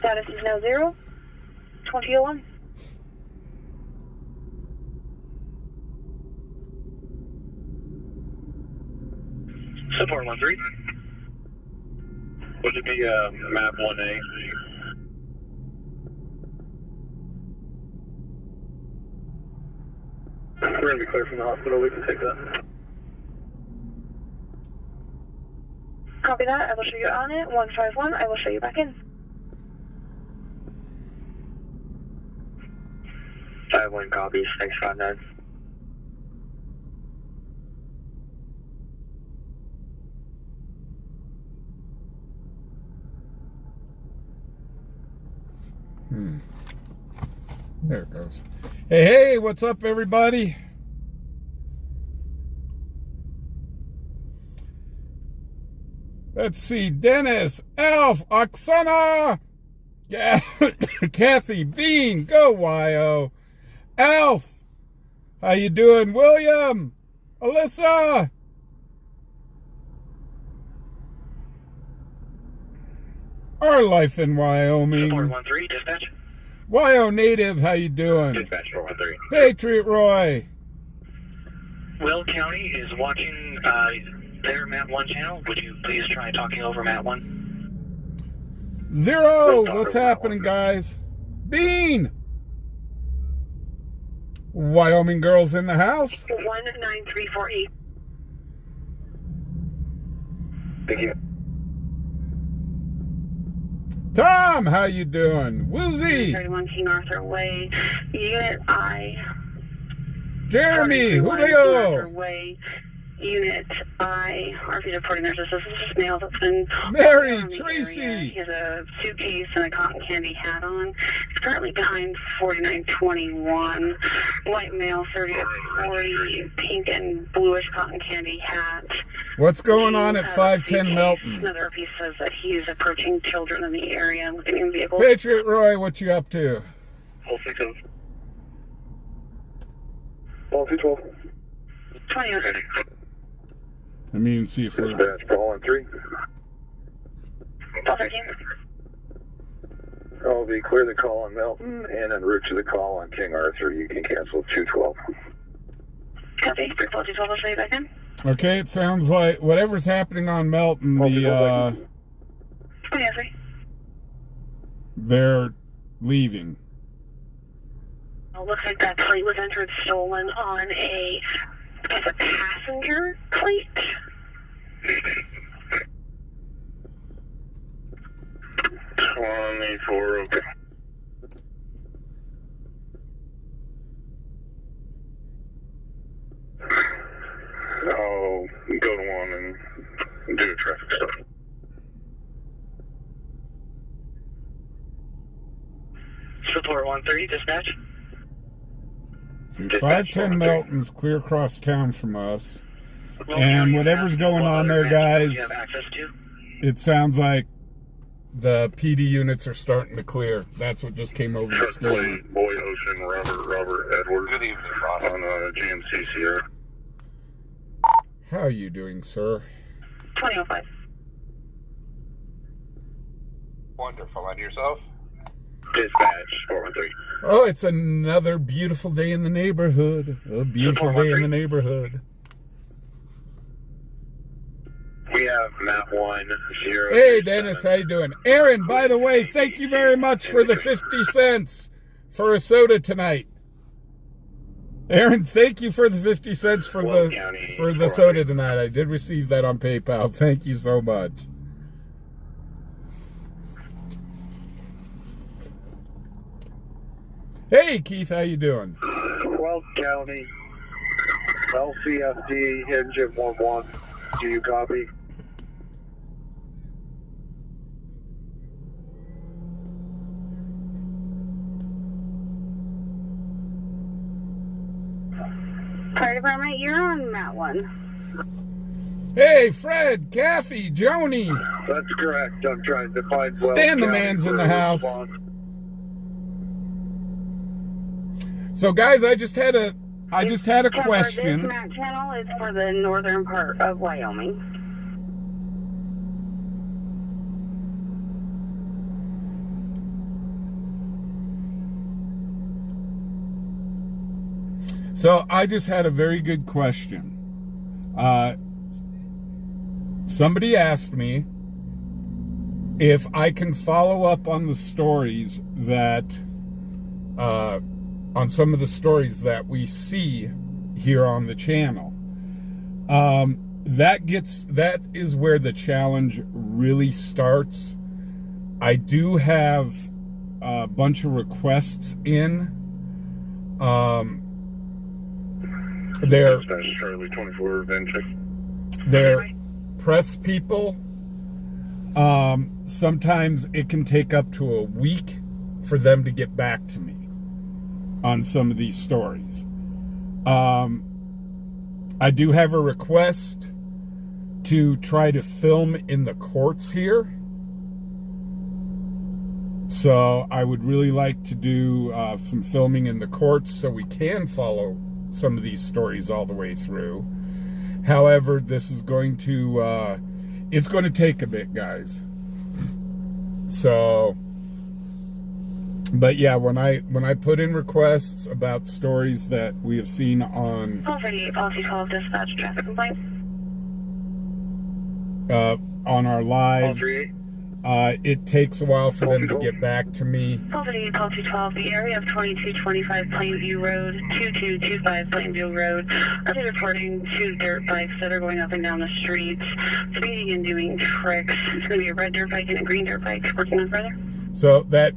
status is now 0, 2001. Support 1-3. Would it be map 1A? We're going to be clear from the hospital. We can take that. Copy that. I will show you on it. 151. I will show you back in. 5-1 copies. Thanks, 5-9. There it goes. Hey, what's up, everybody? Let's see. Dennis, Alf, Oksana, Kathy, Bean, go YO. Alf, how you doing? William, Alyssa. Our life in Wyoming. Support 1-3, dispatch. YO native, how you doing? Dispatch 4-1-3. Patriot Roy. Will County is watching their map 1 channel. Would you please try talking over map 1? 0, what's happening, guys? Bean. Wyoming girls in the house. 19348. Thank you. Tom, how you doing? Woozy. 31 King Arthur Way, Unit I. Jeremy, 31 King Arthur Julio. Way, Unit I. RV reporting there's a suspicious male that's been Mary, around the Tracy. area. He has a suitcase and a cotton candy hat on. He's currently behind 4921. White male, 30 to 40, pink and bluish cotton candy hat. What's going on at 510 Suitcase. Melton? Another piece says that he's approaching children in the area and looking in vehicles. Patriot Roy, what you up to? Hold 6 of. Ball 212. 20. Let me see if we're... Dispatch, ball 1-3. Ball 13. I'll be clear the call on Melton and en route to the call on King Arthur. You can cancel 212. Copy. Ball 212 will show you back in. Okay, it sounds like whatever's happening on Melton, they're leaving. It looks like that plate was entered stolen on a passenger plate. $24, okay. I'll go to 1 and do the traffic stop. Support 1-3, dispatch. 510 Melton's clear across town from us. And whatever's going on there, guys, You have access to? it sounds like the PD units are starting to clear. That's what just came over the scanner. Boyd Ocean, Robert Edwards. Good evening, boss. On GMC Sierra. How are you doing, sir? 2005. Wonderful. And yourself? Dispatch 413. Oh, it's another beautiful day in the neighborhood. A beautiful day in the neighborhood. We have map 1 0. Hey, Dennis, how you doing? Aaron, by the way, thank you very much for the 50 cents for a soda tonight. Aaron, thank you for the 50 cents for the soda tonight. I did receive that on PayPal. Thank you so much. Hey, Keith, how you doing? 12 County, LCFD, hinge at 1-1. Do you copy? Fire department, you're on Mat 1. Hey, Fred, Kathy, Joni. That's correct. I'm trying to find Stan the man's in the house. So, guys, I just had a question. This Mat channel is for the northern part of Wyoming. So I just had a very good question. Somebody asked me if I can follow up on the stories that, on some of the stories that we see here on the channel. That is where the challenge really starts. I do have a bunch of requests in. They're Charlie 24 Venture. They're press people. Sometimes it can take up to a week for them to get back to me on some of these stories. I do have a request to try to film in the courts here. So I would really like to do some filming in the courts so we can follow some of these stories all the way through. However, this is going to, it's going to take a bit, guys. So, but yeah, when I put in requests about stories that we have seen on... Policy 12, dispatch traffic complaint. On our lives, it takes a while for them to get back to me. Policy 12, the area of 2225 Plainview Road, 2225 Plainview Road. Are they reporting 2 dirt bikes that are going up and down the streets, speeding and doing tricks? It's going to be a red dirt bike and a green dirt bike working on further. So that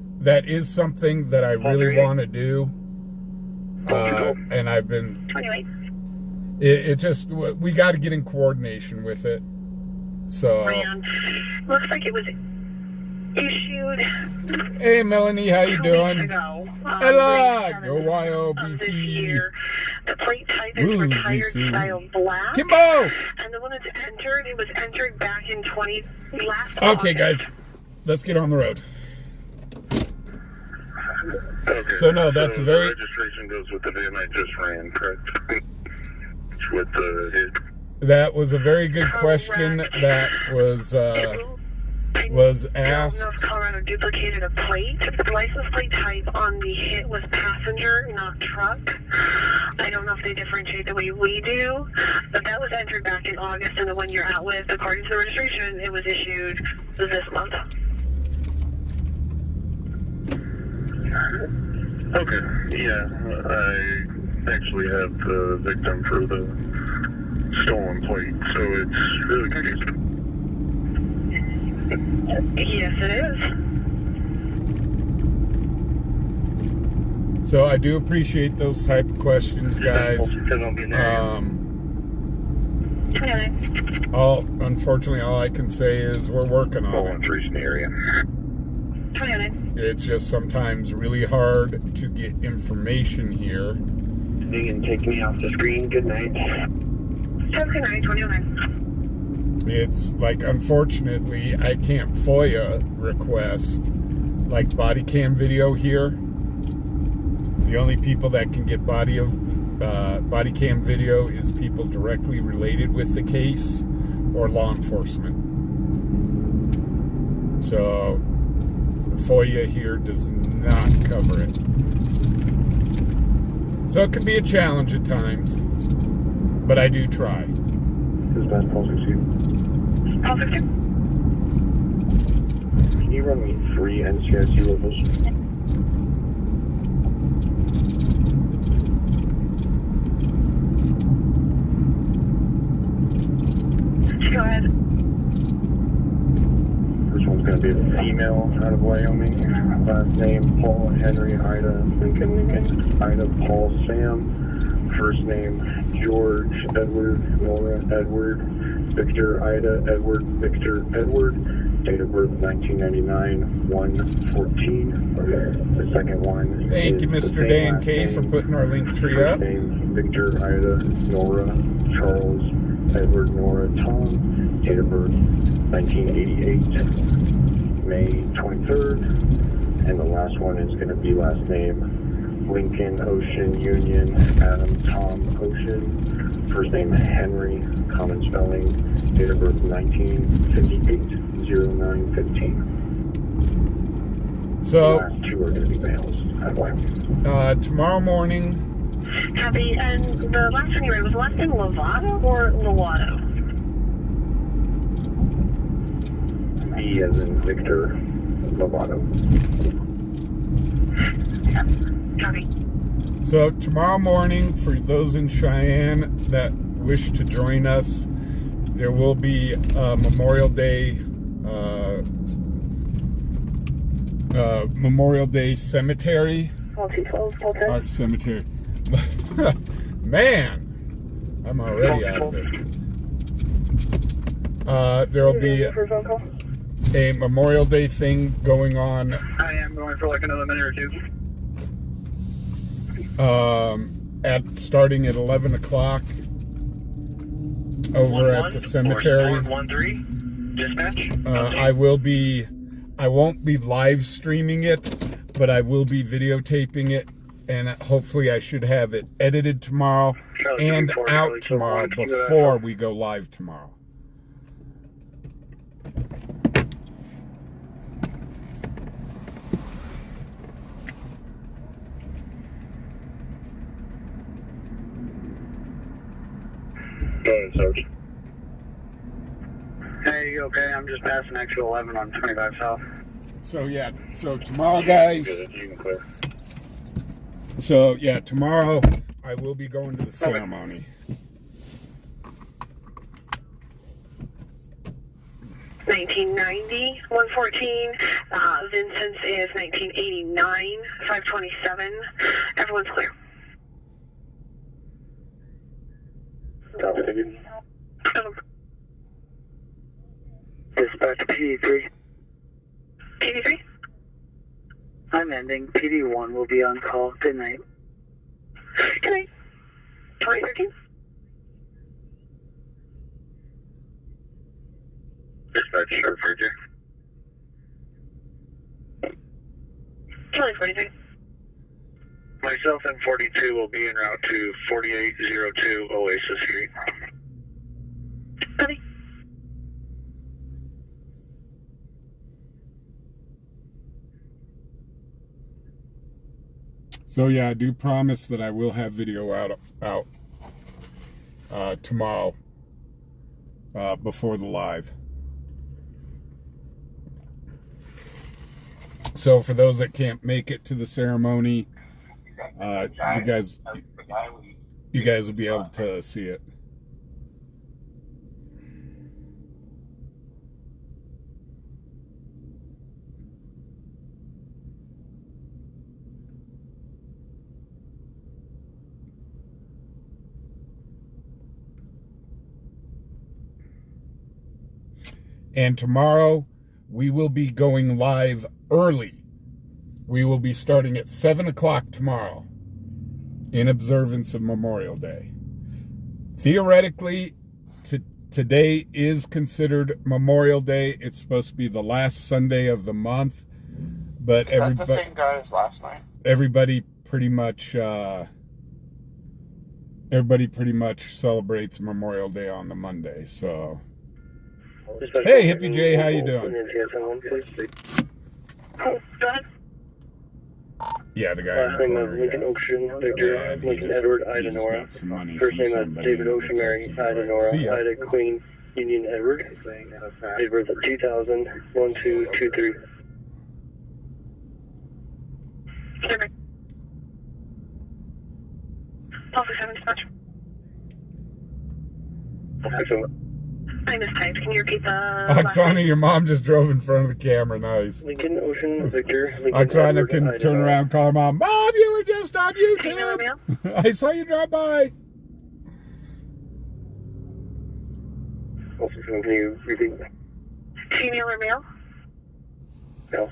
is something that I really want to do. And I've been... 28. It just, we got to get in coordination with it. So... Looks like it was issued... Hey, Melanie, how you doing? Ago, Hello, go YOBT. The plate type is retired style black. Kimbo! And the one that's entered, it was entered back in last Okay, August. guys, let's get on the road. Okay. So no, that's so very... The registration goes with the van I just ran, correct? It's with the hit. That was a very good question that was asked. I don't know if Colorado duplicated a plate. The license plate type on the hit was passenger, not truck. I don't know if they differentiate the way we do, but that was entered back in August, and the one you're out with, according to the registration, it was issued this month. Okay, yeah, I actually have the victim for the stolen plate, so it's really confusing. Yes, it is. So I do appreciate those type of questions, guys. Unfortunately, all I can say is we're working on it. In the area. It's just sometimes really hard to get information here. You can take me off the screen. Good night. Have a good night, 29. It's like, unfortunately, I can't FOIA request like body cam video here. The only people that can get body cam video is people directly related with the case or law enforcement. So FOIA here does not cover it. So it can be a challenge at times, but I do try. Dispatch Pulse 62. Pulse 62. Can you run me 3 NCIC levels? Go ahead. This one's going to be a female out of Wyoming. Last name Paul Henry Ida Lincoln Ida Paul Sam. First name George Edward Nora Edward Victor Ida Edward Victor Edward. Date of birth 1999 1/14. The second one. Thank you, Mr. Dan K, for putting our link tree up. Name Victor Ida Nora Charles Edward Nora Tom. Date of birth 1988 May 23rd. And the last one is going to be last name Lincoln Ocean Union Adam Tom Ocean. First name Henry, common spelling. Date of birth 1958 0915. So the last 2 are going to be males. tomorrow morning Copy. And the last one you read, was the last name Lovato or Lovato? V as in Victor, Lovato. Copy. So tomorrow morning, for those in Cheyenne that wish to join us, there will be Memorial Day cemetery. 1212, Art cemetery. Man, I'm already out of it. There will be a Memorial Day thing going on. I am going for like another minute or two. Starting at 11 o'clock over at the cemetery. 13, dispatch. I won't be live streaming it, but I will be videotaping it, and hopefully I should have it edited tomorrow and out tomorrow before we go live tomorrow. Go ahead, Sarge. Hey, you okay? I'm just passing exit 11 on 25 South. So tomorrow, guys. Good, you can clear. So yeah, tomorrow I will be going to the ceremony. $1990, 114. Vincent's is 1989, 527. Everyone's clear. Copy, thank you. Dispatch PD3. PD3? I'm ending. PD1 will be on call. Good night. Good night. 2013? Dispatch, sure, for you. Charlie 43. Myself and 42 will be en route to 4802 Oasis Street. Copy. So yeah, I do promise that I will have video out tomorrow before the live. So for those that can't make it to the ceremony, you guys will be able to see it. And tomorrow, we will be going live early. We will be starting at 7 o'clock tomorrow in observance of Memorial Day. Theoretically, today is considered Memorial Day. It's supposed to be the last Sunday of the month. But Is that the same guy as last night? everybody pretty much celebrates Memorial Day on the Monday. So, hey, Hippie J, how you doing? Oh, go ahead. Yeah, the guy. Last name of Lincoln Ocean, Victor, Lincoln Edward, Ida Nora. First name of David Ocean, Mary, Ida Nora, Ida Queen, Union Edward. Date birth of 2000, 1223. Perfect. Policy 7 dispatch. Excellent. I mistyped. Can you repeat the Oksana, your mom just drove in front of the camera. Nice. Lincoln Ocean, Victor, Lincoln Oksana Edward, can Ida turn Nora. around and call her mom. Mom, you were just on Female or YouTube. male? I saw you drop by. Also, can you repeat? Female or male? No.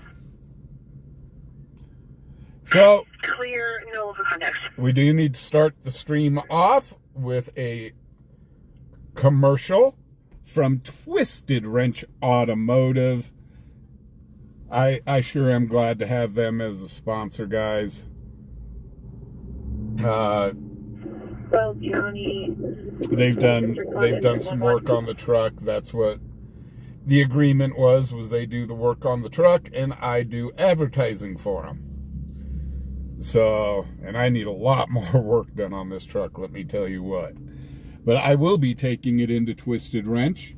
So, Clear, no open contacts. we do need to start the stream off with a commercial from Twisted Wrench Automotive. I sure am glad to have them as a sponsor, guys. Well, County. They've done some work on the truck. That's what the agreement was they do the work on the truck and I do advertising for them. So, and I need a lot more work done on this truck, let me tell you what. But I will be taking it into Twisted Wrench.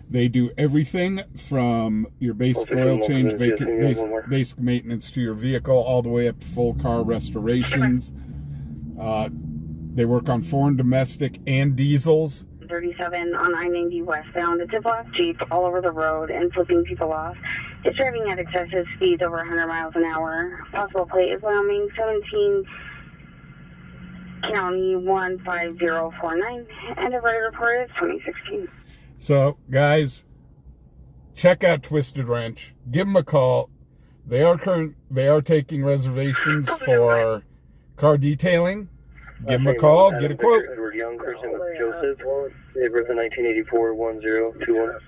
They do everything from your basic oil change, basic maintenance to your vehicle, all the way up to full car restorations. They work on foreign, domestic, and diesels. 37 on I-90 westbound. It's a black Jeep all over the road and flipping people off. It's driving at excessive speeds over 100 miles an hour. Possible plate is Wyoming 17 County 15049. And a writer report is 2016. So, guys, check out Twisted Wrench. Give them a call. They are taking reservations for car detailing. Give them a call. Get a quote. Edward Young, Christian Joseph, birth in 1984, 1021.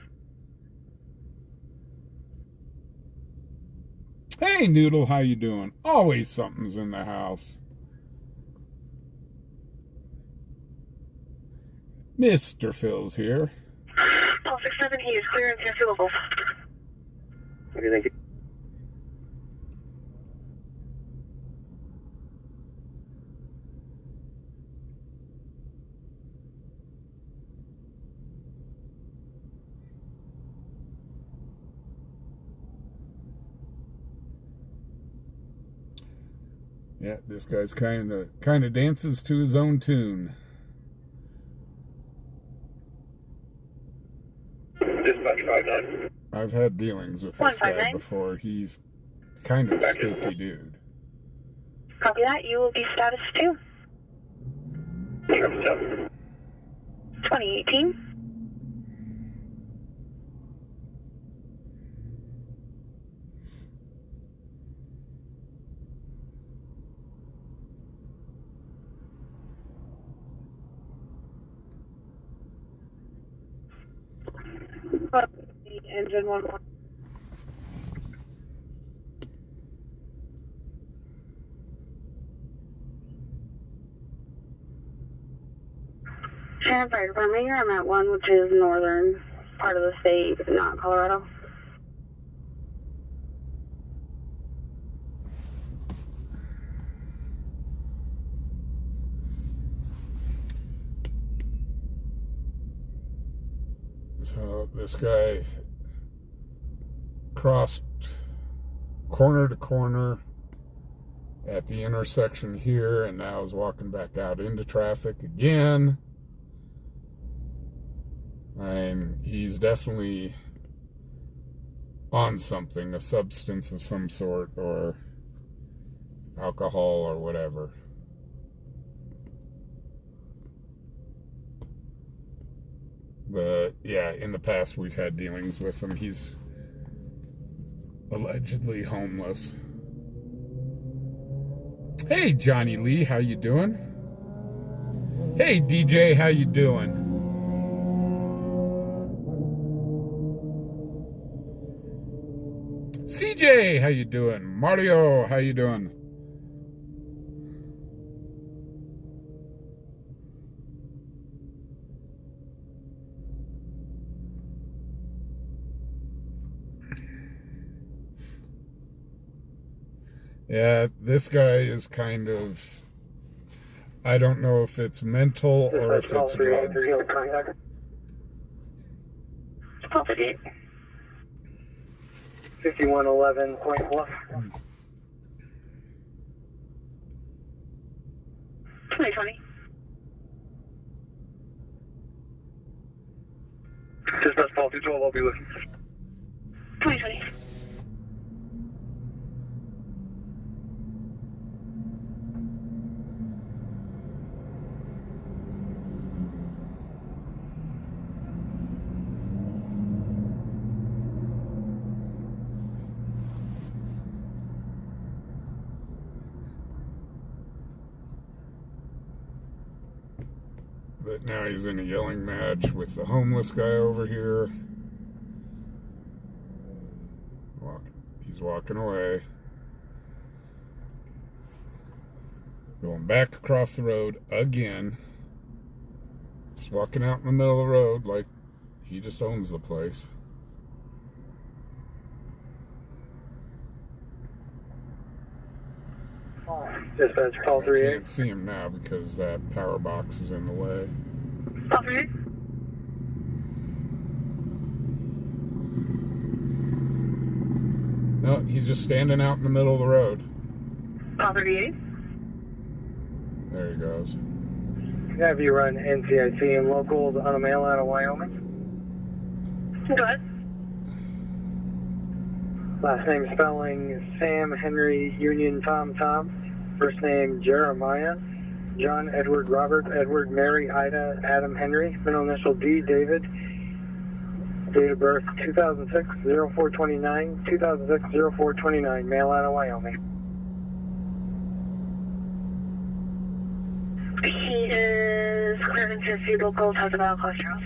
Hey, Noodle, how you doing? Always something's in the house. Mr. Phil's here. 1267, he is clear and fuelable. Okay, thank you. Yeah, this guy's kind of dances to his own tune. Dispatch 59. I've had dealings with this guy before. He's kind of a spooky dude. Copy that. You will be status 2. 2018. Engine 1. Cheyenne Fire Department, here I'm at 1, which is northern part of the state, not Colorado. So this guy crossed corner to corner at the intersection here and now is walking back out into traffic again. And he's definitely on something, a substance of some sort, or alcohol or whatever. But yeah, in the past we've had dealings with him. He's allegedly homeless. Hey, Johnny Lee, how you doing? Hey, DJ, how you doing? CJ, how you doing? Mario, how you doing? Yeah, this guy is kind of, I don't know if it's mental or if it's drugs. 5111.1. 2020. Dispatch call 212, I'll be with you. 2020. But now he's in a yelling match with the homeless guy over here. He's walking away. Going back across the road again. Just walking out in the middle of the road like he just owns the place. Dispatch, call I 38. can't see him now because that power box is in the way. Call 38. No, he's just standing out in the middle of the road. Call 38. There he goes. Have you run NCIC and locals on a mail out of Wyoming? Go ahead. Last name spelling Sam Henry Union Tom Tom. First name Jeremiah. John Edward Robert Edward Mary Ida Adam Henry. Middle initial D David. Date of birth 2006 0429. 2006 0429. Mail out of Wyoming. He is cleared into a few locals, has a valid class Charles.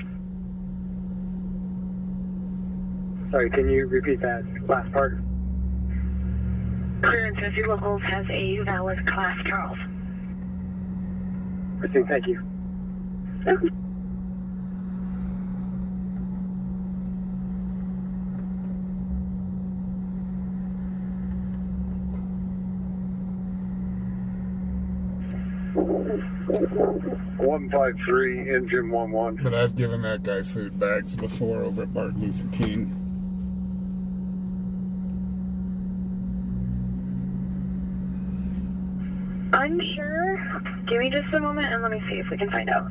Sorry, can you repeat that last part? Clearance into a few locals has a valid class Charles. Proceed, thank you. Okay. One 153, engine 11. But I've given that guy food bags before over at Martin Luther King. Unsure. Give me just a moment and let me see if we can find out.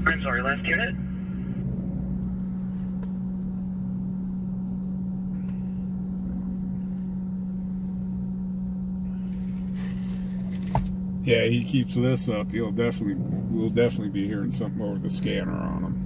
I'm sorry, last unit? Yeah, he keeps this up. We'll definitely be hearing something over the scanner on him.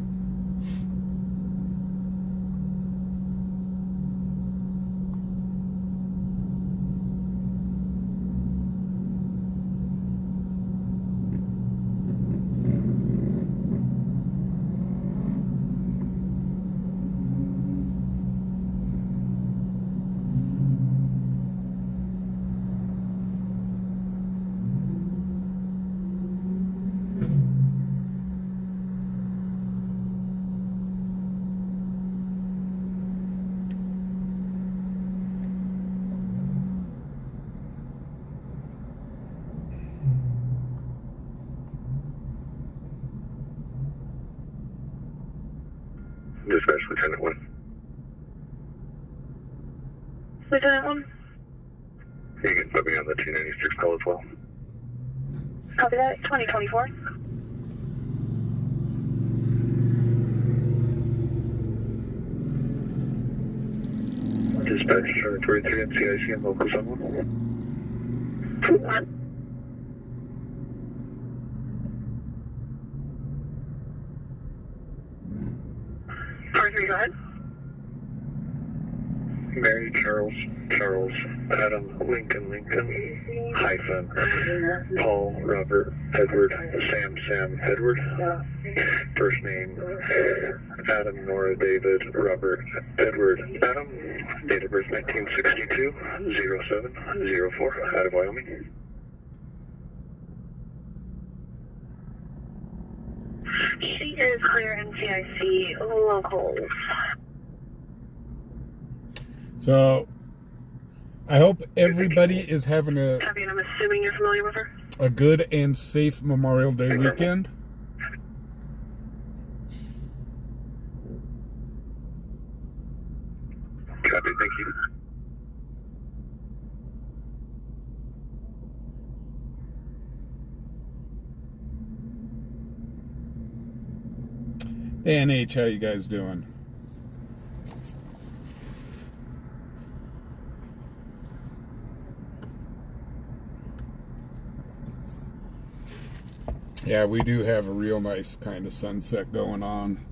Dispatch, Lieutenant 1. Lieutenant 1. You can put me on the 296 call as well. Copy that. 2024. Dispatch, Charlie 23, NCIC and local someone. 2-1. Go ahead. Mary Charles Adam Lincoln hyphen Paul Robert Edward Sam Edward. First name Adam Nora David Robert Edward Adam. Date of birth 1962 0704 out of Wyoming. She is clear NCIC locals. So, I hope everybody is having Copy, and I'm assuming you're familiar with her. a good and safe Memorial Day weekend. Copy, thank you. ANH, how you guys doing? Yeah, we do have a real nice kind of sunset going on.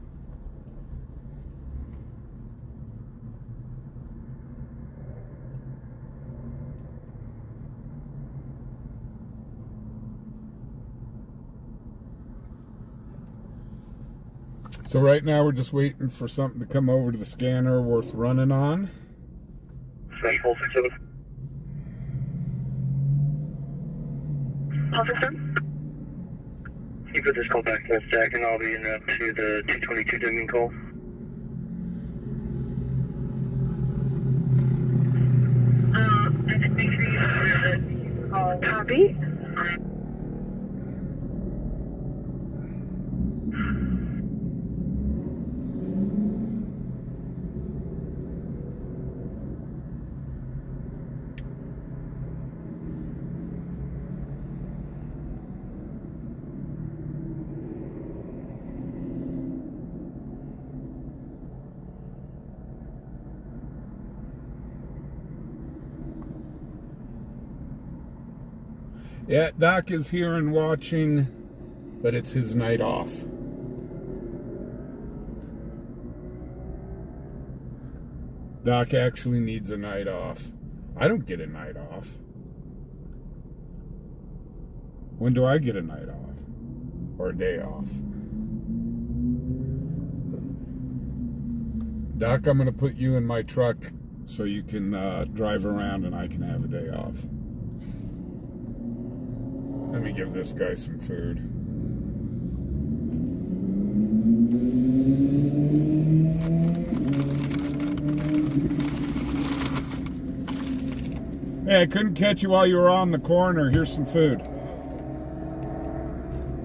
So right now we're just waiting for something to come over to the scanner worth running on. Central 67. Officer? You put this call back to the stack and I'll be in up to the 222 Deming call. I just make sure you hear the call. Copy. Yeah, Doc is here and watching, but it's his night off. Doc actually needs a night off. I don't get a night off. When do I get a night off? Or a day off? Doc, I'm going to put you in my truck so you can drive around and I can have a day off. Let me give this guy some food. Hey, I couldn't catch you while you were on the corner. Here's some food.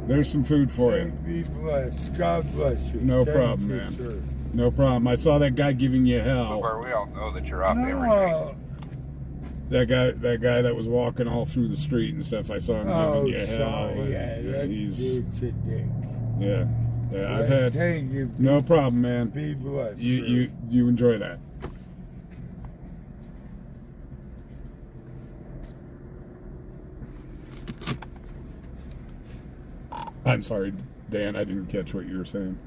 There's some food for you. Be blessed. God bless you. No problem, man. Sir. No problem. I saw that guy giving you hell. We all know that you're off every night. That guy that was walking all through the street and stuff. I saw him giving you hell. Sorry, that he's dude's a dick. yeah. I've had Thank you. no problem, man. Be blessed. You enjoy that. I'm sorry, Dan. I didn't catch what you were saying.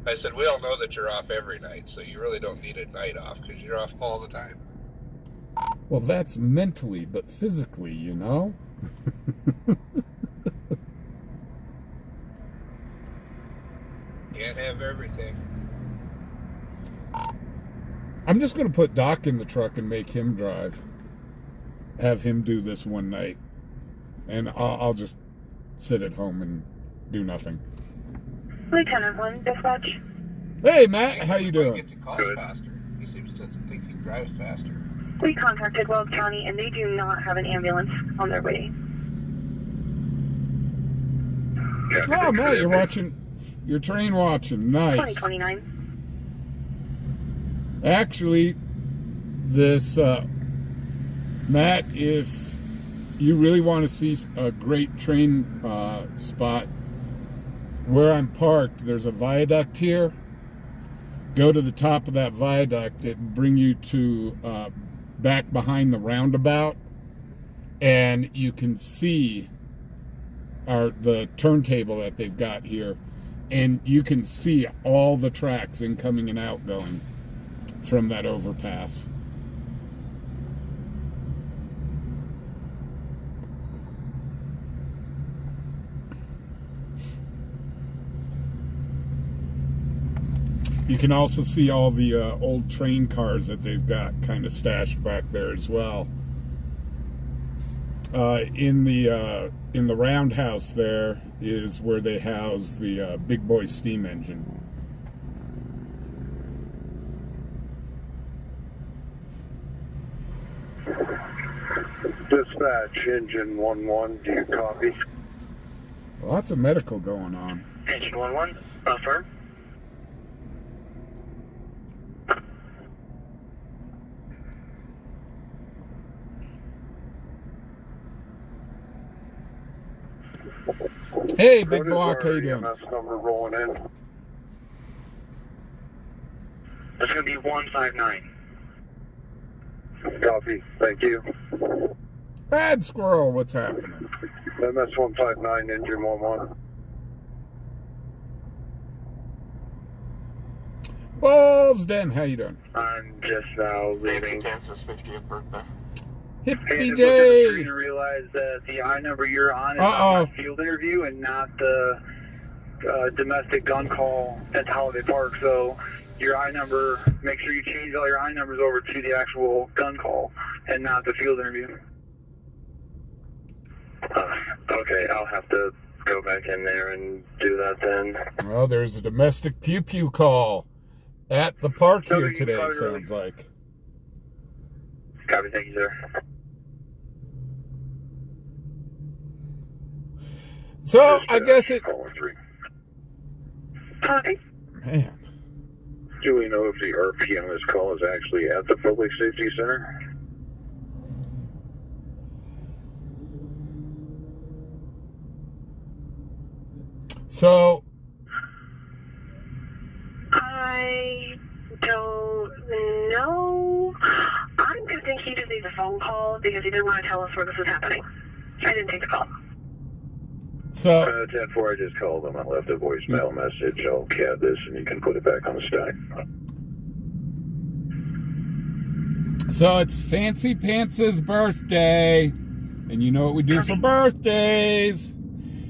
I said, we all know that you're off every night, so you really don't need a night off because you're off all the time. Well, that's mentally, but physically, you know? Can't have everything. I'm just going to put Doc in the truck and make him drive. Have him do this one night. And I'll just sit at home and do nothing. Lieutenant 1, dispatch. Hey, Matt, how you doing? Get to call faster. He seems to think he drives faster. We contacted Wells County and they do not have an ambulance on their way. Oh, Matt, you're train watching. Nice. 2029. Actually, this, Matt, if you really want to see a great train spot, where I'm parked, there's a viaduct here. Go to the top of that viaduct. It'll bring you to back behind the roundabout, and you can see the turntable that they've got here, and you can see all the tracks incoming and outgoing from that overpass. You can also see all the old train cars that they've got kind of stashed back there as well. In the roundhouse there is where they house the big boy steam engine. Dispatch, engine 1-1, do you copy? Lots of medical going on. Engine 1-1, affirm. Hey, Big Block, how you doing? EMS number rolling in. That's going to be 159. Copy, thank you. Bad Squirrel, what's happening? MS 159, engine 1-1. Wolves Den, how you doing? I'm just now leaving. Kansas 50th birthday. Hip Hey, BJ! to realize that the I number you're on is on my field interview and not the domestic gun call at Holiday Park. So your I number, make sure you change all your I numbers over to the actual gun call and not the field interview. Okay, I'll have to go back in there and do that then. Well, there's a domestic pew-pew call at the park here today, it sounds like. Copy, thank you, sir. So, I guess it... Okay. Man. Do we know if the RP on this call is actually at the Public Safety Center? So... I don't know. I'm going to think he just needs a phone call because he didn't want to tell us where this is happening. I didn't take the call. So... 10-4, I just called him. I left a voicemail message. I'll CAD this and you can put it back on the stack. So it's Fancy Pants' birthday. And you know what we do for birthdays.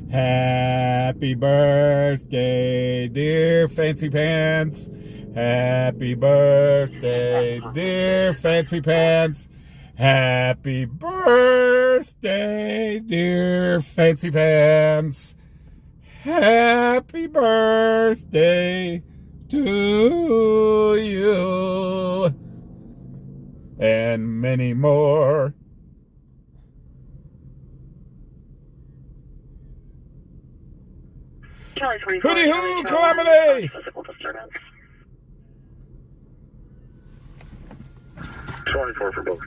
Happy birthday, dear Fancy Pants. Happy birthday, dear Fancy Pants. Happy birthday, dear Fancy Pants. Happy birthday to you. And many more. Charlie 24. Hooty hoo, calamity! Physical disturbance. 24 for both.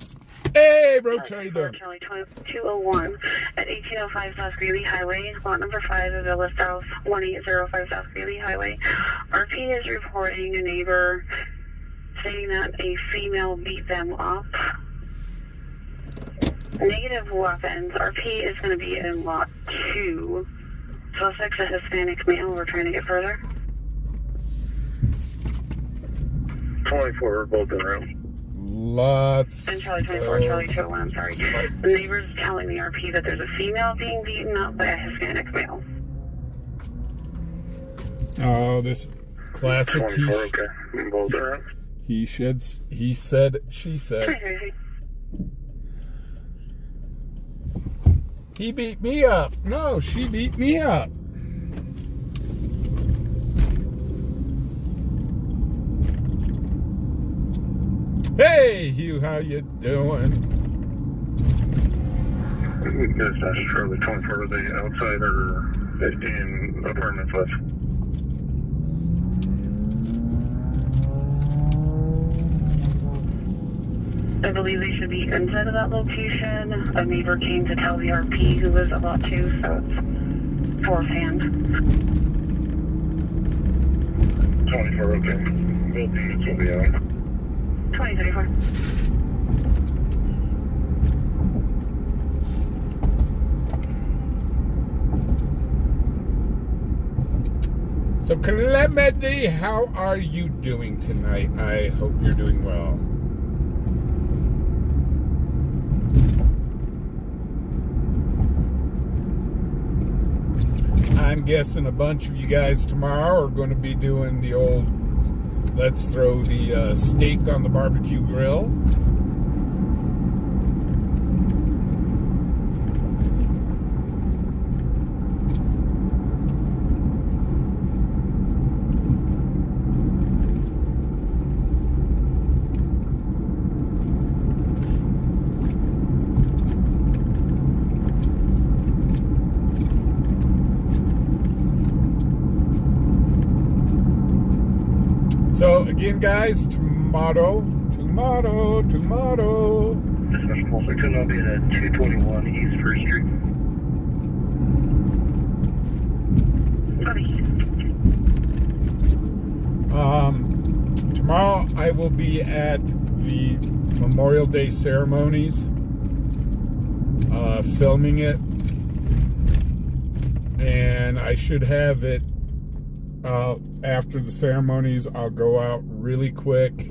Hey, bro, how you doing? Charlie 201 at 1805 South Greeley Highway, lot number 5 of Villa South, 1805 South Greeley Highway. RP is reporting a neighbor saying that a female beat them up. Negative weapons. RP is going to be in lot 2. Suspect's a Hispanic male. We're trying to get further. 24 both in the room. Lots. And Charlie 24, Charlie 201, I'm sorry. The neighbor's telling the RP that there's a female being beaten up by a Hispanic male. Oh, this classic. 24, okay. Both in the room. He said, she said. He beat me up. No, she beat me up. Hey, Hugh, how you doing? Yes, that's Charlie 24. The outside or 15 apartments left. I believe they should be inside of that location. A neighbor came to tell the RP who lives at lot 2, so it's fourth-hand. 24, okay. Both units will be out. 2034. So, Calamity, how are you doing tonight? I hope you're doing well. I'm guessing a bunch of you guys tomorrow are going to be doing the old let's throw the steak on the barbecue grill. So again, guys, tomorrow. This is also could not be at 221 East 1st Street. Tomorrow I will be at the Memorial Day ceremonies, filming it, and I should have it after the ceremonies. I'll go out really quick,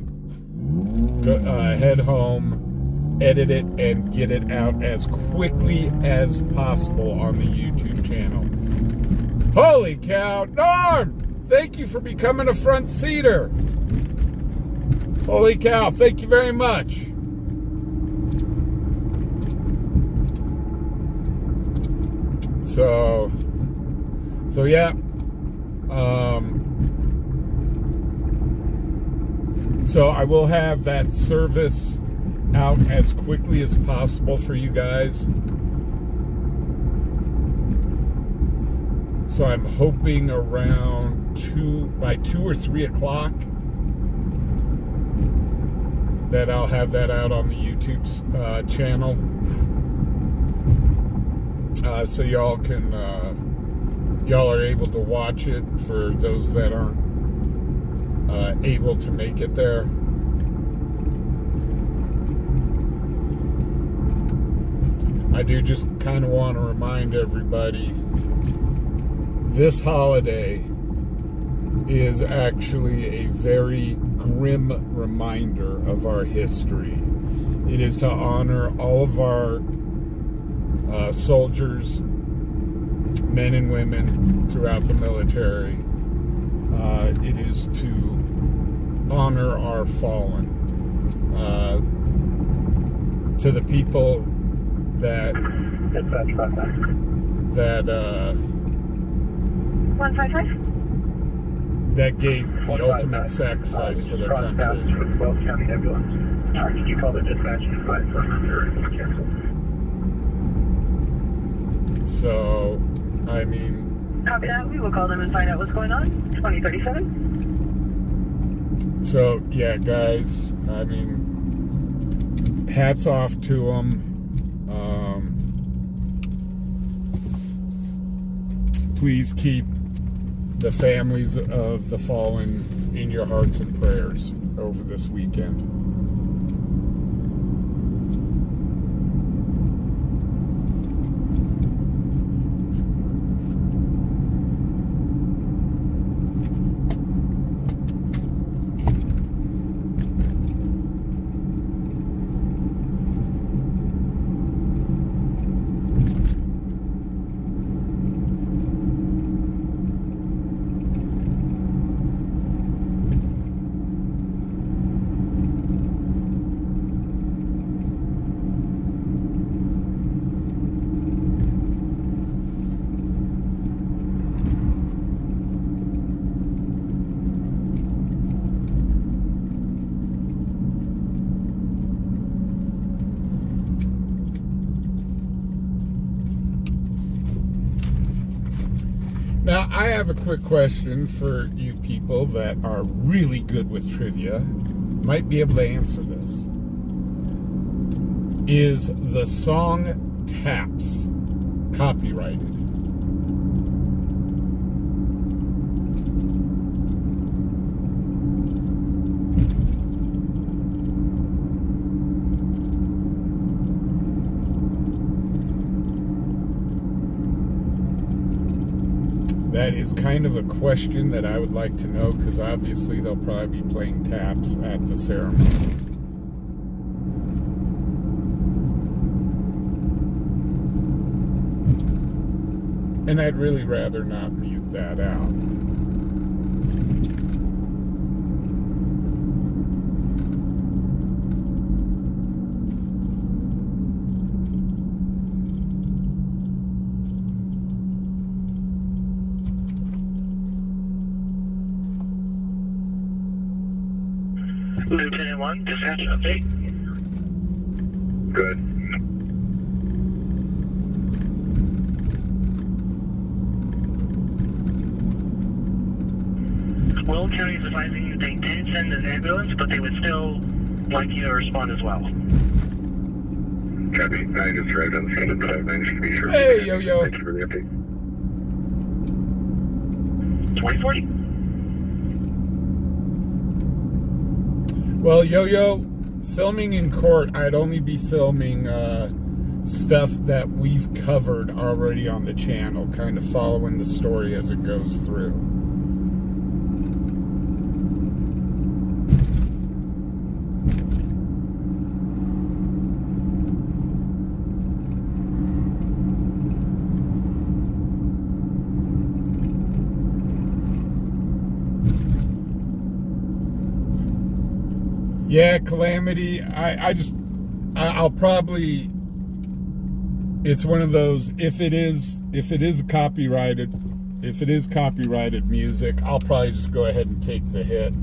head home, edit it, and get it out as quickly as possible on the YouTube channel. Holy cow, Norm! Thank you for becoming a front seater. Holy cow, thank you very much. So yeah. So I will have that service out as quickly as possible for you guys. So I'm hoping around by 2 or 3 o'clock that I'll have that out on the YouTube channel. So y'all are able to watch it for those that aren't able to make it there. I do just kind of want to remind everybody, this holiday is actually a very grim reminder of our history. It is to honor all of our soldiers, men and women throughout the military. It is to honor our fallen. To the people that 155. that gave the ultimate sacrifice for their country. Wells County ambulance. Can you call the dispatch and advise them cancel? So, I mean... Copy that. We will call them and find out what's going on. 2037. So, yeah, guys, I mean, hats off to them. Please keep the families of the fallen in your hearts and prayers over this weekend. Now, I have a quick question for you people that are really good with trivia. Might be able to answer this. Is the song Taps copyrighted? That is kind of a question that I would like to know, because obviously they'll probably be playing taps at the ceremony. And I'd really rather not mute that out. Lieutenant 1, dispatch update. Good. Will County is advising they did send an ambulance, but they would still like you to respond as well. Copy. I just arrived on the scene, but I managed to be sure. Hey, Yo-Yo. Thank you for the update. 2040. Well, Yo-Yo, filming in court, I'd only be filming stuff that we've covered already on the channel, kind of following the story as it goes through. Yeah, Calamity, I'll probably it's one of those, if it is copyrighted music, I'll probably just go ahead and take the hit.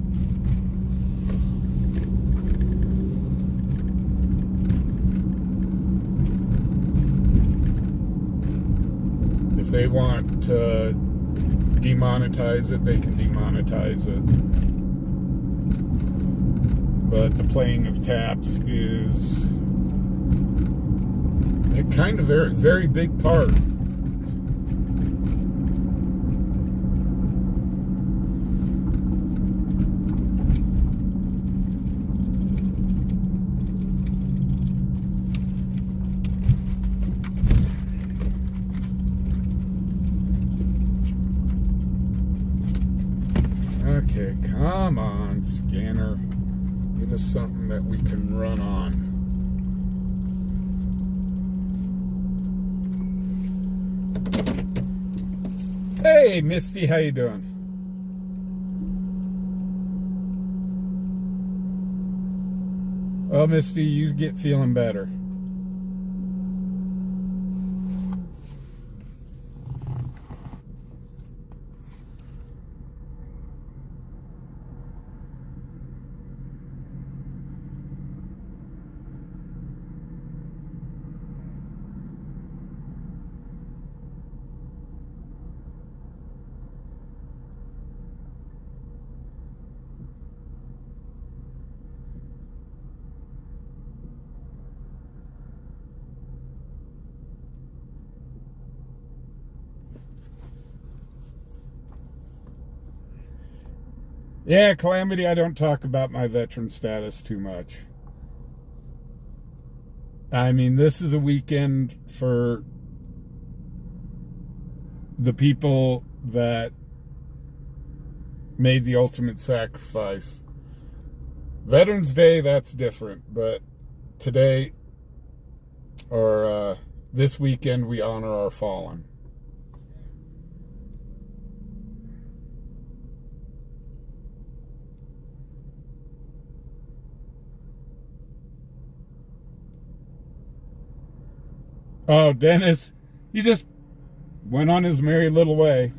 If they want to demonetize it, they can demonetize it. But the playing of taps is a kind of very, very big part. Okay, come on, scanner. Give us something that we can run on. Hey, Misty, how you doing? Oh, Misty, you get feeling better. Yeah, Calamity, I don't talk about my veteran status too much. I mean, this is a weekend for the people that made the ultimate sacrifice. Veterans Day, that's different, but today, or this weekend, we honor our fallen. Oh, Dennis, he just went on his merry little way.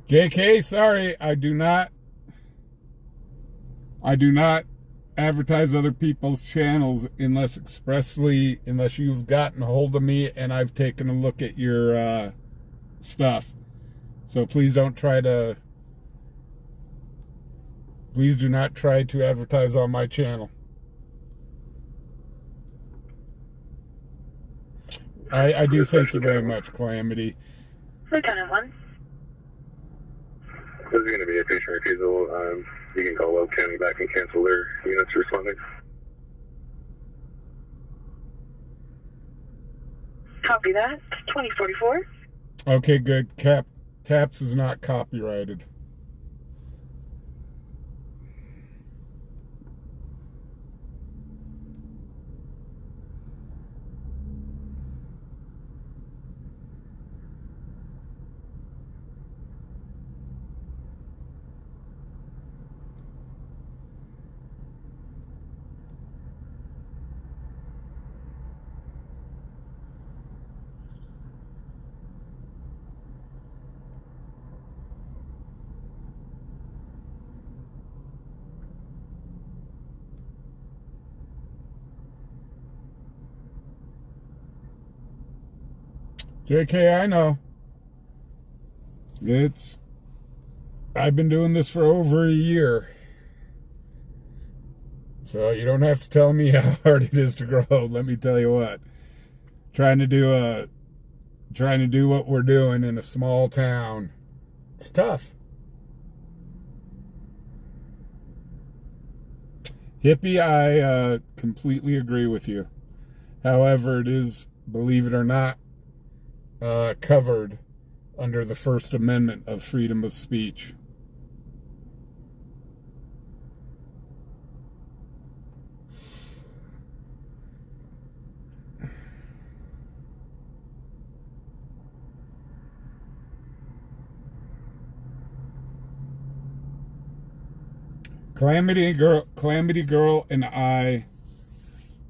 JK, sorry, I do not advertise other people's channels unless you've gotten a hold of me and I've taken a look at your stuff. So please do not try to advertise on my channel. I do thank you very much, Calamity. Lieutenant 1. This is going to be a patient refusal. You can call Weld County back and cancel their units responding. Copy that. 2044. Okay, good. Taps is not copyrighted. JK, I know. I've been doing this for over a year. So you don't have to tell me how hard it is to grow. Let me tell you what. Trying to do what we're doing in a small town, it's tough. Hippie, I completely agree with you. However, it is, believe it or not, covered under the First Amendment of freedom of speech. Calamity Girl and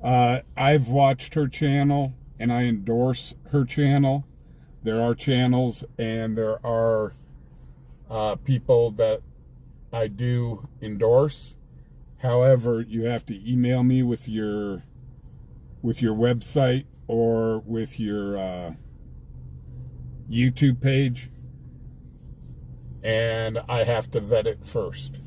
I've watched her channel and I endorse her channel. There are channels and there are people that I do endorse. However, you have to email me with your website or with your YouTube page, and I have to vet it first.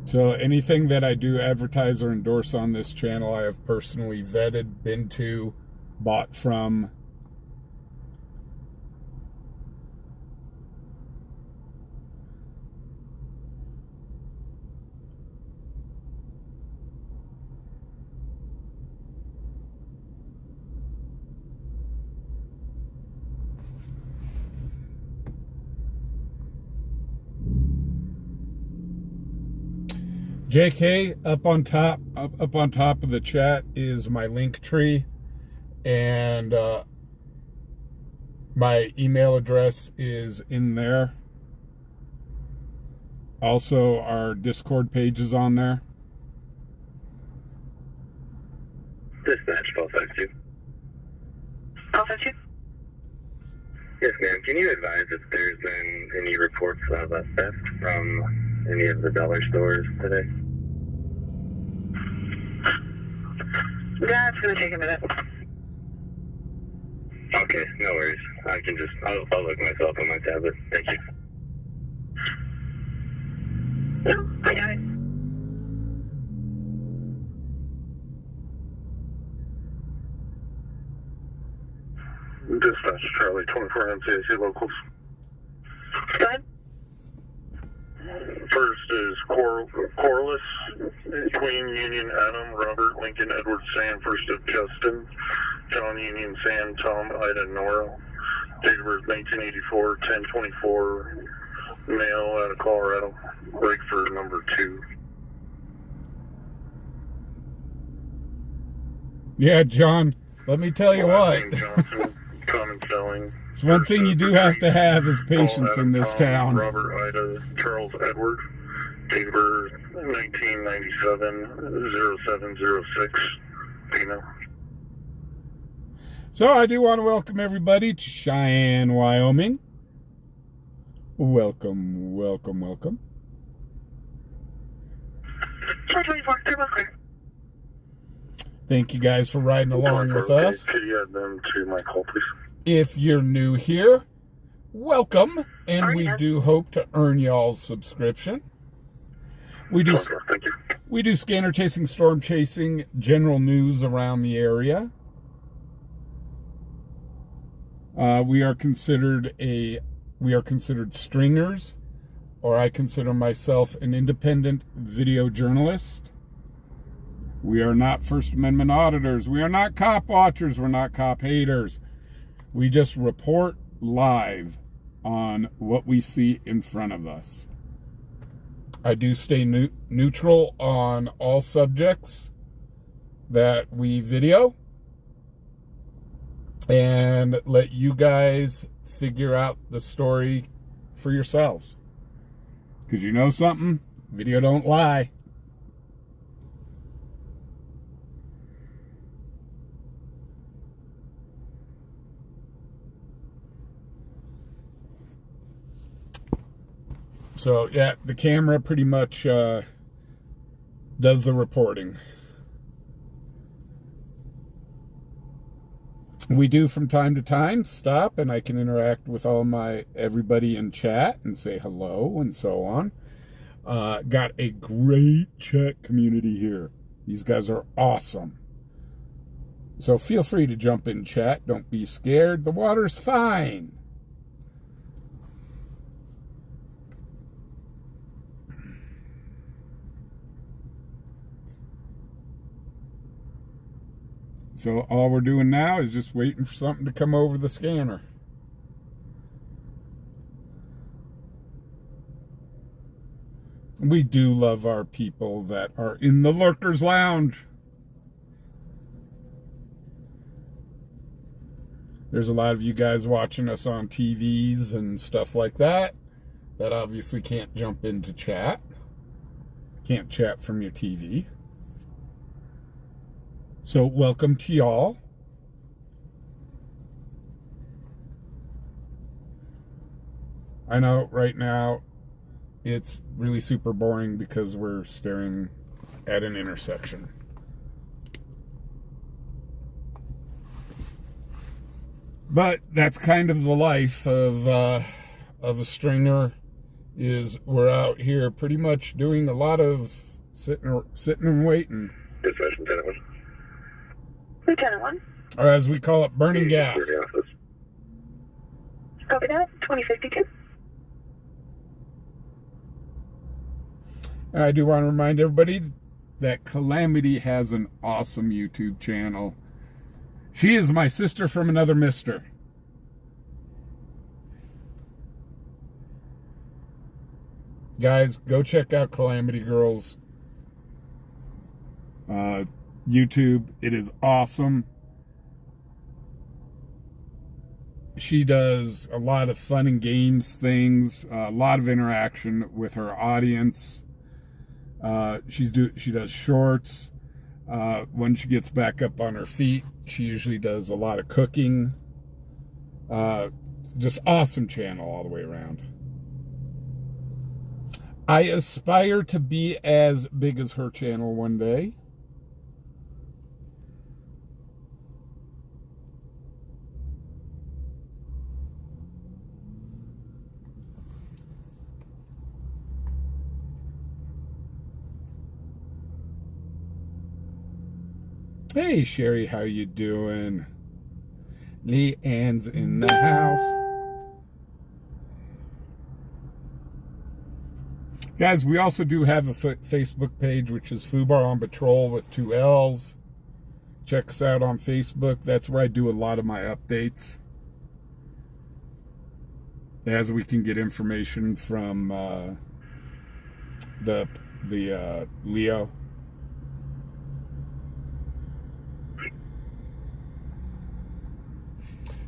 So anything that I do advertise or endorse on this channel, I have personally vetted, been to, bought from. JK, up on top of the chat is my link tree, and my email address is in there. Also, our Discord page is on there. Dispatch 1252. 1252? Yes, ma'am. Can you advise if there's been any reports of a theft from any of the dollar stores today? Yeah, it's going to take a minute. Okay, no worries. I'll look myself on my tablet. Thank you. No, I got it. Dispatch Charlie 24 MCAC locals. Go ahead. First is Corliss, Queen Union Adam, Robert Lincoln Edward Sam, first of Justin, John Union Sam, Tom Ida Nora, date of birth 1984, 10/24, male out of Colorado, Breakford number 2. Yeah, John, let me tell you what. Johnson, common spelling. It's one thing you do have to have is patience in this town. Robert Ida Charles Edward, date of birth 1997, 0706, female. So I do want to welcome everybody to Cheyenne, Wyoming. Welcome, welcome, welcome. 424, turbo clear. Thank you guys for riding along with us. Could you add them to my call, please? If you're new here, welcome, and we do hope to earn y'all's subscription. We do Thank you. We do scanner chasing, storm chasing, general news around the area. We are considered stringers, or I consider myself an independent video journalist. We are not First Amendment auditors. We are not cop watchers. We're not cop haters. We just report live on what we see in front of us. I do stay neutral on all subjects that we video and let you guys figure out the story for yourselves. Because you know something? Video don't lie. So, yeah, the camera pretty much does the reporting. We do from time to time stop, and I can interact with everybody in chat and say hello and so on. Got a great chat community here. These guys are awesome. So feel free to jump in chat. Don't be scared. The water's fine. So all we're doing now is just waiting for something to come over the scanner. We do love our people that are in the Lurkers Lounge. There's a lot of you guys watching us on TVs and stuff like that obviously can't jump into chat. Can't chat from your TV. So welcome to y'all. I know right now it's really super boring because we're staring at an intersection. But that's kind of the life of a stringer, is we're out here pretty much doing a lot of sitting and waiting. Dispatch, Lieutenant 1. Lieutenant 1. Or as we call it, burning gas. Copy that. 2052. And I do want to remind everybody that Calamity has an awesome YouTube channel. She is my sister from another mister. Guys, go check out Calamity Girl's YouTube. It is awesome. She does a lot of fun and games things, a lot of interaction with her audience. She does shorts. When she gets back up on her feet, she usually does a lot of cooking. Just awesome channel all the way around. I aspire to be as big as her channel one day. Hey Sherry, how you doing? Leanne's in the house. Guys, we also do have a Facebook page, which is fubarOnPatroll with 2 L's. Check us out on Facebook. That's where I do a lot of my updates, as we can get information from the Leo.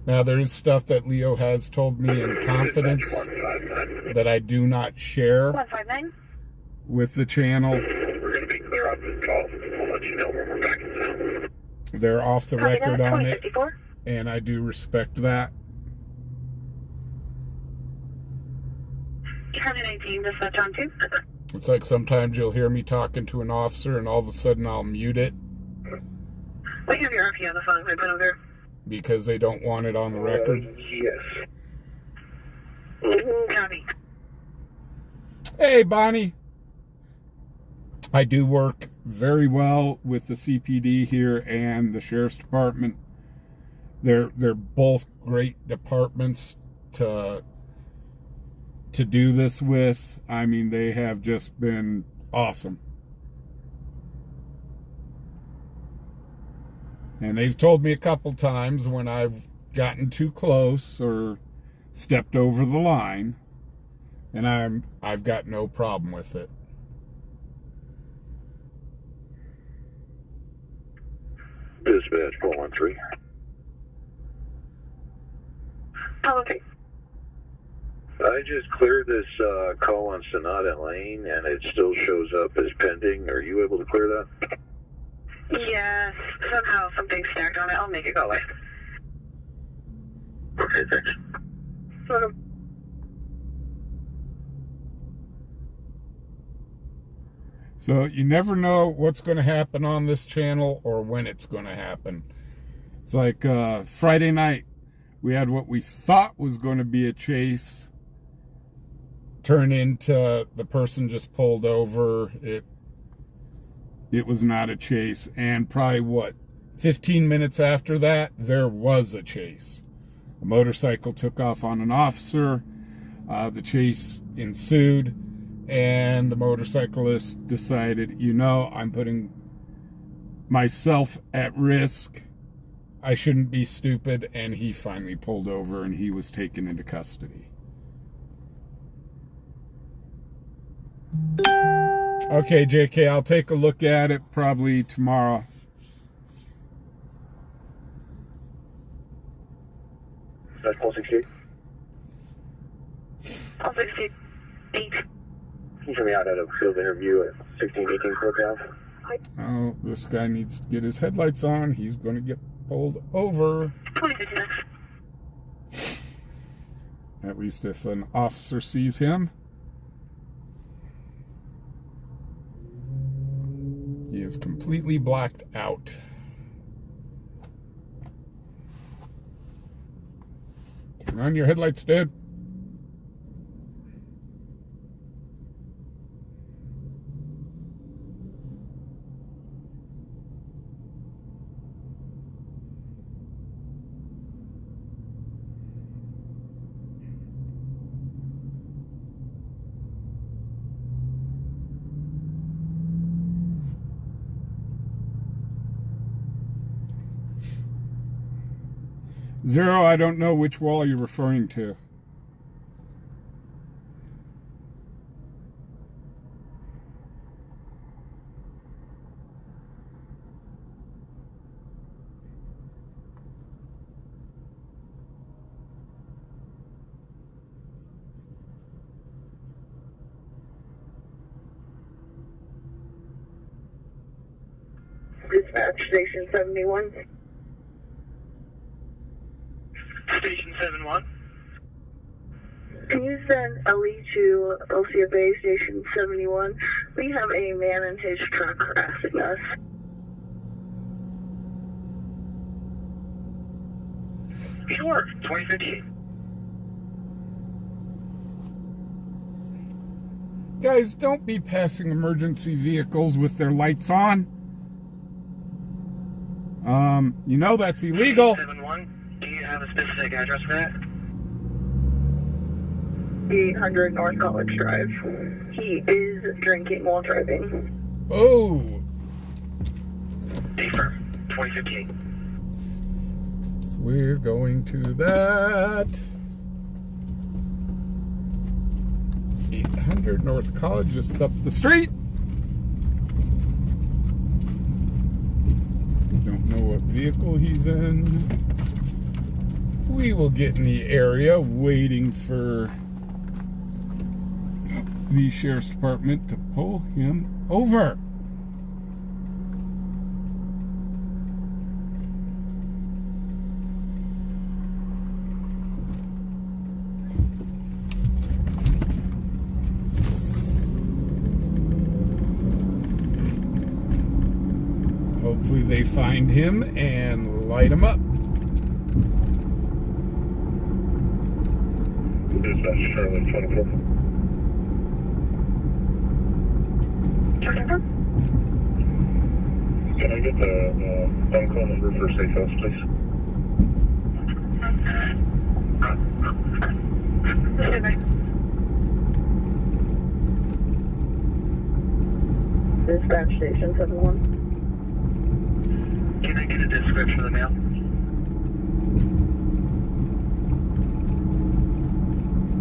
Now, there is stuff that Leo has told me in confidence that I do not share 159. with the channel. We're going to be clear on this call. We'll let you know when we're back in town. They're off the record on it, 2054. and I do respect that. County 19, dispatch on 2. It's like sometimes you'll hear me talking to an officer, and all of a sudden I'll mute it We have your RP on the phone. I put over. because they don't want it on the record. Yes. Copy. Hey, Bonnie. I do work very well with the CPD here and the Sheriff's Department. They're both great departments to do this with. I mean, they have just been awesome. And they've told me a couple times when I've gotten too close or stepped over the line, and I've got no problem with it. Dispatch 413. Policy. I just cleared this call on Sonata Lane, and it still shows up as pending. Are you able to clear that? Yes. Somehow something's stacked on it. I'll make it go away. Okay, thanks. Sort of. So you never know what's going to happen on this channel or when it's going to happen. It's like Friday night, we had what we thought was going to be a chase turn into the person just pulled over. It was not a chase. And probably, 15 minutes after that, there was a chase. A motorcycle took off on an officer. The chase ensued. And the motorcyclist decided, I'm putting myself at risk I shouldn't be stupid, and he finally pulled over and he was taken into custody. Okay, JK, I'll take a look at it probably tomorrow. That's 468. 468. He's from out at a field interview at 1618 Court Ave. Oh, this guy needs to get his headlights on. He's going to get pulled over. 2056. At least if an officer sees him. He is completely blacked out. Turn on your headlights, dude. Zero, I don't know which wall you're referring to. Dispatch Station 71. Station 71. Can you send Ellie to Elsia Bay Station 71? We have a man in his truck harassing us. Sure, 2058. Guys, don't be passing emergency vehicles with their lights on. You know that's illegal. 71. Do you have a specific address for that? 800 North College Drive. He is drinking while driving. Oh. Affirm, 2058. We're going to that. 800 North College, just up the street. Don't know what vehicle he's in. We will get in the area waiting for the sheriff's department to pull him over. Hopefully they find him and light him up. Dispatch Charlie 24. Can I get the phone call number for Safe House, please? Dispatch Station 71. Can I get a description of the mail?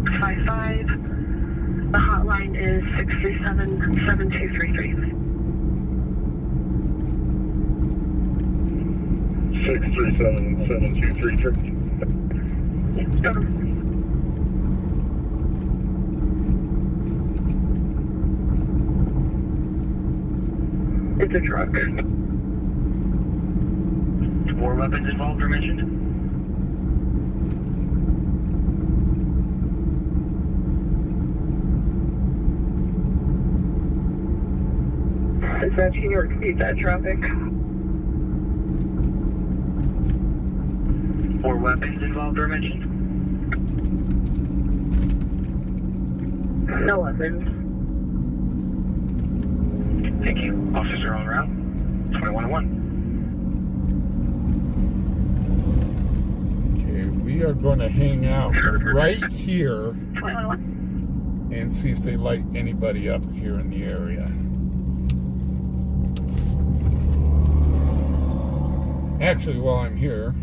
.55. The hotline is 637-7233. 637-7233. It's a truck. War weapons involved or mentioned? Dispatch, can you repeat that traffic? War weapons involved or mentioned? No weapons. Thank you. Officers are en route. 2101. Okay, we are going to hang out right here 2101. and see if they light anybody up here in the area. Actually, while I'm here,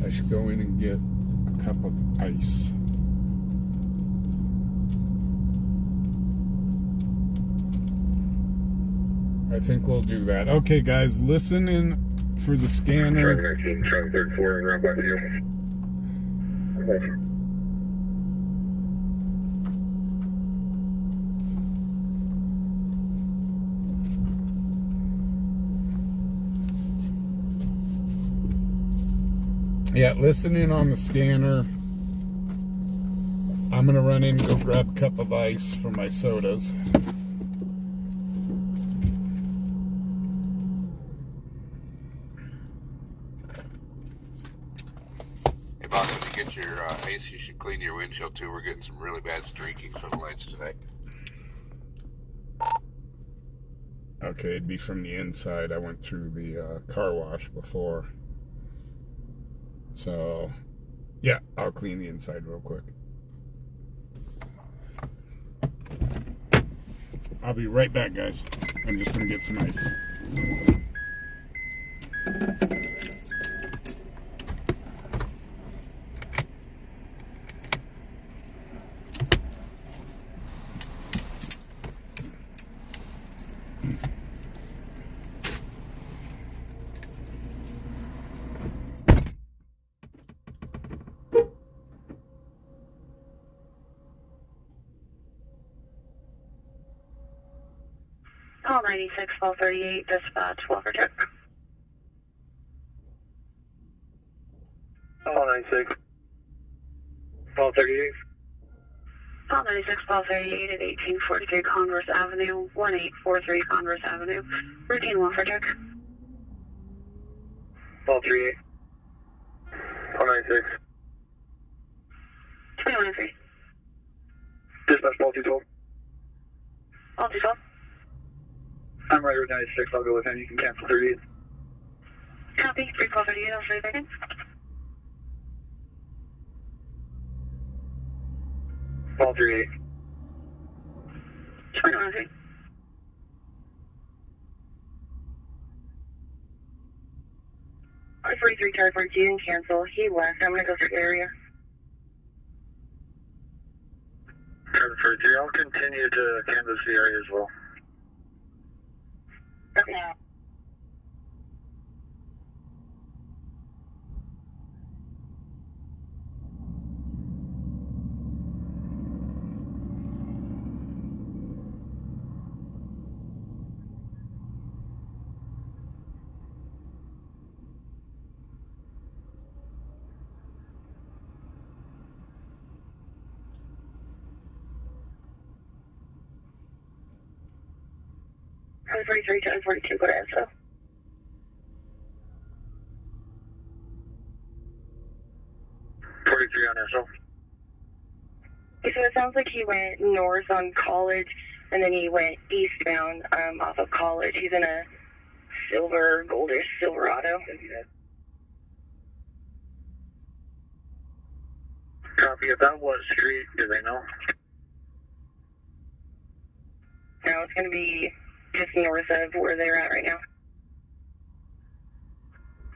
I should go in and get a cup of ice. I think we'll do that. Okay, guys, listen in for the scanner. Charlie 19, Charlie 34, and round back to you. Okay. Yeah, listen in on the scanner. I'm gonna run in and go grab a cup of ice for my sodas. Hey, boss, when you get your ice, you should clean your windshield too. We're getting some really bad streaking from the lights today. Okay, it'd be from the inside. I went through the car wash before. So, yeah, I'll clean the inside real quick. I'll be right back, guys. I'm just gonna get some ice. Call 96, 1238, dispatch, welfare check. Call 96. 1238. Call 96, 1238 at 1843 Congress Avenue, 1843 Congress Avenue. Routine welfare check. 1238. Call 96. 2103. Dispatch 1212. All 212. I'm right with 96. I'll go with him. You can cancel 38. Copy. 31238, I'll show you back in. 1238. 2103. I-43 Charlie 14, cancel. He left. I'm gonna go through area. Charlie 43. I'll continue to canvass the area as well. Okay. Charlie 43, Charlie 42, go to ESO. On SO. Okay, so it sounds like he went north on College, and then he went eastbound off of College. He's in a goldish Silverado. Copy. About what street do they know? Now it's going to be just north of where they're at right now.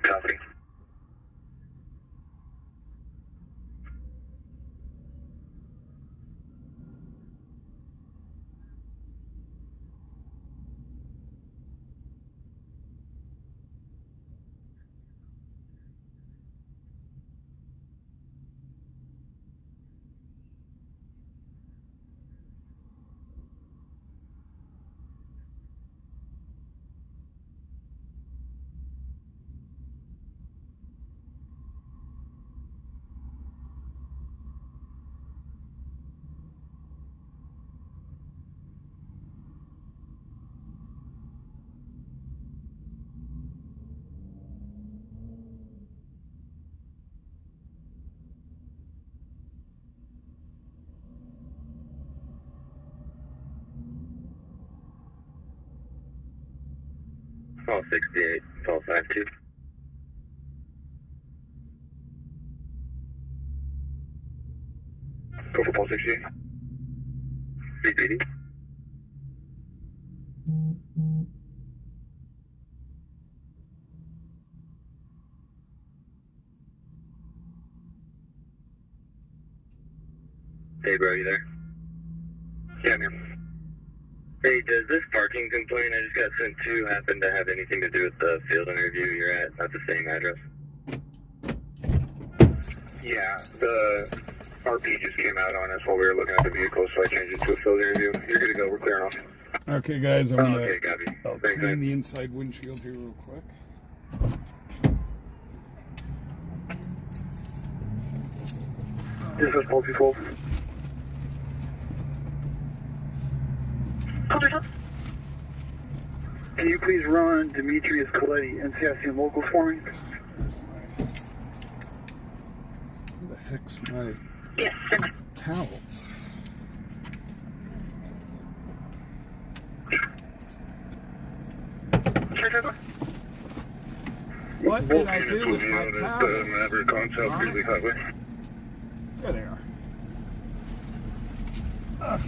Copy. Call 68, call 52. Go for call 68. BPD. Hey, bro, you there? Yeah, man. Hey, does this parking complaint I just got sent to happen to have anything to do with the field interview you're at? Not the same address? Yeah, the RP just came out on us while we were looking at the vehicle, so I changed it to a field interview. You're good to go. We're clearing off. Okay, guys, I'm gonna Okay, copy. Thanks, clean man. the inside windshield here real quick. This is Paul 212. Can you please run Demetrius Coletti, NCIC locals for me? Where the heck's my towels? What did I do with my towels? Maverick on South Grizzly Highway. There they are. Okay.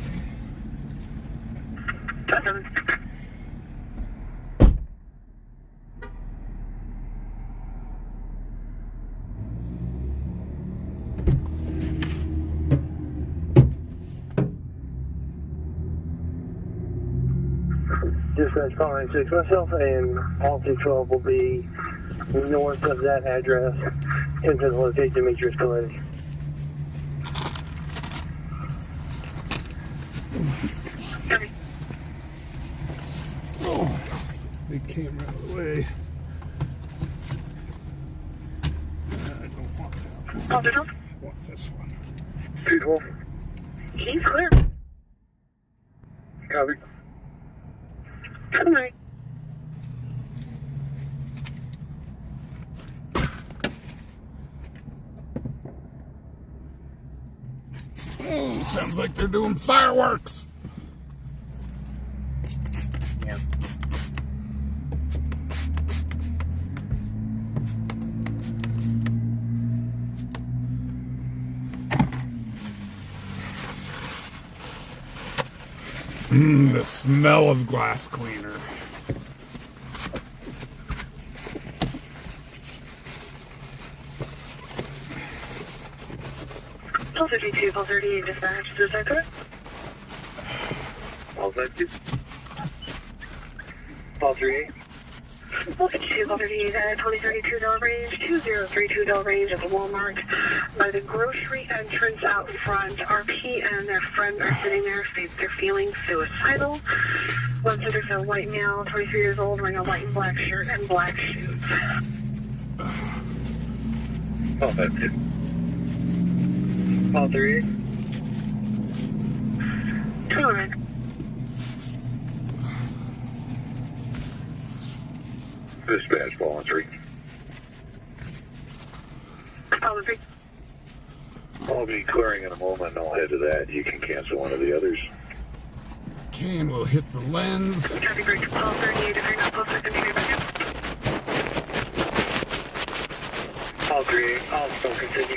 Dispatch call 96. Myself and Paul 212 will be north of that address into the locate Demetrius Coletti. Oh, big camera out of the way. I don't want that. I want this one. 212. He's clear. Copy. All right. Oh, sounds like they're doing fireworks. Yeah. The smell of glass cleaner. Paul 32, Paul 38, dispatch. Is that correct? All set, too. Paul 38. Paul 52, Paul 38, 2032 Del Range, 2032 Del Range at the Walmart. By the grocery entrance out front, RP and their friend are sitting there. They're feeling suicidal. Once there's a white male, 23 years old, wearing a white and black shirt and black shoes. All set, too. Paul 38. All right. Dispatch, Paul 3. Paul 3. I'll be clearing in a moment, and I'll head to that. You can cancel one of the others. Okay, and we'll hit the lens. Copy, break. Paul 38, if you're not close, continue back up. Paul 38. I'll still continue.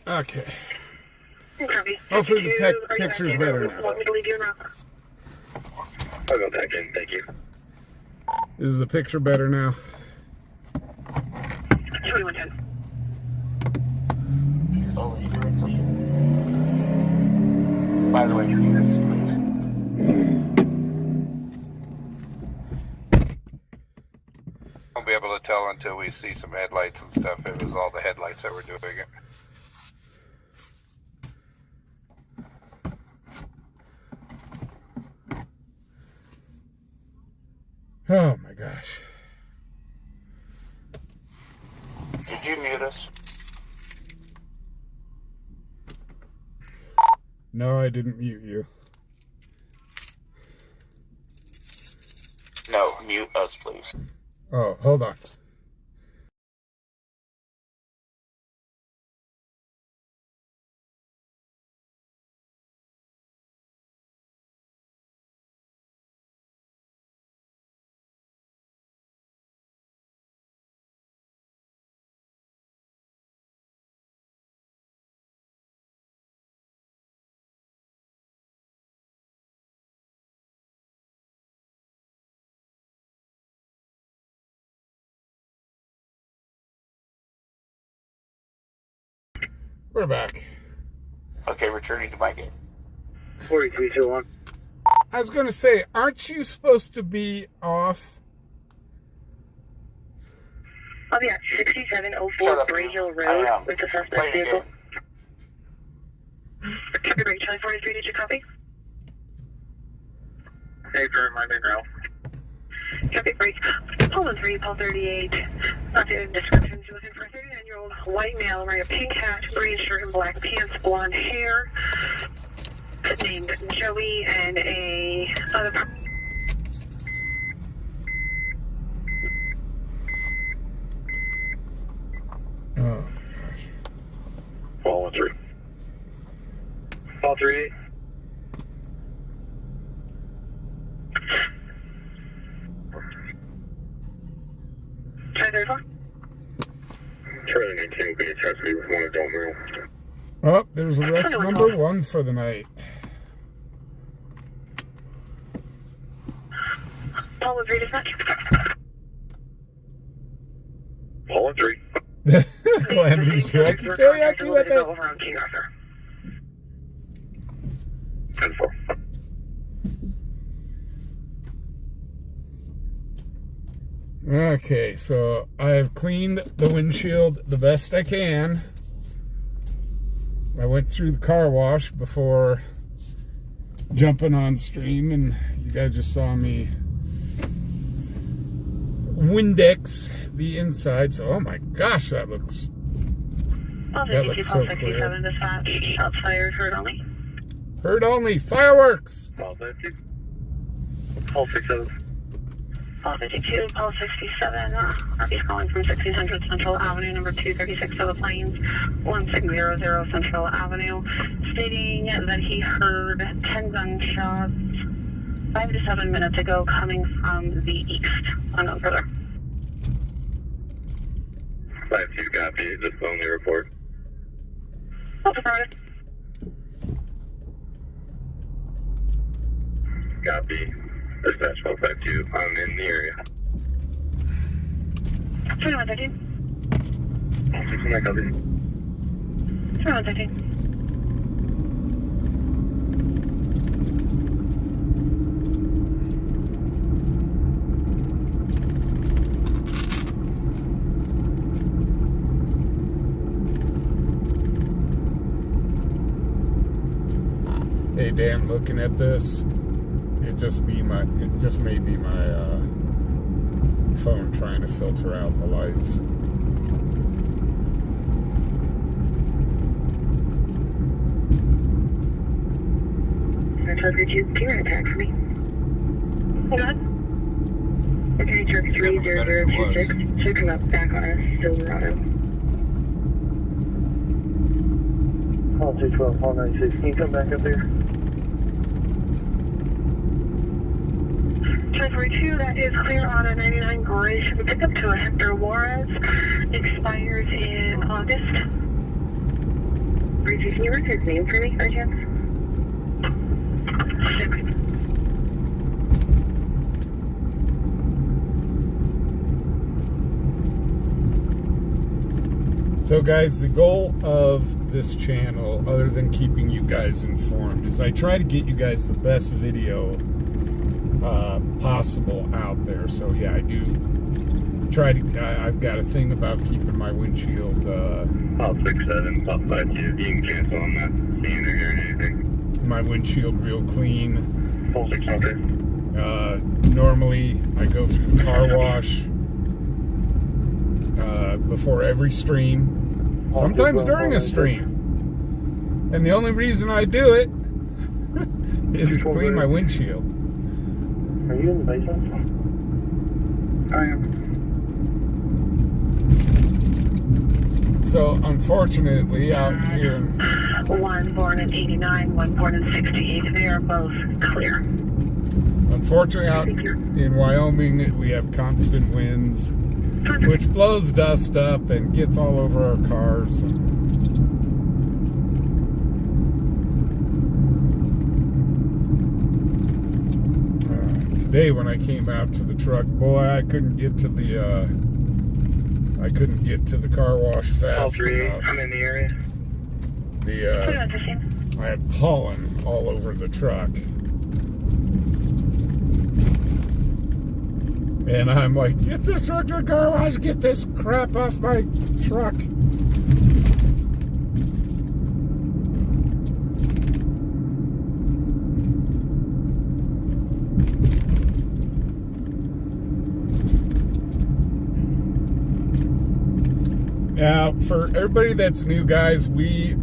Okay. Copy. Hopefully the 52, are you picture's back in, better or now. Want me to leave you in route? I'll go back in. Thank you. Is the picture better now? 2110. Oh, he's doing something. By the way, your units, please. Won't be able to tell until we see some headlights and stuff. It was all the headlights that were doing it. Oh my gosh. Did you mute us? No, I didn't mute you. No, mute us, please. Oh, hold on. We're back. Okay, returning to my game. 4321. I was going to say, aren't you supposed to be off? I'll be at 6704 Braziel Road with the suspect vehicle. Copy, break, Charlie 43, did you copy? Hey, for my name, Ralph. Copy, break. Paul 3, Paul 38. Not the descriptions. You're looking for a 39-year-old white male wearing a pink hat, green shirt, and black pants, blonde hair, named Joey, and a other. Oh, Paul 3. Paul 38. Charlie 34. Charlie 19 will be in custody with one adult male. oh, there's arrest number 1 for the night. Paul 3, dispatch. Paul 3. Calamity's here. I can carry out you with it. Over on King Arthur. 10-4. Okay, so I have cleaned the windshield the best I can. I went through the car wash before jumping on stream, and you guys just saw me Windex the inside. So, oh my gosh, that looks so clear. Dispatch. Shots fired. Heard only. Heard only. Fireworks. Paul 50. Paul 67. Paul 52, Paul 67. He's calling from 1600 Central Avenue, number 236 of the Plains, 1600 Central Avenue, stating that he heard 10 gunshots 5 to 7 minutes ago coming from the east. Unknown further. 5-2 copy. Just only report. Affirmative. Copy. Dispatch 1252. I'm in the area. 2113. Paul 69 copy. 2113. Hey Dan, looking at this, it just may be my phone trying to filter out the lights. Target 2, can you attack for me? Hold on. Okay, Target 30026. Should come up back on us, Silverado. Paul 212, Paul 96. Can you come back up there? Charlie 42, that is clear on a 99 gray. Should we pick up to a Hector Juarez? Expires in August. 42, can you record his name for me, by chance? 6. So guys, the goal of this channel, other than keeping you guys informed, is I try to get you guys the best video possible out there. So yeah, I do try to, I've got a thing about keeping my windshield Paul 67, Paul 52. You can cancel on that. Seeing or hearing anything. my windshield real clean. Paul 600. Normally I go through the car wash before every stream, sometimes during a stream, and the only reason I do it is to clean my windshield. Are you in the basement? I am. So unfortunately out here, One born in 89, one born in 68. They are both clear. unfortunately out in Wyoming, we have constant winds, which blows dust up and gets all over our cars. Today when I came out to the truck, boy, I couldn't get to the car wash fast Paul 3, enough. I'm in the area. The I had pollen all over the truck. And I'm like, get this truck to the garage, get this crap off my truck. Now, for everybody that's new, guys, we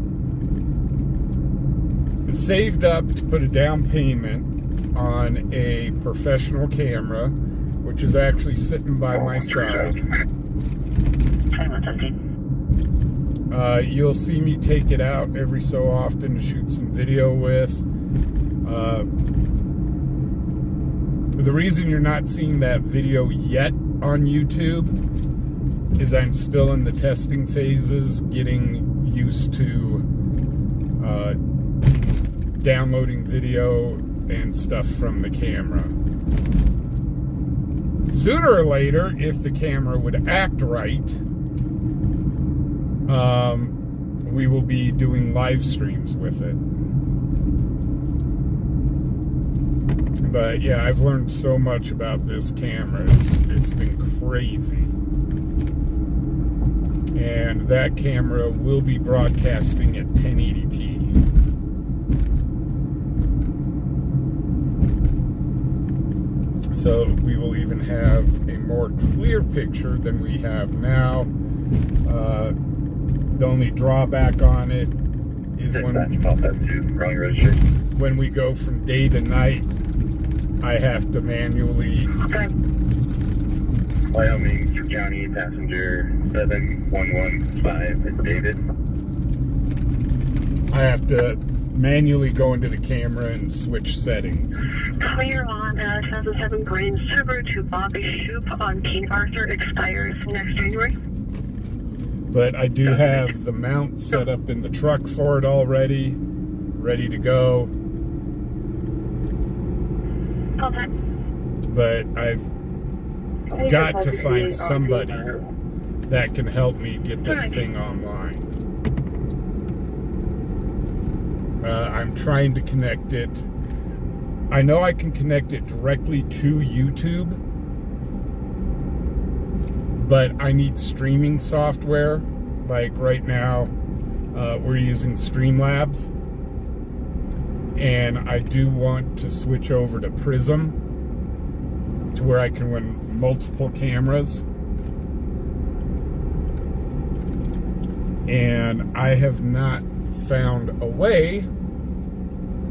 saved up to put a down payment on a professional camera, which is actually sitting by my side. You'll see me take it out every so often to shoot some video with. The reason you're not seeing that video yet on YouTube is I'm still in the testing phases, getting used to downloading video and stuff from the camera. Sooner or later, if the camera would act right, we will be doing live streams with it. But yeah, I've learned so much about this camera. It's been crazy. And that camera will be broadcasting at 1080p. So we will even have a more clear picture than we have now. The only drawback on it is when we go from day to night, I have to manually... Wyoming County passenger 7115 is David. I have to manually go into the camera and switch settings. Clear on 2007 Grange Subaru to Bobby Shoop on King Arthur expires next January. But I do have the mount set up in the truck for it already, ready to go. Okay. But I've got to find somebody that can help me get this thing online. I'm trying to connect it. I know I can connect it directly to YouTube, but I need streaming software. Like right now, we're using Streamlabs, and I do want to switch over to Prism to where I can run multiple cameras. And I have not found a way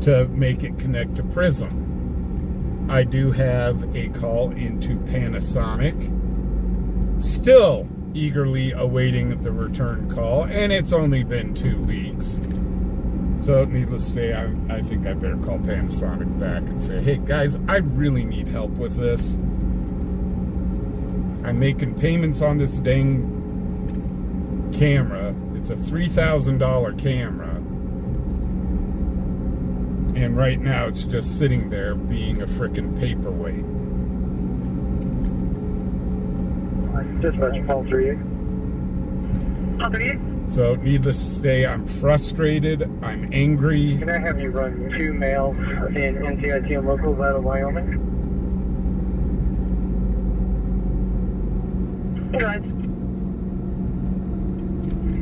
to make it connect to Prism. I do have a call into Panasonic, still eagerly awaiting the return call, and it's only been 2 weeks. So needless to say, I think I better call Panasonic back and say, hey guys, I really need help with this. I'm making payments on this dang camera. It's a $3,000 camera. And right now it's just sitting there being a frickin' paperweight. Dispatch, call 38. Call 38. So needless to say, I'm frustrated, I'm angry. Can I have you run 2 mails in NCIT and locals out of Wyoming? Go ahead.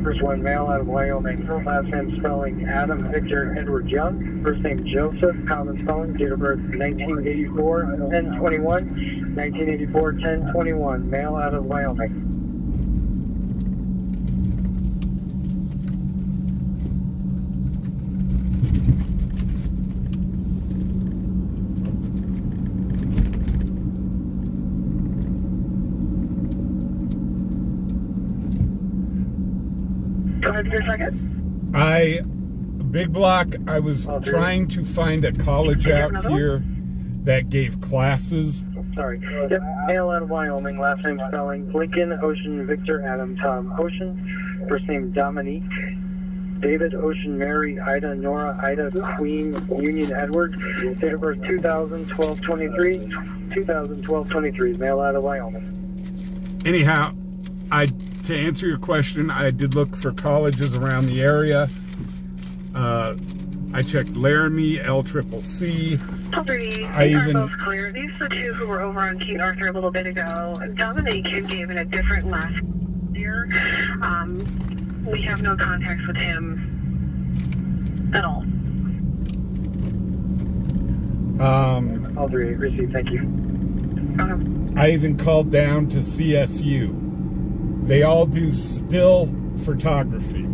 First one, male out of Wyoming. Last name spelling Adam Victor Edward Young. First name Joseph, common spelling. Date of birth 1984, 1021. 1984, 1021. Male out of Wyoming. Go ahead for a second. Big Block, I was trying to find a college out here that gave classes. Sorry. Yep. Male out of Wyoming. Last name spelling Lincoln, Ocean, Victor, Adam, Tom, Ocean. First name Dominique. David, Ocean, Mary, Ida, Nora, Ida, Queen, Union, Edward. Date of birth 2012-23. 2012-23. Male out of Wyoming. Anyhow, to answer your question, I did look for colleges around the area. I checked Laramie, LCCC. I even both clear. These are the two who were over on King Arthur a little bit ago. Dominic had given a different last year. We have no contacts with him at all. All three received, thank you. I even called down to CSU. They all do still photography.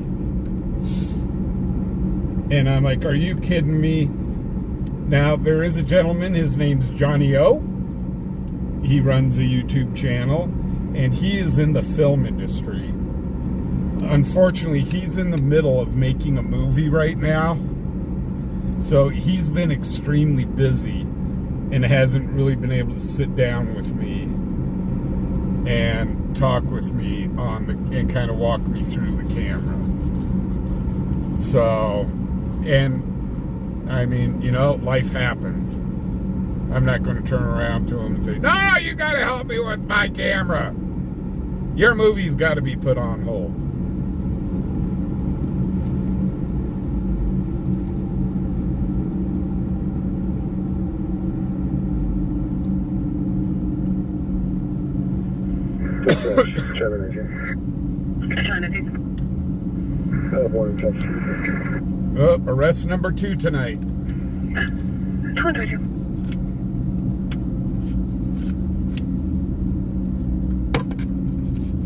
And I'm like, are you kidding me? Now, there is a gentleman, his name's Johnny O. He runs a YouTube channel, and he is in the film industry. Unfortunately, he's in the middle of making a movie right now. So he's been extremely busy and hasn't really been able to sit down with me and talk with me and kind of walk me through the camera. So, and I mean, you know, life happens. I'm not going to turn around to him and say, no, you got to help me with my camera. Your movie's got to be put on hold. Arrest number 2 tonight.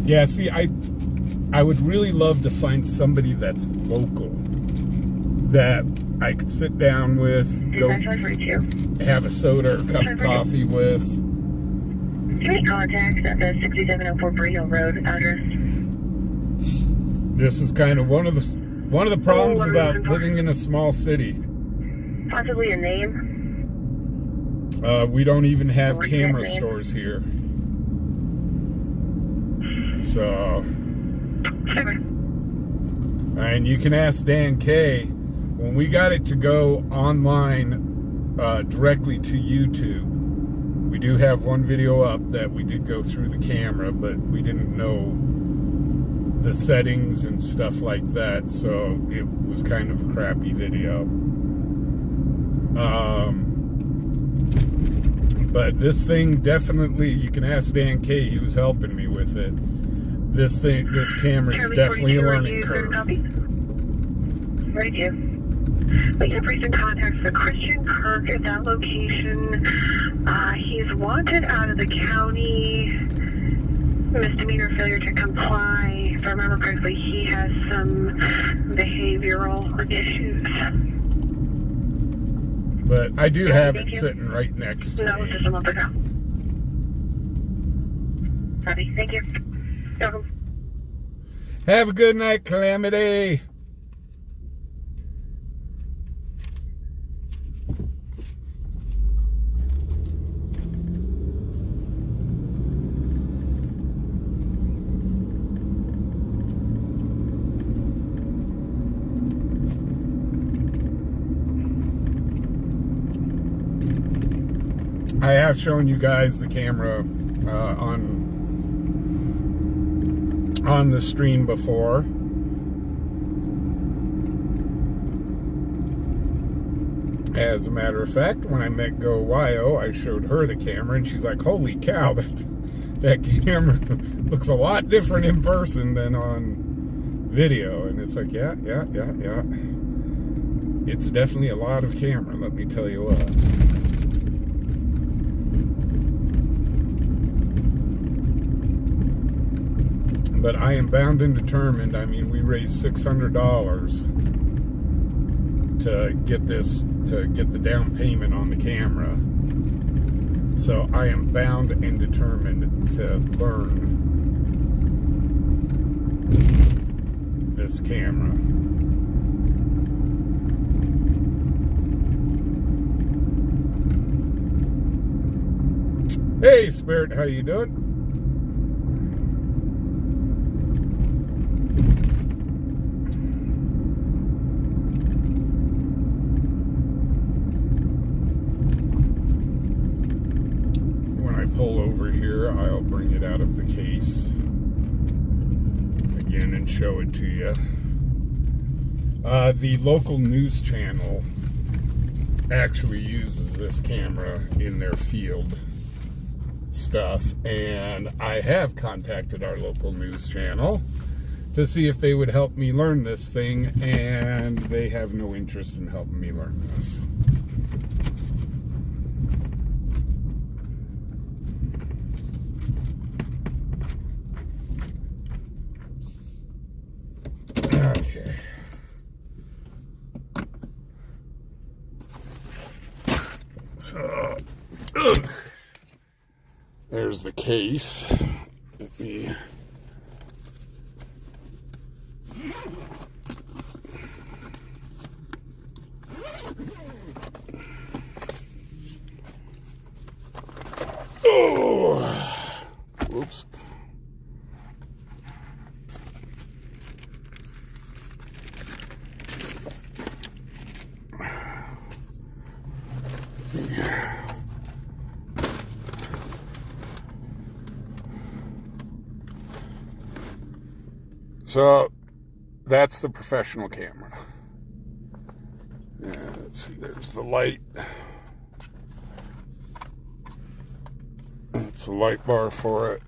Yeah, see, I would really love to find somebody that's local that I could sit down with, go have a soda or a cup of coffee with. Any contacts at the 6704 Bree Road address? This is kind of one of the problems about living in a small city. Possibly a name? We don't even have camera stores here. So, and you can ask Dan K. When we got it to go online directly to YouTube, we do have one video up that we did go through the camera, but we didn't know the settings and stuff like that, so it was kind of a crappy video. But this thing definitely, you can ask Dan K. He was helping me with it. This camera is definitely a learning curve. Right here. But you're in contact with Christian Kirk at that location. He's wanted out of the county. Misdemeanor failure to comply. If I remember correctly, he has some behavioral issues. But I do have it sitting right next to me. That was just a month ago. Copy. Thank you. Welcome. Have a good night, Calamity. I have shown you guys the camera on the stream before. As a matter of fact, when I met GoWyo, I showed her the camera, and she's like, "Holy cow, that camera looks a lot different in person than on video." And it's like, yeah. It's definitely a lot of camera, let me tell you what. But I am bound and determined. I mean, we raised $600 to get the down payment on the camera. So I am bound and determined to learn this camera. Hey, Spirit, how you doing? Pull over here, I'll bring it out of the case again and show it to you. The local news channel actually uses this camera in their field stuff, and I have contacted our local news channel to see if they would help me learn this thing, and they have no interest in helping me learn this. Okay. So, there's the case. Let me... Oh! Whoops. So that's the professional camera. Yeah, let's see, there's the light. That's the light bar for it.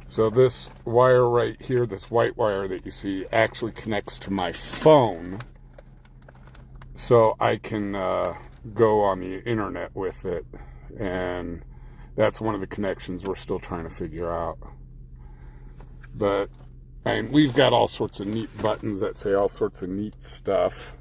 So this wire right here, this white wire that you see, actually connects to my phone, so I can go on the internet with it, and that's one of the connections we're still trying to figure out. But, and we've got all sorts of neat buttons that say all sorts of neat stuff.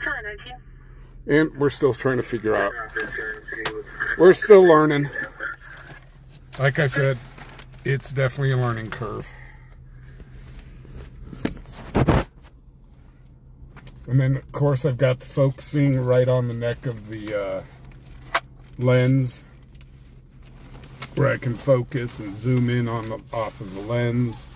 Hi, 19. And we're still trying to figure out. We're still learning. Like I said, it's definitely a learning curve. And then, of course, I've got the focusing right on the neck of the lens, where I can focus and zoom in on the, off of the lens.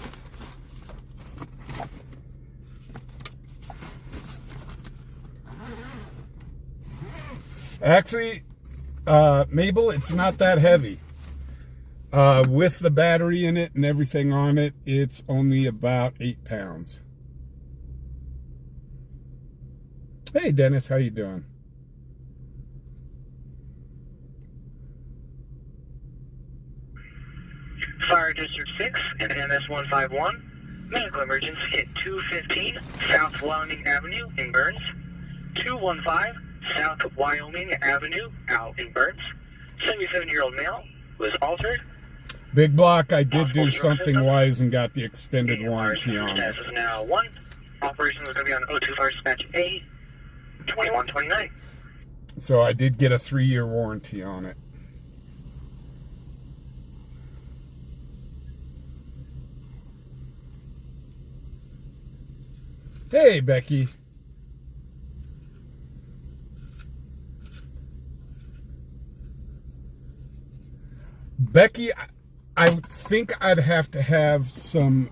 Actually, Mabel, it's not that heavy. With the battery in it and everything on it, it's only about 8 pounds. Hey, Dennis, how you doing? Fire District 6 and MS-151. Medical emergency at 215 South Wyoming Avenue in Burns. 215 South Wyoming Avenue out in Burns. 77-year-old male was altered. Big Block, I did do something wise and got the extended warranty on it. Status is now 1. Operation was going to be on 02 Fire Dispatch A 2129. So I did get a 3-year warranty on it. Hey, Becky. Becky, I think I'd have to have some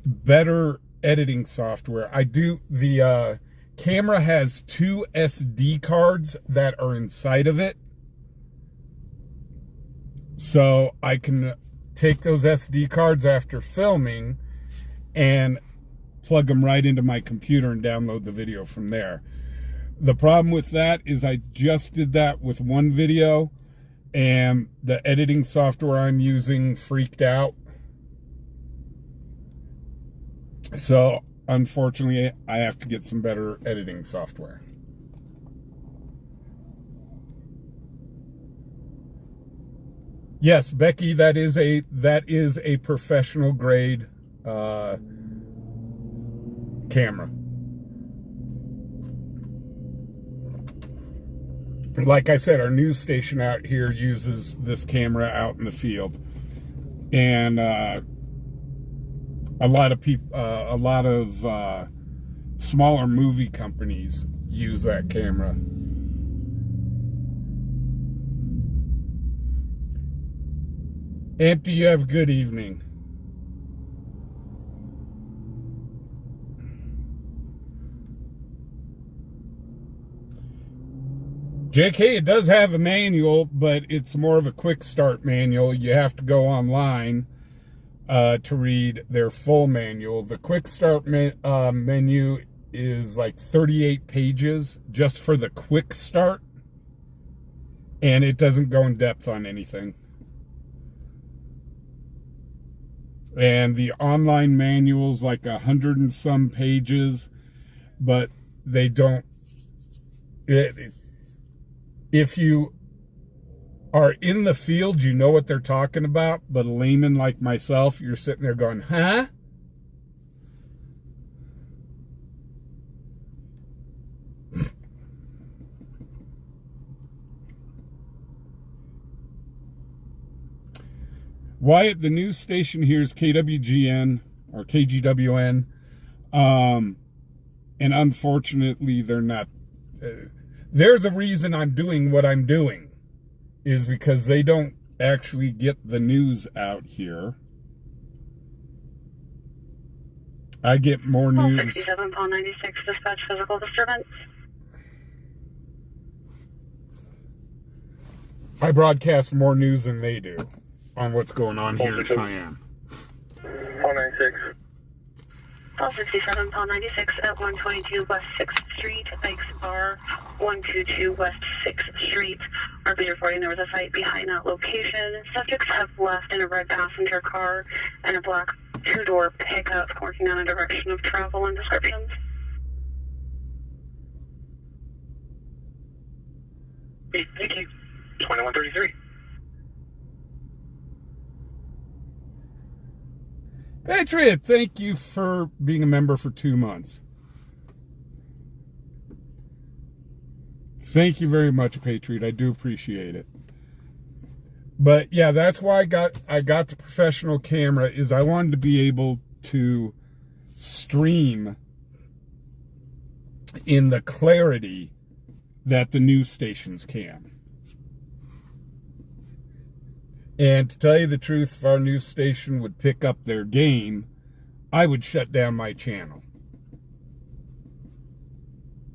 better editing software. I do, the camera has 2 SD cards that are inside of it. So I can take those SD cards after filming and plug them right into my computer and download the video from there. The problem with that is I just did that with one video, and the editing software I'm using freaked out. So, unfortunately, I have to get some better editing software. Yes, Becky, that is a professional grade camera. Like I said, our news station out here uses this camera out in the field, and a lot of people, a lot of smaller movie companies use that camera. Amp, do you have a good evening? JK, it does have a manual, but it's more of a quick start manual. You have to go online to read their full manual. The quick start menu is like 38 pages just for the quick start, and it doesn't go in depth on anything. And the online manual's like 100 and some pages, but they don't... If you are in the field, you know what they're talking about, but a layman like myself, you're sitting there going, huh? Wyatt, the news station here is KWGN or KGWN, and unfortunately they're not... they're the reason I'm doing what I'm doing, is because they don't actually get the news out here. I get more news. 67, Paul 96, dispatch physical disturbance. I broadcast more news than they do on what's going on here in Cheyenne. Paul 96. Paul 67, Paul 96 at 122 West 6th Street, Ike's Bar, 122 West 6th Street. RP reporting there was a fight behind that location. Subjects have left in a red passenger car and a black two-door pickup, working on a direction of travel and descriptions. Thank you. 2133. Patriot, thank you for being a member for 2 months. Thank you very much, Patriot. I do appreciate it. But yeah, that's why I got the professional camera, is I wanted to be able to stream in the clarity that the news stations can. And to tell you the truth, if our news station would pick up their game, I would shut down my channel.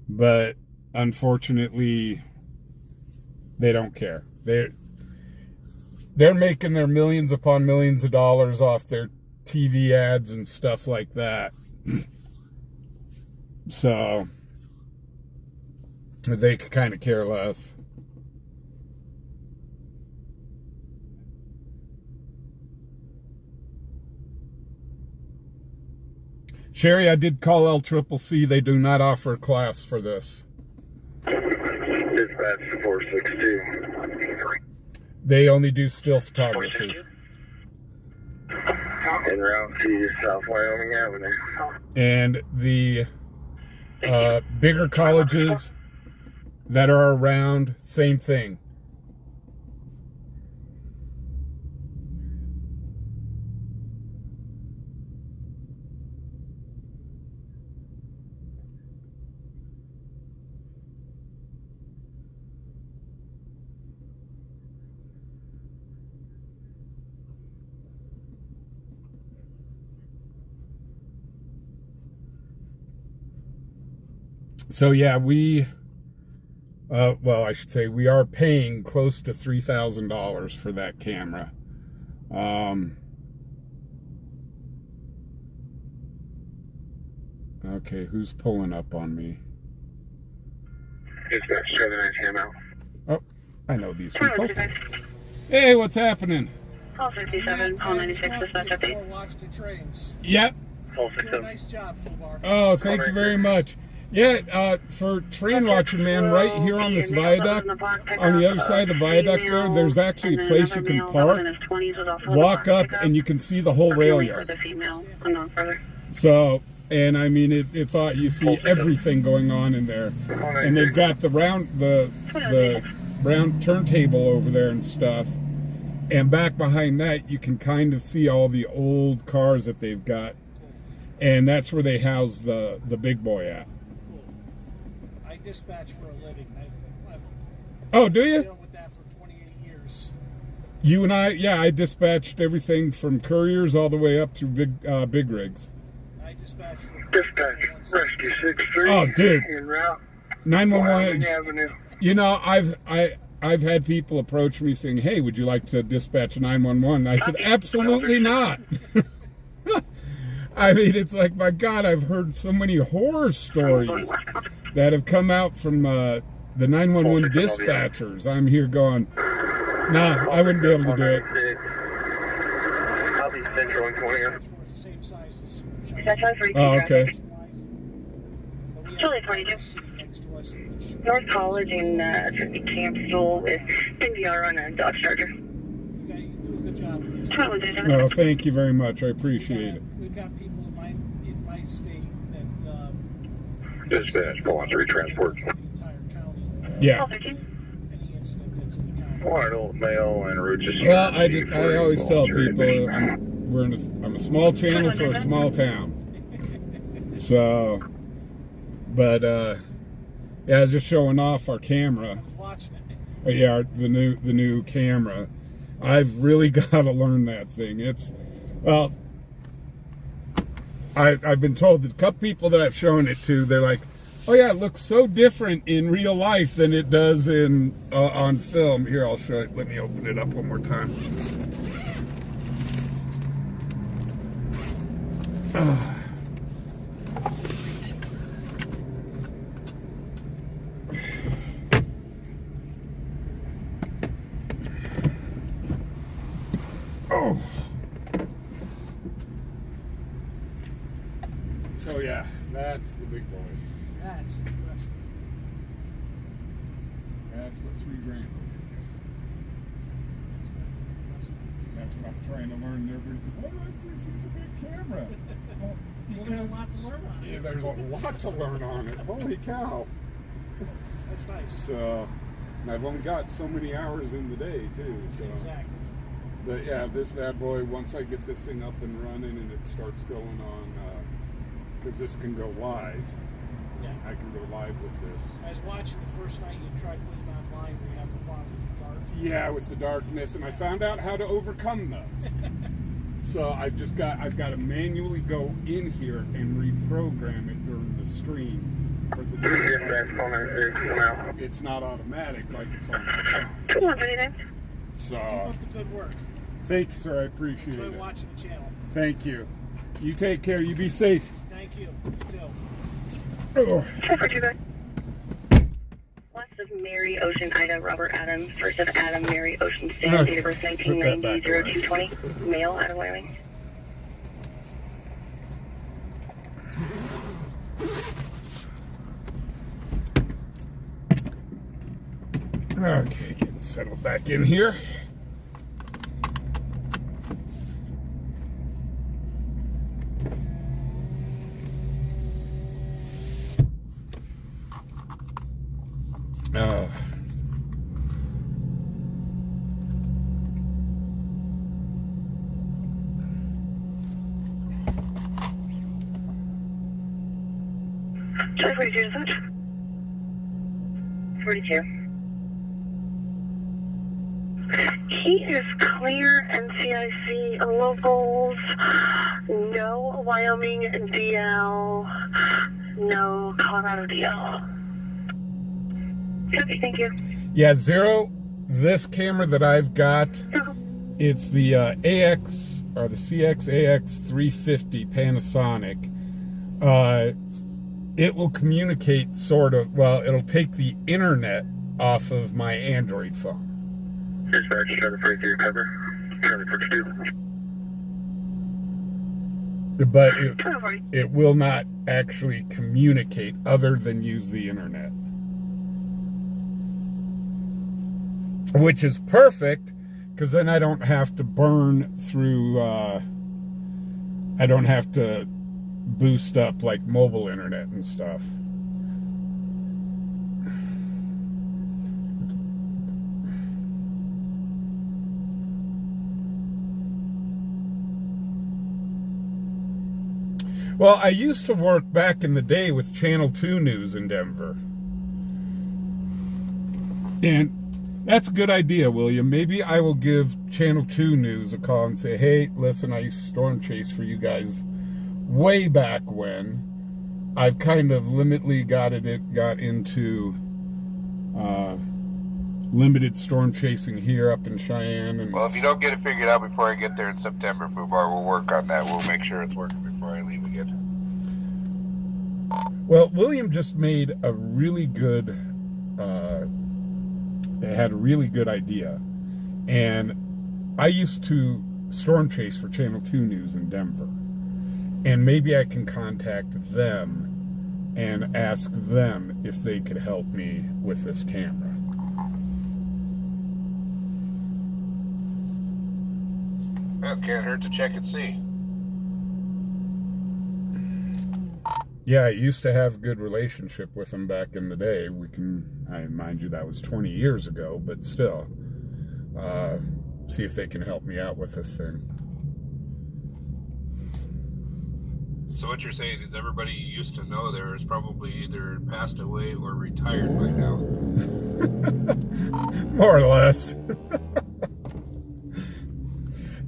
But unfortunately, they don't care. They're making their millions upon millions of dollars off their TV ads and stuff like that. So they could kind of care less. Sherry, I did call LCCC. They do not offer a class for this. Dispatch 462. They only do still photography. En route to South Wyoming Avenue. And the bigger colleges that are around, same thing. So yeah, well, I should say we are paying close to $3,000 for that camera. Okay, who's pulling up on me? Dispatch 79 came out. Oh, I know these people. Hey, what's happening? Paul 57, Paul 96, dispatch update. Watch the trains. Yep. Paul Do a nice job, Fubar. Oh, thank you very much. Yeah, for train watching, man, right here on this viaduct, on the other side of the viaduct there's actually a place you can park, walk up, and you can see the whole rail yard. So, and I mean, it's all, you see everything going on in there. And they've got the round turntable over there and stuff. And back behind that, you can kind of see all the old cars that they've got. and that's where they house the big boy at. Cool. I dispatch for a living. I've Oh, do you? dealt with that for 28 years. You and I dispatched everything from couriers all the way up through big rigs. I dispatch for Dispatch, rescue 63. Oh, dude. En route. 911. Avenue. You know, I've had people approach me saying, "Hey, would you like to dispatch 911?" I said, "Absolutely not." I mean, it's like, my God, I've heard so many horror stories that have come out from the 911 dispatchers. I'm here going, nah, I wouldn't be able to do it. I'll be Central and 20. the same size as Cheyenne. That's how it's Oh, okay. But we have Totally a 22. city next to us, which North College and Camp Stool with NVR on a Dodge Charger. you do a good job with this. That was it. Oh, thank you very much. I appreciate it. We've got people in my state that Dispatch, voluntary transport. the entire county. Yeah. $12.15. Any incident that's in the county. Florida mail and Rochester. Well, I always tell people I'm a small channel for a small town. So, but yeah, I was just showing off our camera. I was watching it. Yeah, the new camera. I've really got to learn that thing. It's, well, I've been told that a couple people that I've shown it to, they're like, "Oh yeah, it looks so different in real life than it does in on film." Here, I'll show it. Let me open it up one more time. Oh. So yeah, that's the big boy. That's impressive. That's what $3 grand would do. That's what I'm trying to learn. Everybody's like, "Why don't we see the big camera?" Well, Well, there's a lot to learn on it. yeah, there's a lot to learn on it. Holy cow! That's nice. So, and I've only got so many hours in the day too. So, Exactly. but yeah, this bad boy. Once I get this thing up and running and it starts going on, because this can go live. Yeah. I can go live with this. I was watching the first night you tried putting it online where you have the problems with the dark. Yeah, with the darkness, and I found out how to overcome those. So I've got to manually go in here and reprogram it during the stream for the It's not automatic like it's on my phone. Come on, baby. So Keep up the good work. thank you, sir. I appreciate Enjoy it. watching the channel. Thank you. You take care. You be safe. Thank you. You too. Oh. Last of Mary Ocean Ida Robert Adams. First of Adam Mary Ocean Stan. Okay. Date of birth Put that 1990 back away. 0220. Male out of Wyoming. Okay, getting settled back in here. Try 42 to such. 42. He is clear NCIC locals, no Wyoming DL, no Colorado DL. Okay, thank you. Yeah, Zero, this camera that I've got, it's the AX or the CX AX 350 Panasonic. It will communicate sort of, well, it'll take the internet off of my Android phone. Dispatch, Charlie 43, cover. Charlie 42. But it will not actually communicate other than use the internet. Which is perfect, because then I don't have to burn through, I don't have to boost up like mobile internet and stuff. Well, I used to work back in the day with Channel 2 News in Denver. And that's a good idea, William. Maybe I will give Channel 2 News a call and say, hey, listen, I used to storm chase for you guys way back when. I've kind of got into limited storm chasing here up in Cheyenne. And well, if you don't get it figured out before I get there in September, Fubar, we'll work on that. We'll make sure it's working before I leave again. Well, William just made a really good, had a really good idea. And I used to storm chase for Channel 2 News in Denver. And maybe I can contact them and ask them if they could help me with this camera. Well, can't hurt to check and see. Yeah, I used to have a good relationship with them back in the day. Mind you, that was 20 years ago, but still, see if they can help me out with this thing. So what you're saying is everybody you used to know there is probably either passed away or retired by now. More or less.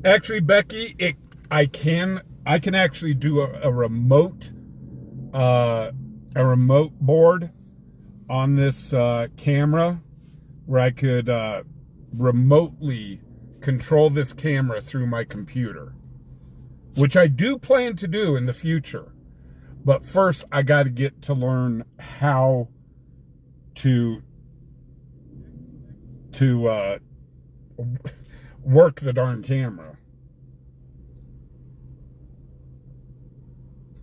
Actually, Becky, I can actually do a remote board on this camera where I could remotely control this camera through my computer, which I do plan to do in the future. But first, I got to get to learn how to work the darn camera.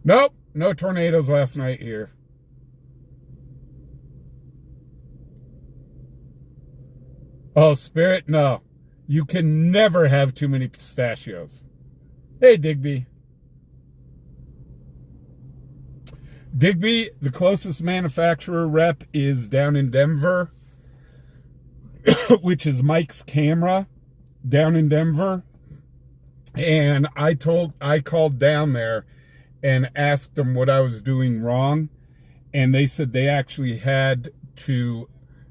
Nope, no tornadoes last night here. Oh, Spirit, no. You can never have too many pistachios. Hey, Digby. Digby, the closest manufacturer rep is down in Denver, which is Mike's Camera down in Denver. And I called down there and asked them what I was doing wrong. And they said they actually had to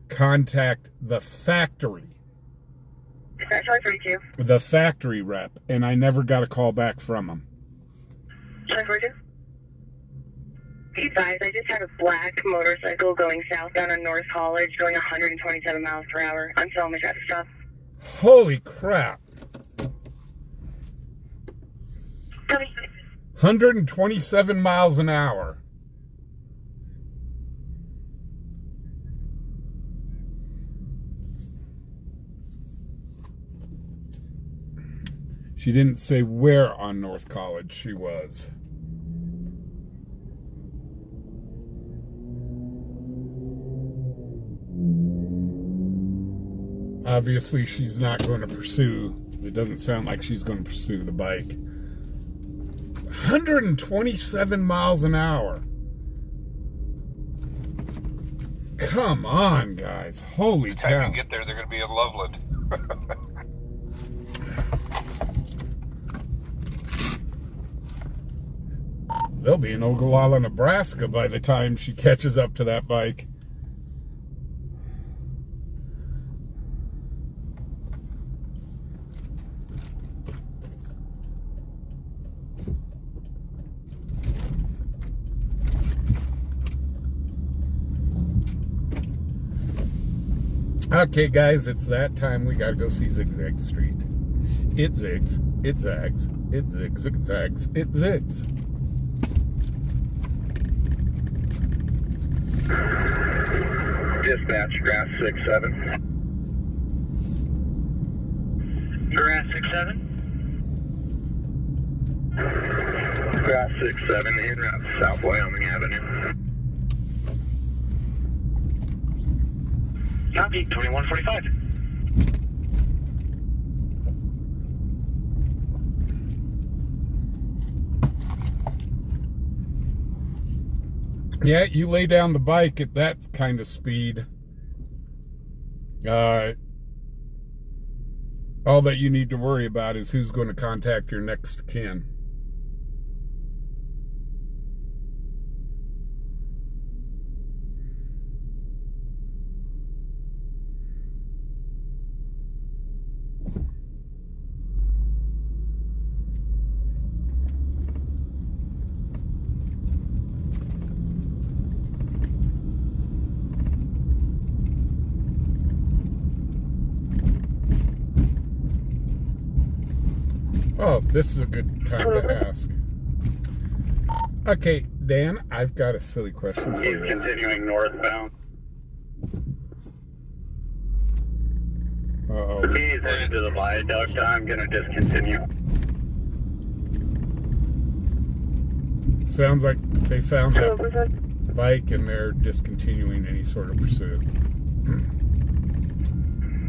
contact the factory. Sorry, 42. The factory rep, and I never got a call back from them. Sorry, 42. Hey guys, I just had a black motorcycle going southbound on North College, going 127 miles per hour. I'm still on the traffic stop. Holy crap. 127 miles an hour. She didn't say where on North College she was. Obviously, she's not going to pursue. It doesn't sound like she's going to pursue the bike. 127 miles an hour. Come on, guys. Holy cow. By the time you get there, they're going to be in Loveland. They'll be in Ogallala, Nebraska by the time she catches up to that bike. Okay, guys, it's that time. We gotta go see Zigzag Street. It zigs, it zags, it zigs, it zags, it zigs. Dispatch, grass 67. Grass 67. Grass 67, en route to South Wyoming Avenue. Copy, 2145. Yeah, you lay down the bike at that kind of speed. All that you need to worry about is who's going to contact your next kin. Oh, this is a good time to ask. Okay, Dan, I've got a silly question for He's you. continuing northbound. Uh-oh. He's headed to the viaduct. I'm going to discontinue. Sounds like they found that bike and they're discontinuing any sort of pursuit.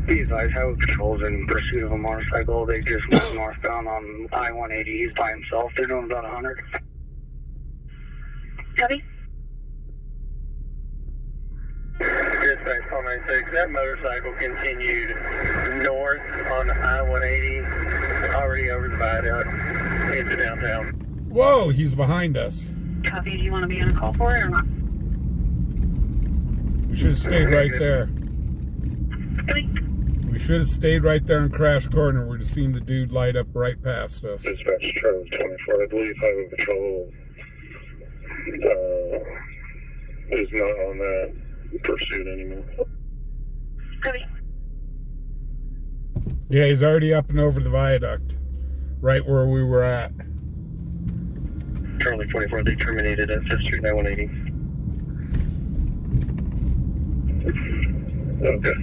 These guys have patrols in pursuit of a motorcycle. They just went northbound on I-180. He's by himself. They're doing about 100. Copy. Dispatch 496, that motorcycle continued north on I-180, already over the viaduct, into downtown. Whoa, he's behind us. Copy. Do you want to be on a call for it or not? We should have stayed right there. Copy. We should have stayed right there in Crash Corner. We'd have seen the dude light up right past us. Dispatch Charlie 24, I believe Highway Patrol is not on that pursuit anymore. Copy. Yeah, he's already up and over the viaduct, right where we were at. Charlie 24, they terminated at 5th Street, I-180. Okay.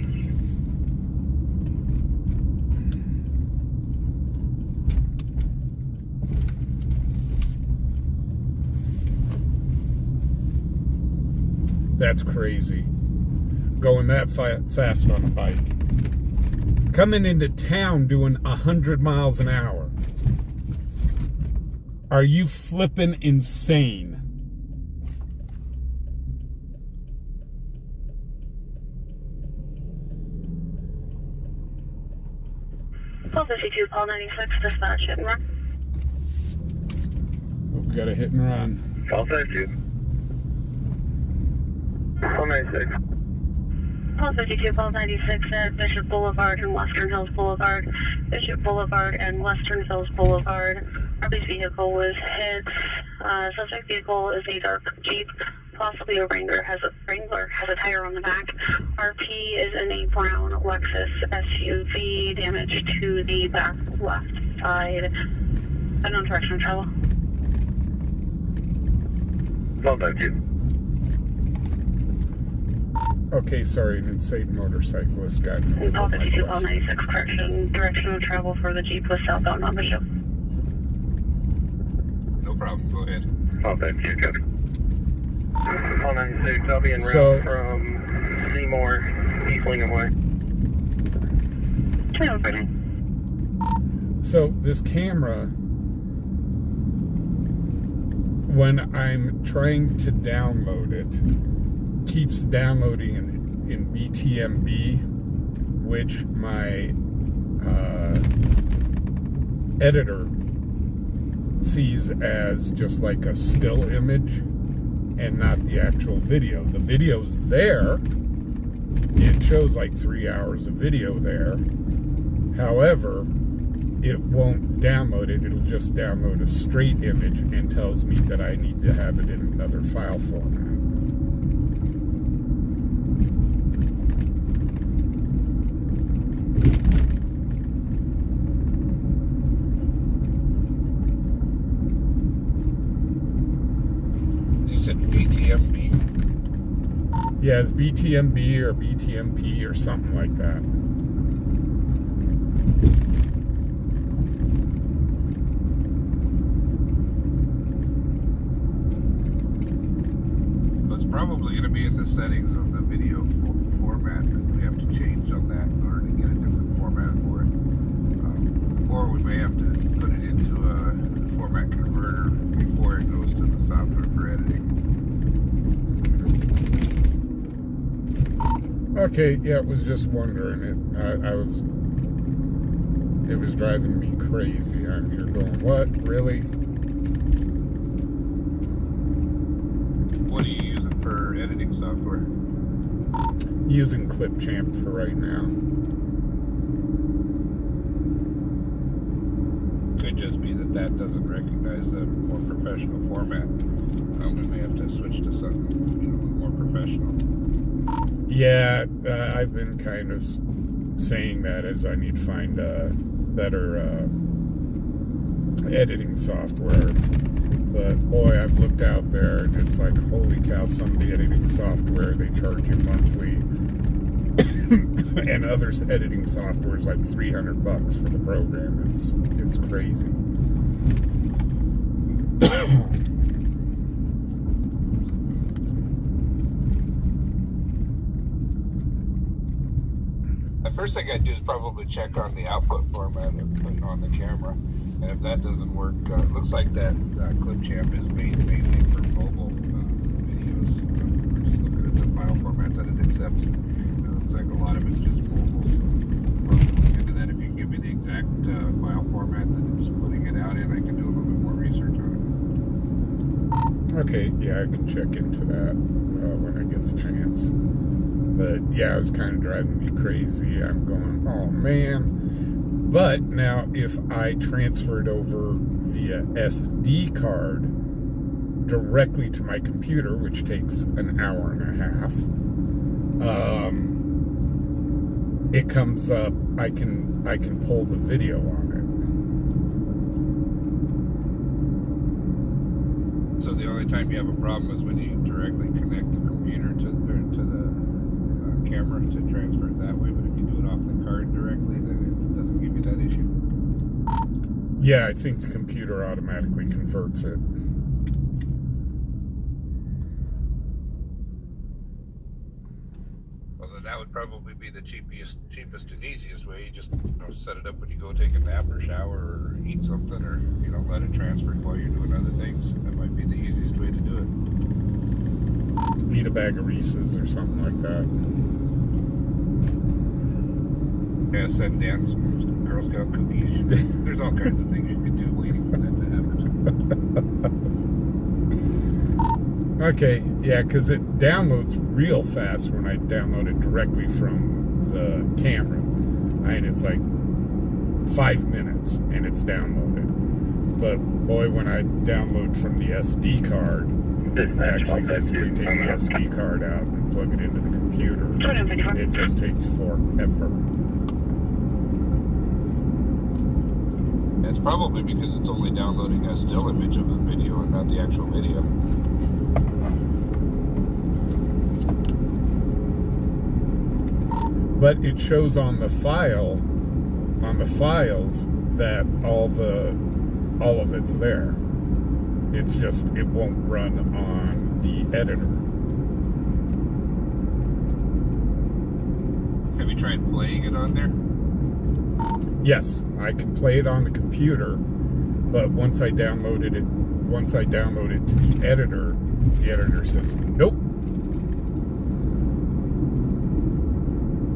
That's crazy. Going that fast on a bike. Coming into town doing 100 miles an hour. Are you flipping insane? Call 52, call 96, dispatch, hit and run. We've got a hit and run. Call 52. Call 96. Call 52, call 96 at Bishop Boulevard and Western Hills Boulevard. Bishop Boulevard and Western Hills Boulevard. Harvey's vehicle was hit. Suspect vehicle is a dark Jeep, possibly a Wrangler, has a tire on the back. RP is in a brown Lexus SUV, damage to the back left side. Unknown direction of travel. Call 52. Okay, sorry, an insane motorcyclist got pulled Call over my 52, call bus. 96, correction. Direction of travel for the Jeep was southbound on Bishop. No problem. Go ahead. Call 52, copy. Call 96, I'll be en route So- from Seymour, East Lingham Way. Turn over now. So this camera, when I'm trying to download it, keeps downloading in BTMB, which my editor sees as just like a still image and not the actual video. The video's there. It shows like 3 hours of video there. However, it won't download it. It'll just download a straight image and tells me that I need to have it in another file format. You said BTMB? Yeah, it's BTMB or BTMP or something like that. It's probably going to be in the settings of the video format that we have to change on that in order to get a different format for it. Or we may have to put it into a format converter before it goes to the software for editing. Okay, yeah, it was just wondering. It was driving me crazy. I'm here going, what? Really? What are you using for editing software? Using Clipchamp for right now. Could just be that doesn't recognize a more professional format. We may have to switch to something, more professional. Yeah, I've been kind of saying that as I need to find a better editing software. But boy, I've looked out there and it's like, holy cow, some of the editing software, they charge you monthly. And others editing software is like $300 for the program. It's crazy. The first thing I'd do is probably check on the output format and put it on the camera. And if that doesn't work, it looks like that Clipchamp is made mainly for mobile videos. We're just looking at the file formats that it accepts. It looks like a lot of it's just mobile. So we'll look into that. If you can give me the exact file format that it's putting it out in, I can do a little bit more research on it. Okay, yeah, I can check into that when I get the chance. But yeah, it was kind of driving me crazy. I'm going, oh man. But now if I transfer it over via SD card directly to my computer, which takes an hour and a half, it comes up, I can pull the video on So the only time you have a problem is when you directly connect the computer to the camera to transfer it that way. But if you do it off the card directly, then it doesn't give you that issue. it. Yeah, I think the computer automatically converts it. Well, then that would probably be the cheapest and easiest way. You just set it up when you go take a nap or shower or eat something, or let it transfer while you're doing other things. That might be the easiest way to do it. Eat a bag of Reese's or something like that. Yeah, send Dan some Girl Scout cookies. There's all kinds of things you can do waiting for that to happen. Okay, yeah, because it downloads real fast when I download it directly from the camera. And it's like 5 minutes and it's downloaded. But boy, when I download from the SD card, I actually physically take the SD card out and plug it into the computer. It just takes forever. It's probably because it's only downloading a still image of the video and not the actual video. But it shows on the files that all of it's there. It's just it won't run on the editor. Have you tried playing it on there? Yes, I can play it on the computer, but once I download it to the editor says nope.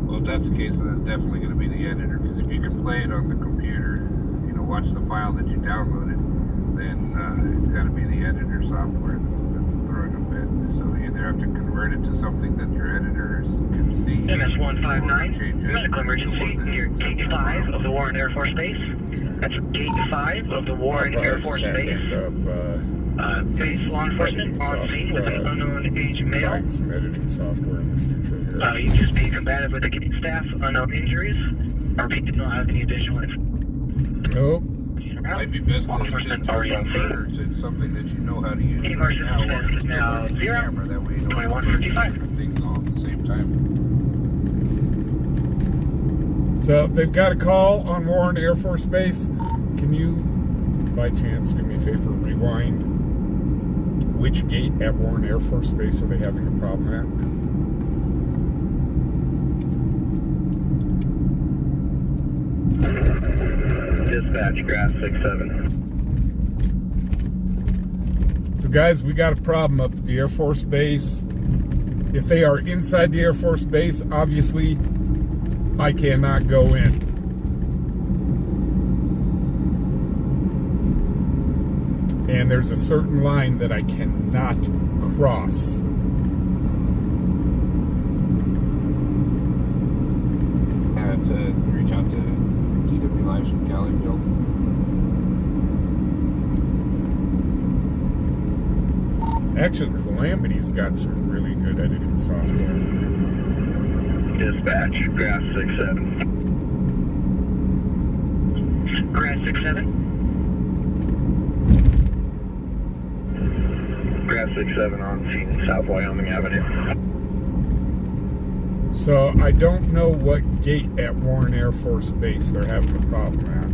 Well, if that's the case, then it's definitely going to be the editor, because if you can play it on the computer, watch the file that you downloaded, then it's got to be the editor software that's throwing a fit. So you either have to convert it to something that your editors can see. MS-159, medical emergency near Gate 5 of the Warren Air Force Base. That's Gate 5 of the Warren Air Force Base. Base law enforcement on scene with an unknown age male. Buying some editing software in the future here. You just be combative with the gate staff, unknown injuries. Our people do not have any additional information. Nope. Might be best to just convert to something that you know how to use. Emergency status is now 0, camera, that way you don't have to 2155. things all at the same time. So they've got a call on Warren Air Force Base. Can you, by chance, do me a favor, rewind? Which gate at Warren Air Force Base are they having a problem at? Dispatch, Graph 67. So guys, we got a problem up at the Air Force Base. If they are inside the Air Force Base, obviously, I cannot go in. And there's a certain line that I cannot cross. I had to reach out to TW Lives from Gallyville. Actually, Calamity's got some really good editing software. Dispatch, Graph 67. Grad 67. 167 on scene, South Wyoming Avenue. So I don't know what gate at Warren Air Force Base they're having a problem at.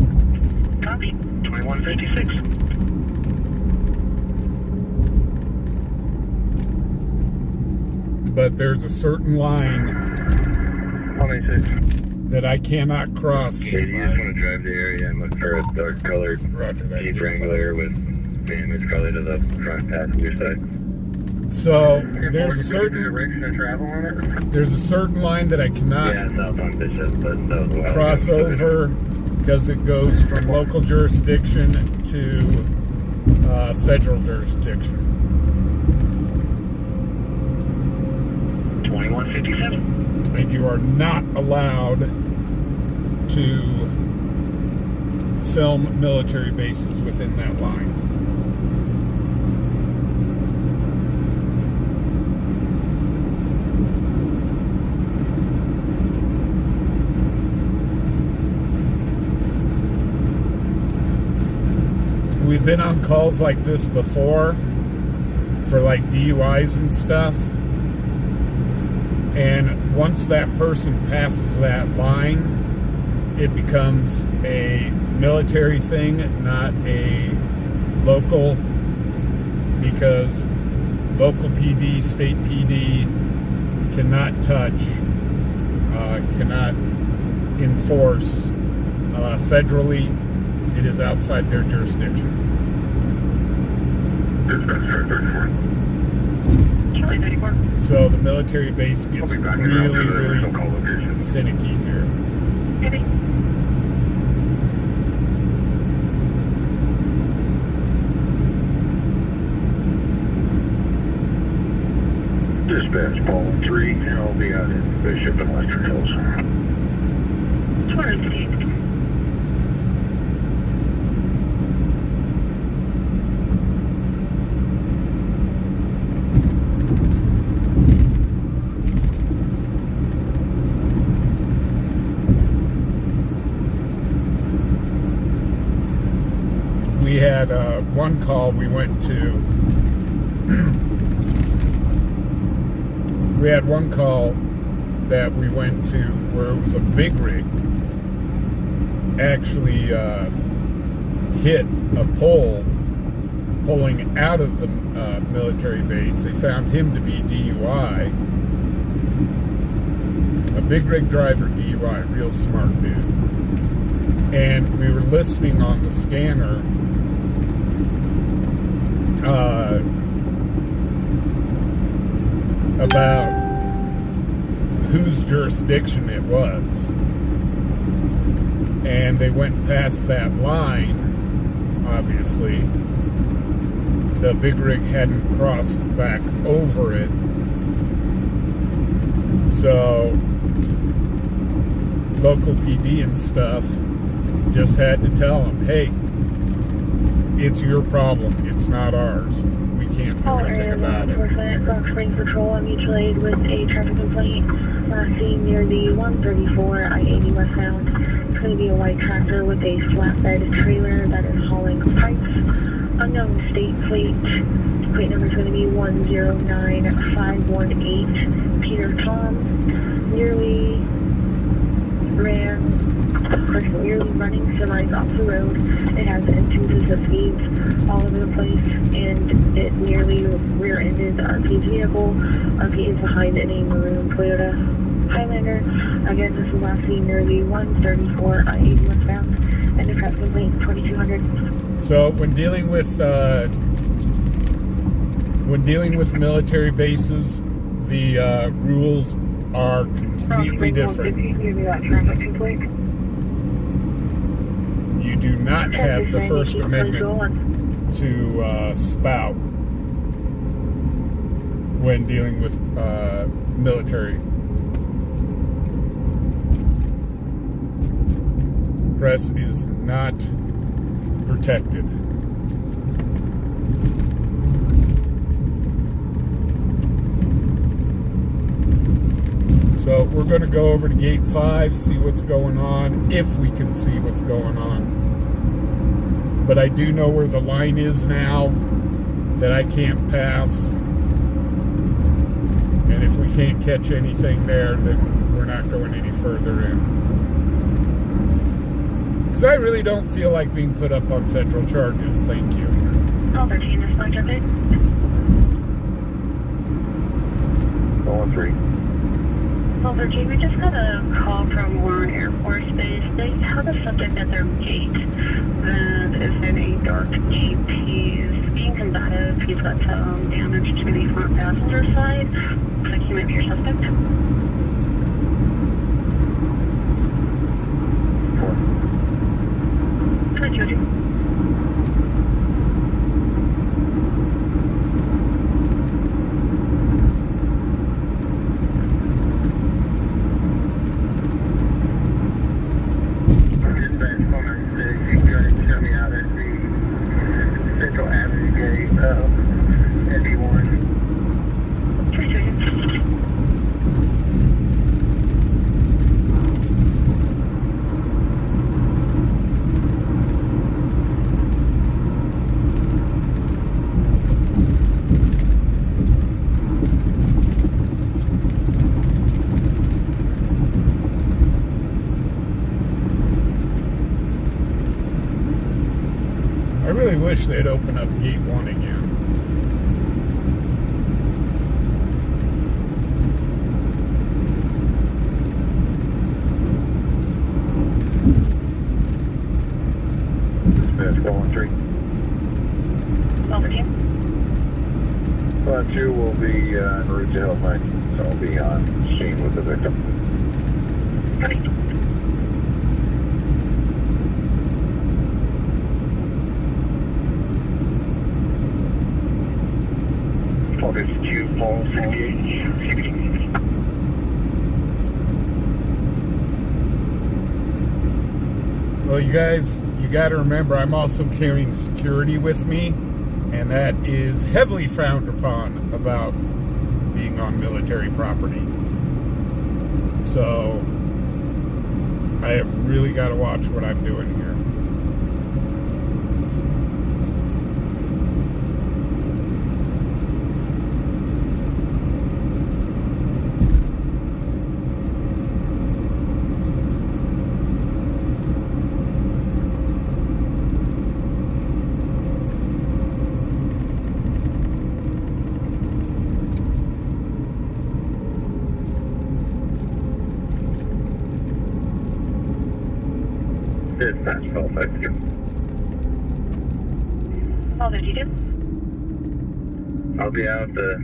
Copy. 2156. But there's a certain line 186. that I cannot cross. Okay, do you just want to drive the area and look for a dark colored Jeep Wrangler with damage probably to the front passenger side? So there's a certain direction of travel on it? there's a certain line that I cannot Yeah, south on Bishop, but cross over because it goes from local jurisdiction to federal jurisdiction. 2157. And you are not allowed to film military bases within that line. We've been on calls like this before for like DUIs and stuff. And once that person passes that line, it becomes a military thing, not a local, because local PD, state PD cannot touch, cannot enforce. Federally, it is outside their jurisdiction. Charlie 94. So the military base gets really, really finicky here. Good. Dispatch, Paul 3, and I'll be out in Bishop and Western Hills. 258. We had one call we went to. We had one call that we went to where it was a big rig actually hit a pole pulling out of the military base. They found him to be DUI. A big rig driver DUI, real smart dude. And we were listening on the scanner about whose jurisdiction it was, and they went past that line. Obviously the big rig hadn't crossed back over it, so local PD and stuff just had to tell them, hey, it's your problem, it's not ours. We can't do anything about it. Rock Springs Patrol on mutual aid with a traffic complaint. Last seen near the 134 I-80 westbound. It's going to be a white tractor with a flatbed trailer that is hauling pipes. Unknown state plate. Plate number is going to be 109518. Peter Tom. Nearly running semis off the road. It has instances of speeds all over the place, and it nearly rear-ended the RP's vehicle. RP is behind in a maroon Toyota Highlander. Again, this was last seen near the 134 I-80 westbound, and the traffic complaint 2200. So when dealing with military bases, the rules are completely different. You do not have the First Amendment to spout when dealing with military. Press is not protected. So we're going to go over to gate 5, see what's going on, if we can see what's going on. But I do know where the line is now that I can't pass. And if we can't catch anything there, then we're not going any further in. Because I really don't feel like being put up on federal charges. Thank you. Call 13, dispatch update. Call 3. Call 13, we just got a call from Warren Air Force Base. They have a subject at their gate that is in a dark Jeep. He's being combative. He's got some damage to the front passenger side. Looks like he might be your suspect. 22. I really wish they'd open up gate 1 again. Dispatch, call 3. Call 13. 2 will be en route to Hillside, so I'll be on scene with the victim. Ready. Focus 2, Paul 68. Well, you guys, you got to remember, I'm also carrying security with me, and that is heavily frowned upon about being on military property. So I have really got to watch what I'm doing here. Dispatch, call 52. Call 52. I'll be out the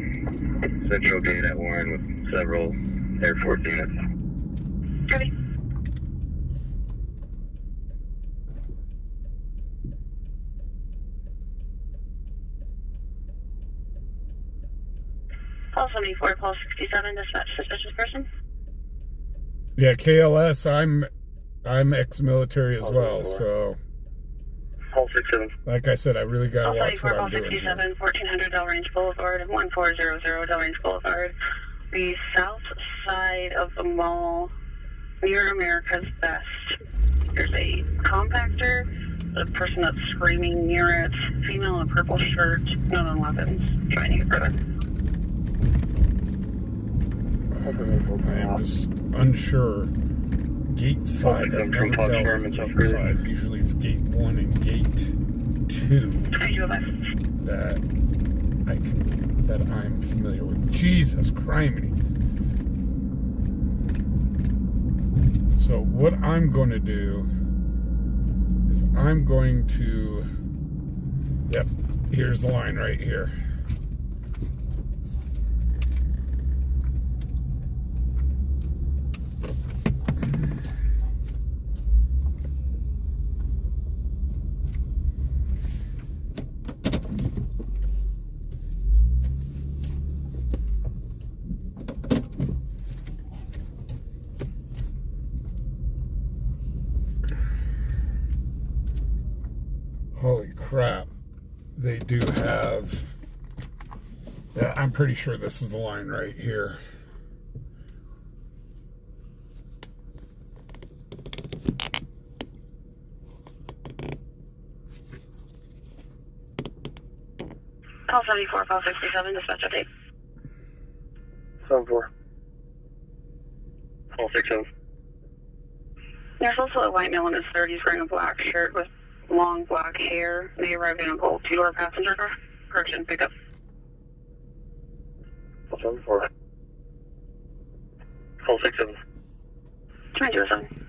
central gate at Warren with several Air Force units. Ready. Call 74, call 67, dispatch suspicious person. Yeah, KLS, I'm ex-military as well, so Call 67. like I said, I really got Call to watch 74, what call I'm doing 67, here. 1400 Del Range Boulevard, 1400 Del Range Boulevard. The south side of the mall, near America's Best. There's a compactor, the person that's screaming near it, female in a purple shirt, known on weapons. Trying to get further. I'm just unsure. Gate 5, I've never dealt with gate 5. Usually it's gate 1 and gate 2 that I'm familiar with. Jesus criminy. So what I'm going to do is I'm going to, yep, here's the line right here. Holy crap. They do have, yeah, I'm pretty sure this is the line right here. Call 694, 1267, dispatch update. 74. 1267. There's also a white male in his 30s wearing a black shirt with long black hair. They arrived in a gold two-door passenger car. Correction, pickup. 74. 1267. 2207.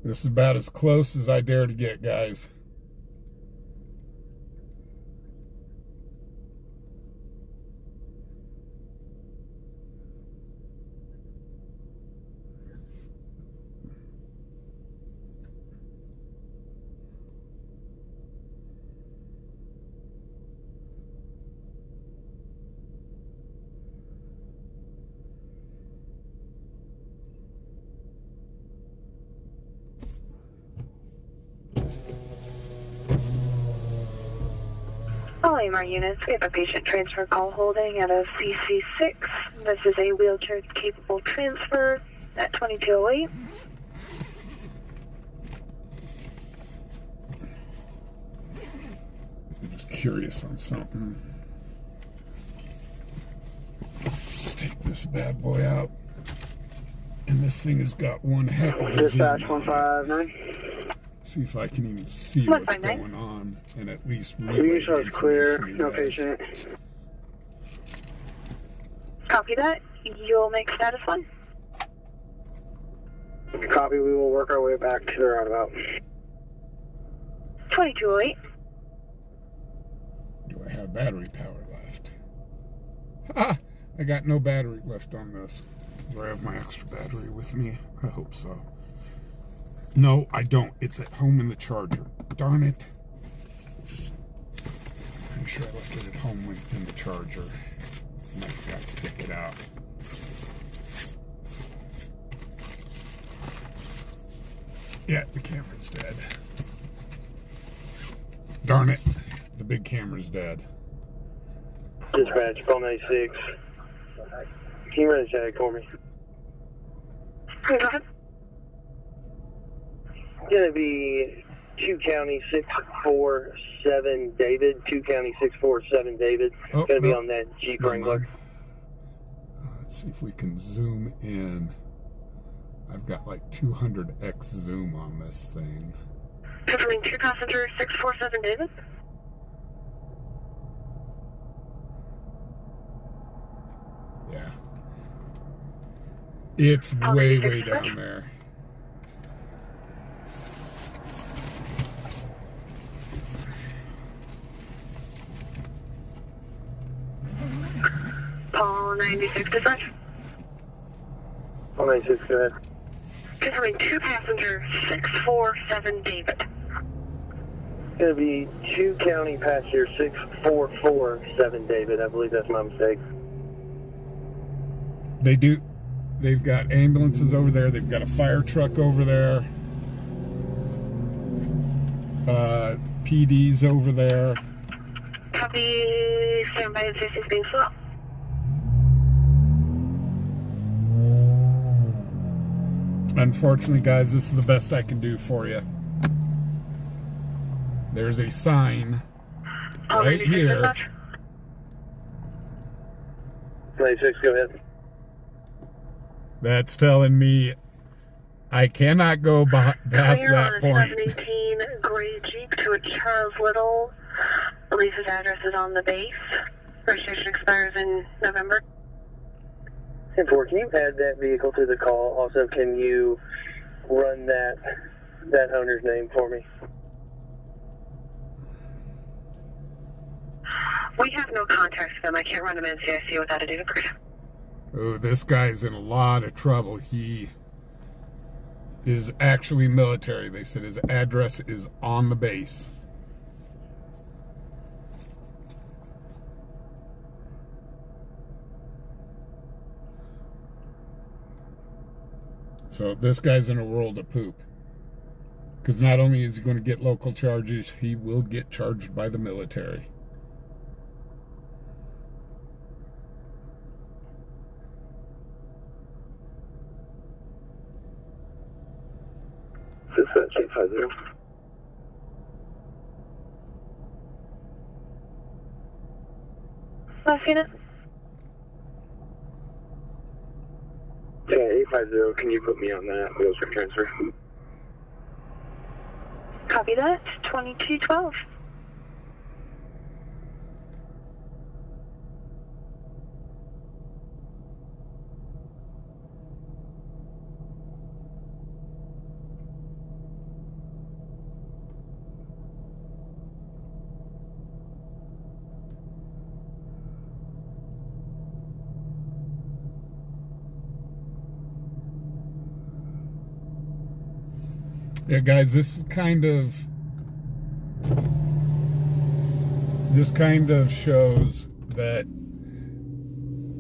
This is about as close as I dare to get, guys. All AMR units, we have a patient transfer call holding at a CC6. This is a wheelchair-capable transfer at 2208. I'm just curious on something. Let's take this bad boy out. And this thing has got one heck of a Dispatch zoom. 159. See if I can even see what's 159. going on and at least The relay use is clear, information to no you guys. patient. Copy that. You'll make status 1. Copy, we will work our way back to the roundabout. 2208. Do I have battery power left? Ha! I got no battery left on this. Do I have my extra battery with me? I hope so. No, I don't. It's at home in the charger. Darn it. I'm sure I left it at home in the charger. And I forgot to take it out. Yeah, the camera's dead. Darn it. The big camera's dead. Dispatch, 1296. Can you run a tag for me? Go ahead. Gonna be 2 County 647 David. 2 County 647 David. Oh, Gonna be no. on that Jeep Never Wrangler. mind. Let's see if we can zoom in. I've got like 200x zoom on this thing. Confirming 2 passenger 647 David. Yeah. It's way, way down there. Paul 96 dispatch. 1296, go ahead. Confirming 2 passenger 647 David. Gonna be 2 County passenger 6447 David. I believe that's my mistake. They do. They've got ambulances over there. They've got a fire truck over there. PD's over there. Copy. Standby and safety is being slow. Unfortunately, guys, this is the best I can do for you. There's a sign Paul right 96 here. dispatch. 96, go ahead. That's telling me I cannot go past Clear that on a point. 718 gray Jeep to a Charles Little. I believe his address is on the base. Registration expires in November. 10-4, can you add that vehicle to the call? Also, can you run that owner's name for me? We have no contact with them. I can't run them in CIC without a date of birth. Oh, this guy's in a lot of trouble. He is actually military. They said his address is on the base. So this guy's in a world of poop. Because not only is he going to get local charges, he will get charged by the military. Dispatch 850. Last unit. Yeah, 850, can you put me on that wheels for transfer? Copy that. 2212. Yeah, guys, this kind of shows that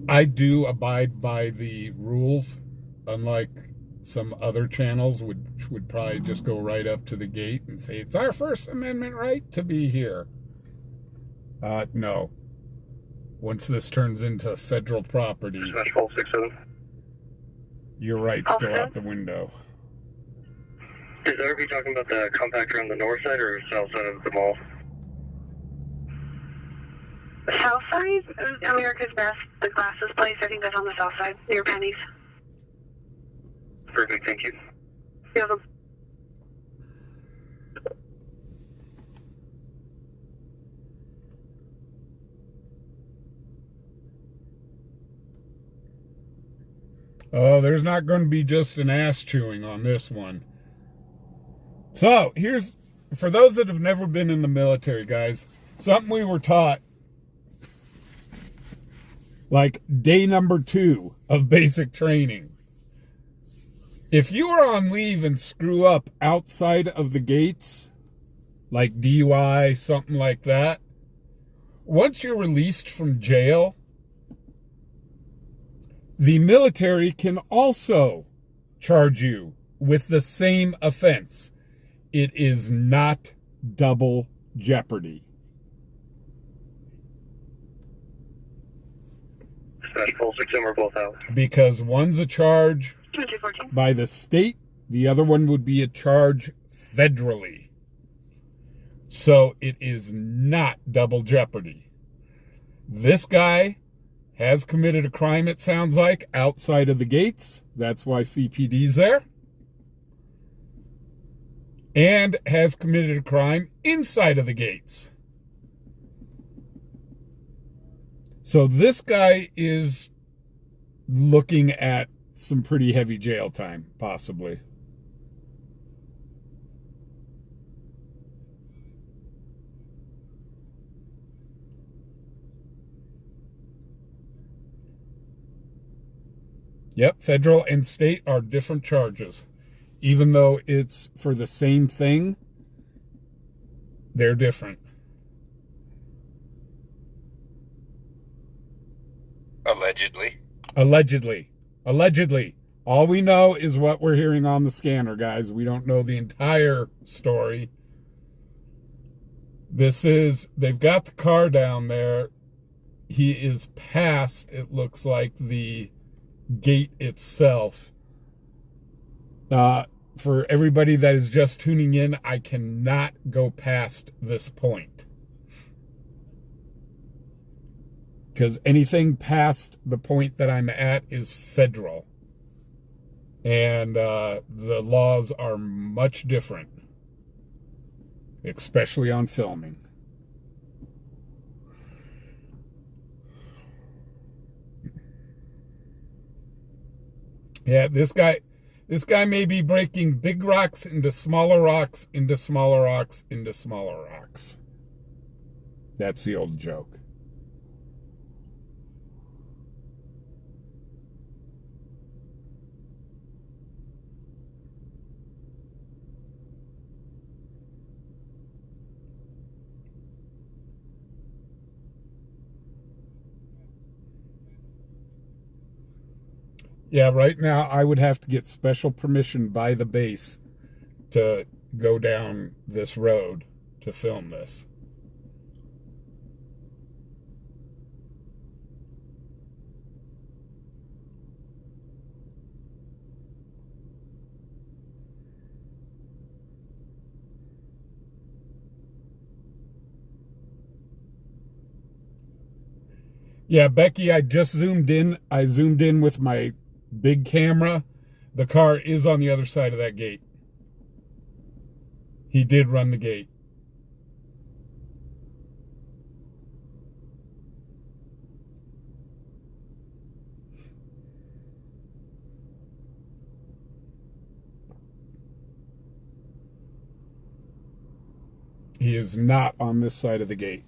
I do abide by the rules, unlike some other channels which would probably just go right up to the gate and say it's our First Amendment right to be here. No. Once this turns into federal property, Dispatch 1267. your rights go out the window. Is RV talking about the compactor on the north side or south side of the mall? South side? America's Best, the glasses place. I think that's on the south side, near Penny's. Perfect, thank you. You're welcome. Oh, there's not going to be just an ass chewing on this one. So, here's, for those that have never been in the military, guys, something we were taught, like day number 2 of basic training. If you are on leave and screw up outside of the gates, like DUI, something like that, once you're released from jail, the military can also charge you with the same offense. It is not double jeopardy. Dispatch 1267, we're both out. Because one's a charge 2214. by the state, the other one would be a charge federally. So it is not double jeopardy. This guy has committed a crime, it sounds like, outside of the gates. That's why CPD's there. And has committed a crime inside of the gates. So this guy is looking at some pretty heavy jail time, possibly. Yep, federal and state are different charges. Even though it's for the same thing, they're different. Allegedly. Allegedly. All we know is what we're hearing on the scanner, guys. We don't know the entire story. They've got the car down there. He is past, it looks like, the gate itself. For everybody that is just tuning in, I cannot go past this point. Because anything past the point that I'm at is federal. And the laws are much different. Especially on filming. Yeah, this guy may be breaking big rocks into smaller rocks, into smaller rocks, into smaller rocks. That's the old joke. Yeah, right now I would have to get special permission by the base to go down this road to film this. Yeah, Becky, I just zoomed in. I zoomed in with my big camera. The car is on the other side of that gate. He did run the gate. He is not on this side of the gate.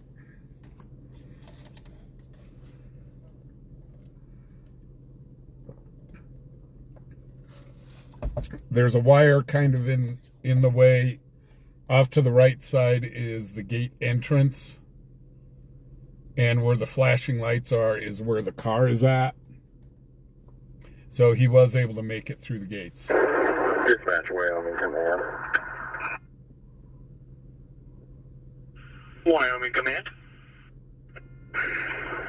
There's a wire kind of in the way. Off to the right side is the gate entrance. And where the flashing lights are is where the car is at. So he was able to make it through the gates. Dispatch Wyoming Command. Wyoming Command.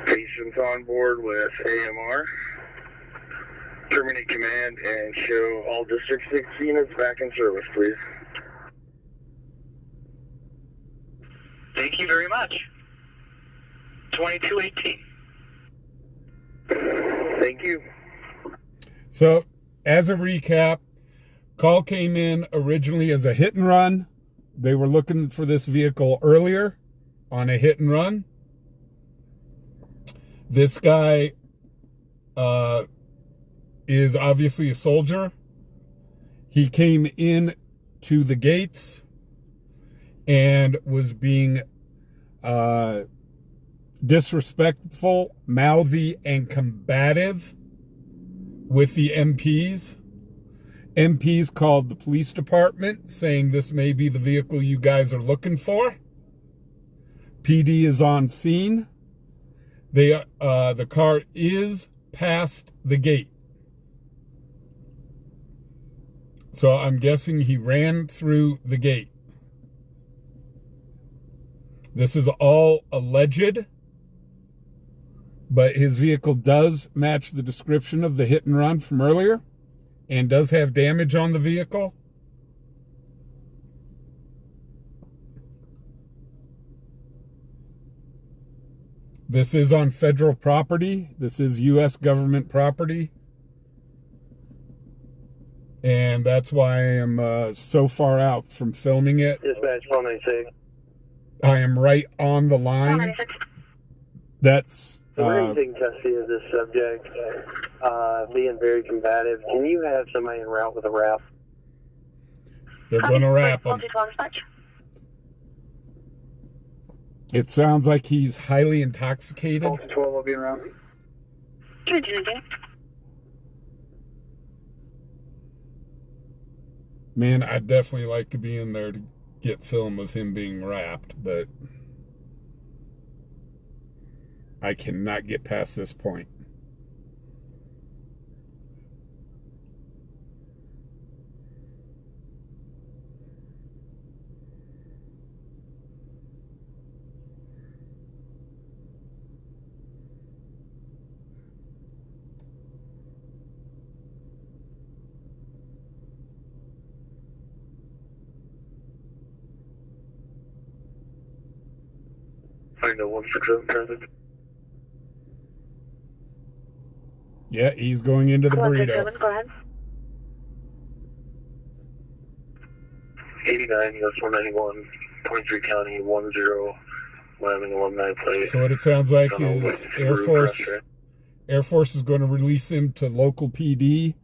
Patients on board with AMR. Terminate command and show all District 6 units back in service, please. Thank you very much. 2218. Thank you. So, as a recap, call came in originally as a hit and run. They were looking for this vehicle earlier on a hit and run. This guy is obviously a soldier. He came in to the gates and was being disrespectful, mouthy, and combative with the MPs. MPs called the police department saying this may be the vehicle you guys are looking for. PD is on scene. The car is past the gate. So I'm guessing he ran through the gate. This is all alleged, but his vehicle does match the description of the hit and run from earlier and does have damage on the vehicle. This is on federal property. This is U.S. government property. And that's why I am so far out from filming it. Dispatch 196. I am right on the line. That's We're taking custody of this subject, being very combative. Can you have somebody en route with a wrap? They're going to wrap him. It sounds like he's highly intoxicated. 12 will be around. Man, I'd definitely like to be in there to get film of him being wrapped, but I cannot get past this point. I know 167 traffic. Yeah, he's going into the burrito. Go ahead. 89 US 191, 23 County 10, Wyoming alumni plate. So what it sounds like is Air Force is going to release him to local PD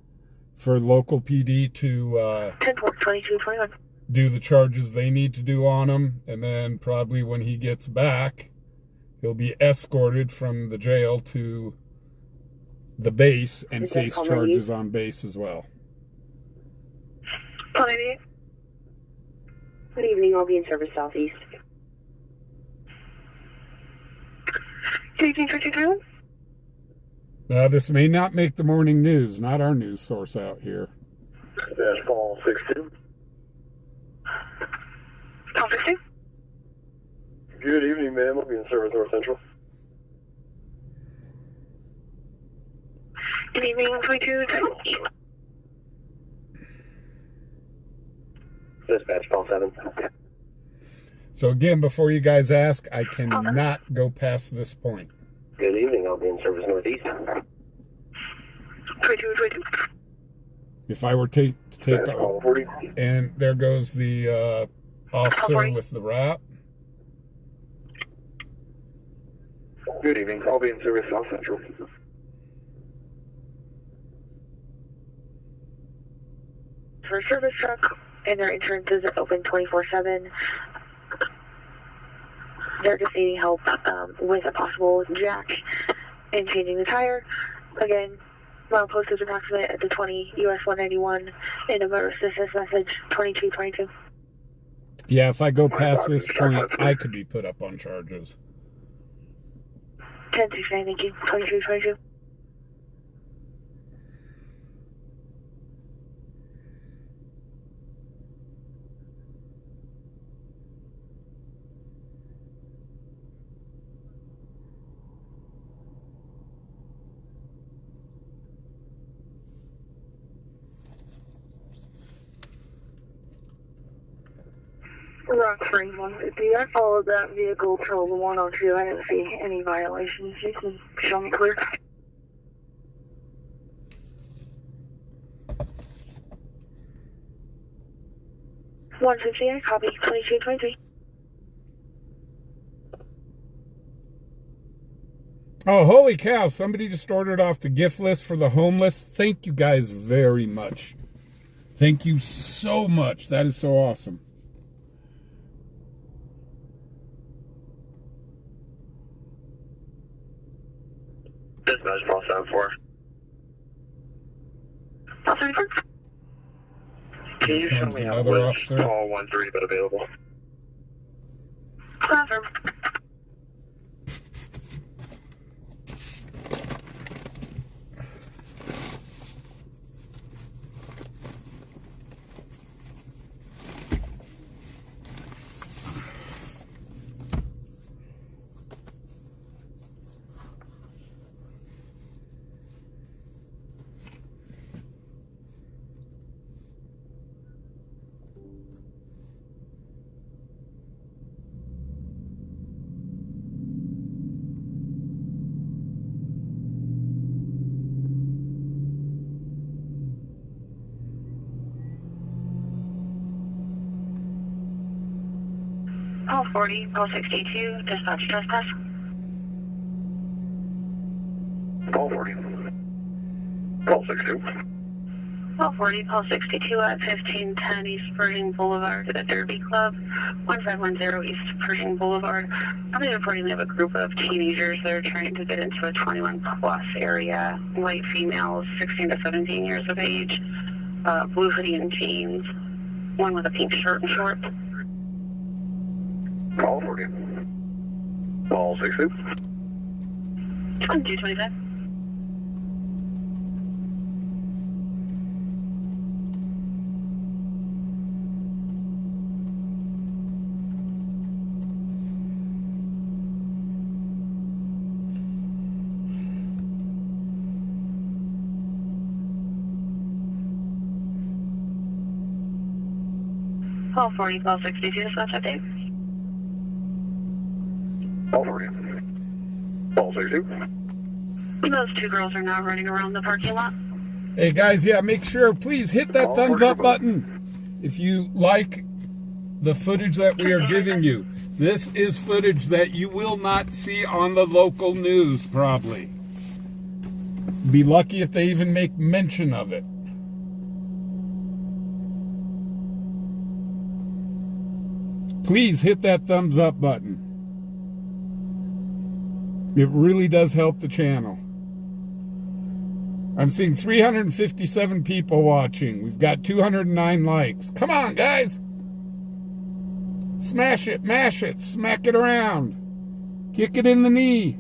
for local PD to 2221. do the charges they need to do on him, and then probably when he gets back, he'll be escorted from the jail to the base and face charges on base as well. Call 98. Good evening, I'll be in service southeast. Good evening, 223. Now, this may not make the morning news, not our news source out here. Dash call 62. Call 60. Good evening, ma'am. I'll be in service North Central. Good evening, 122. Dispatch call 7. So again, before you guys ask, I cannot go past this point. Good evening. evening. I'll be in service northeast. 2222. If I were to take off, and there goes the officer with the wrap. Good evening. I'll be in service South Central. For a service truck, and their insurances are open 24/7. They're just needing help with a possible jack and changing the tire. Again, milepost is approximate at the 20 US 191 and a motorist assist message 2222. Yeah, if I go past this point, I could be put up on charges. 1069, thank you. 2222. Rock frame 150. I followed that vehicle till the 102. I didn't see any violations. You can show me clear. I copy 2223. Oh, holy cow. Somebody just ordered off the gift list for the homeless. Thank you guys very much. Thank you so much. That is so awesome. Dispatch, call 74. Can you show me how which call 13 but available? Call 40, call 62, dispatch trespass. Call 40. Call 62. Call 40, call 62 at 1510 East Pershing Boulevard at the Derby Club, 1510 East Pershing Boulevard. I've been reporting they have a group of teenagers that are trying to get into a 21 plus area, white females, 16 to 17 years of age, blue hoodie and jeans, one with a pink shirt and shorts. Call 40. Call 62. 225. Call 40, call 62, dispatch update. Call 40. Call 62. Those two girls are now running around the parking lot. Hey guys, yeah, make sure, please hit that thumbs up button if you like the footage that we are giving you. This is footage that you will not see on the local news, probably. Be lucky if they even make mention of it. Please hit that thumbs up button. It really does help the channel. I'm seeing 357 people watching. We've got 209 likes. Come on, guys. Smash it, mash it, smack it around. Kick it in the knee.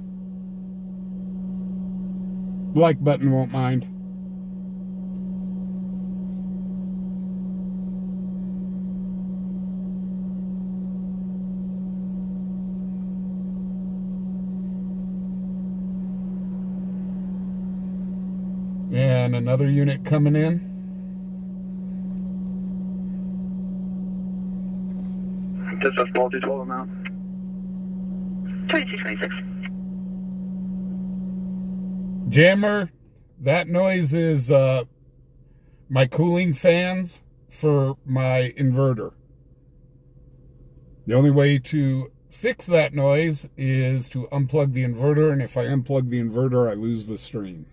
Like button won't mind. And another unit coming in. Dispatch call 212 now. 2226. Jammer, that noise is my cooling fans for my inverter. The only way to fix that noise is to unplug the inverter, and if I unplug the inverter, I lose the stream.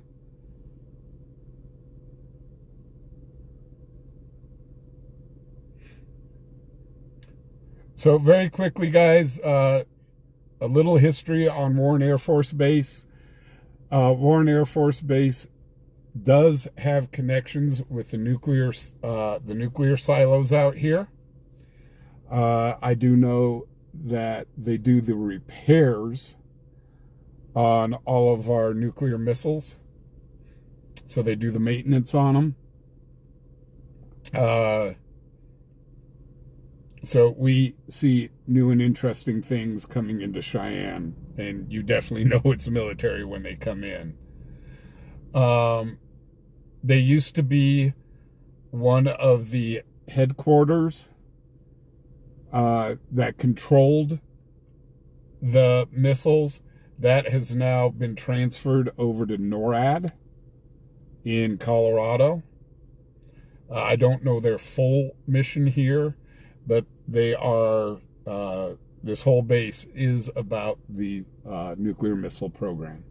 So very quickly, guys, a little history on Warren Air Force Base. Warren Air Force Base does have connections with the nuclear silos out here. I do know that they do the repairs on all of our nuclear missiles. So they do the maintenance on them. So we see new and interesting things coming into Cheyenne, and you definitely know it's military when they come in. They used to be one of the headquarters that controlled the missiles. That has now been transferred over to NORAD in Colorado. I don't know their full mission here, but they are, this whole base is about the nuclear missile program.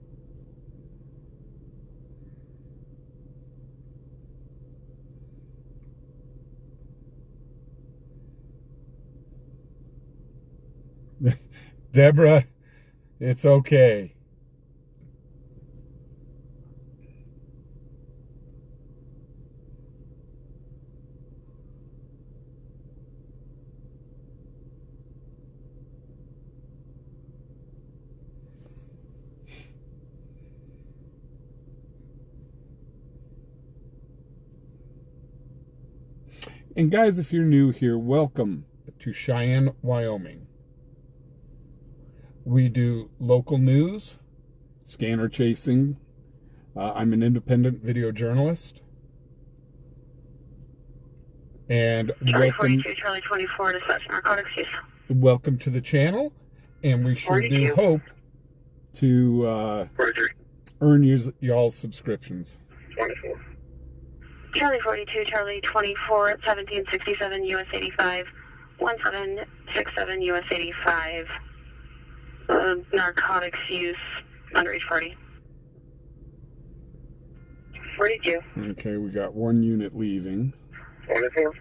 Deborah, it's okay. And guys, if you're new here, welcome to Cheyenne, Wyoming. We do local news, scanner chasing. I'm an independent video journalist. And Charlie 42, Charlie 24, dispatch narcotics use. Welcome to the channel, and we sure 42. do hope to earn y'all's subscriptions. 24. Charlie 42, Charlie 24, 1767 US 85, 1767 US 85. Narcotics use, underage party. 42. Okay, we got one unit leaving. 24.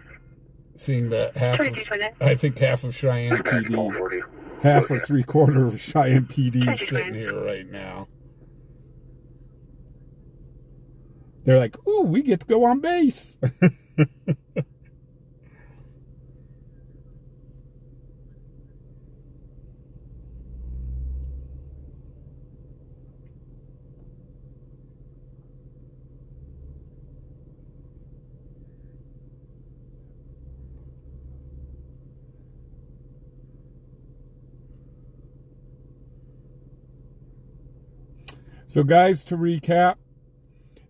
Seeing that half 22, of, I think half of Cheyenne PD, half or 3/4 of Cheyenne PD is sitting here right now. They're like, ooh, we get to go on base. So guys, to recap,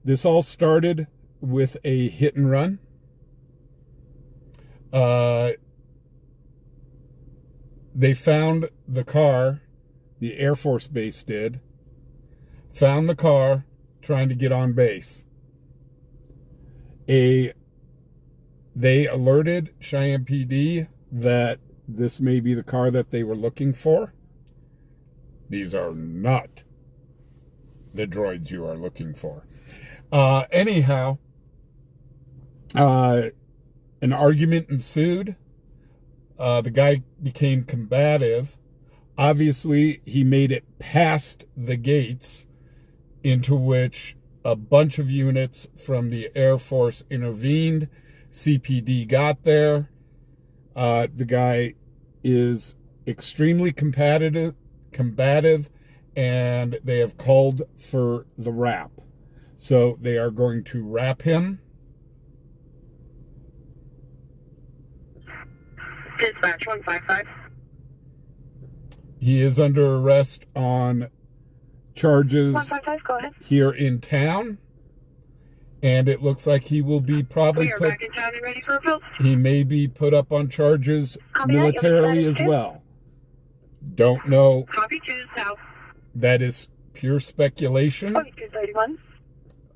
this all started with a hit and run. They found the car, the Air Force Base did, found the car trying to get on base. They alerted Cheyenne PD that this may be the car that they were looking for. These are not the droids you are looking for. Anyhow, an argument ensued. The guy became combative. Obviously, he made it past the gates, into which a bunch of units from the Air Force intervened. CPD got there. The guy is extremely combative, and they have called for the wrap. So they are going to wrap him. Dispatch 155. He is under arrest on charges 155, go ahead. here in town. And it looks like he will be probably We are back in town and ready for a field. he may be put up on charges Copy that. militarily You'll as be well. Don't know. Copy 2, south. That is pure speculation. 2231.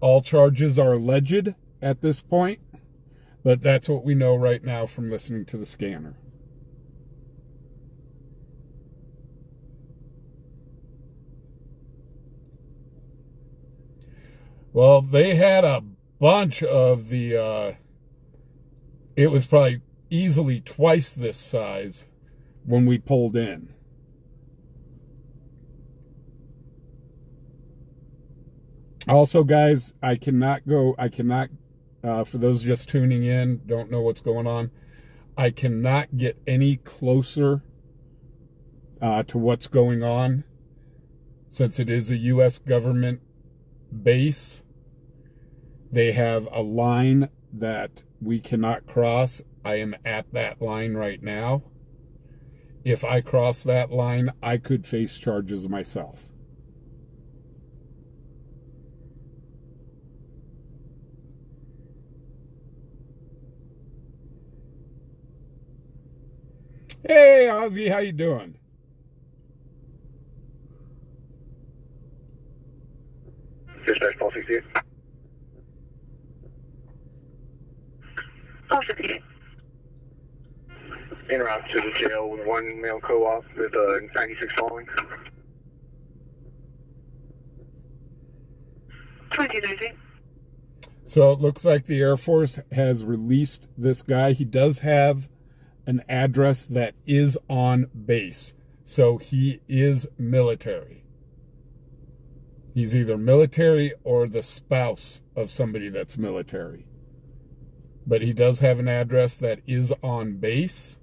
All charges are alleged at this point, but that's what we know right now from listening to the scanner. Well, they had a bunch of the, it was probably easily twice this size when we pulled in. Also, guys, I cannot, for those just tuning in, don't know what's going on, I cannot get any closer to what's going on since it is a U.S. government base. They have a line that we cannot cross. I am at that line right now. If I cross that line, I could face charges myself. Hey, Ozzy, how you doing? Dispatch, Paul 68. Paul 68. En route to the jail with one male co-op with 96 following. 2230. So it looks like the Air Force has released this guy. He does have an address that is on base. So he is military. He's either military or the spouse of somebody that's military. But he does have an address that is on base.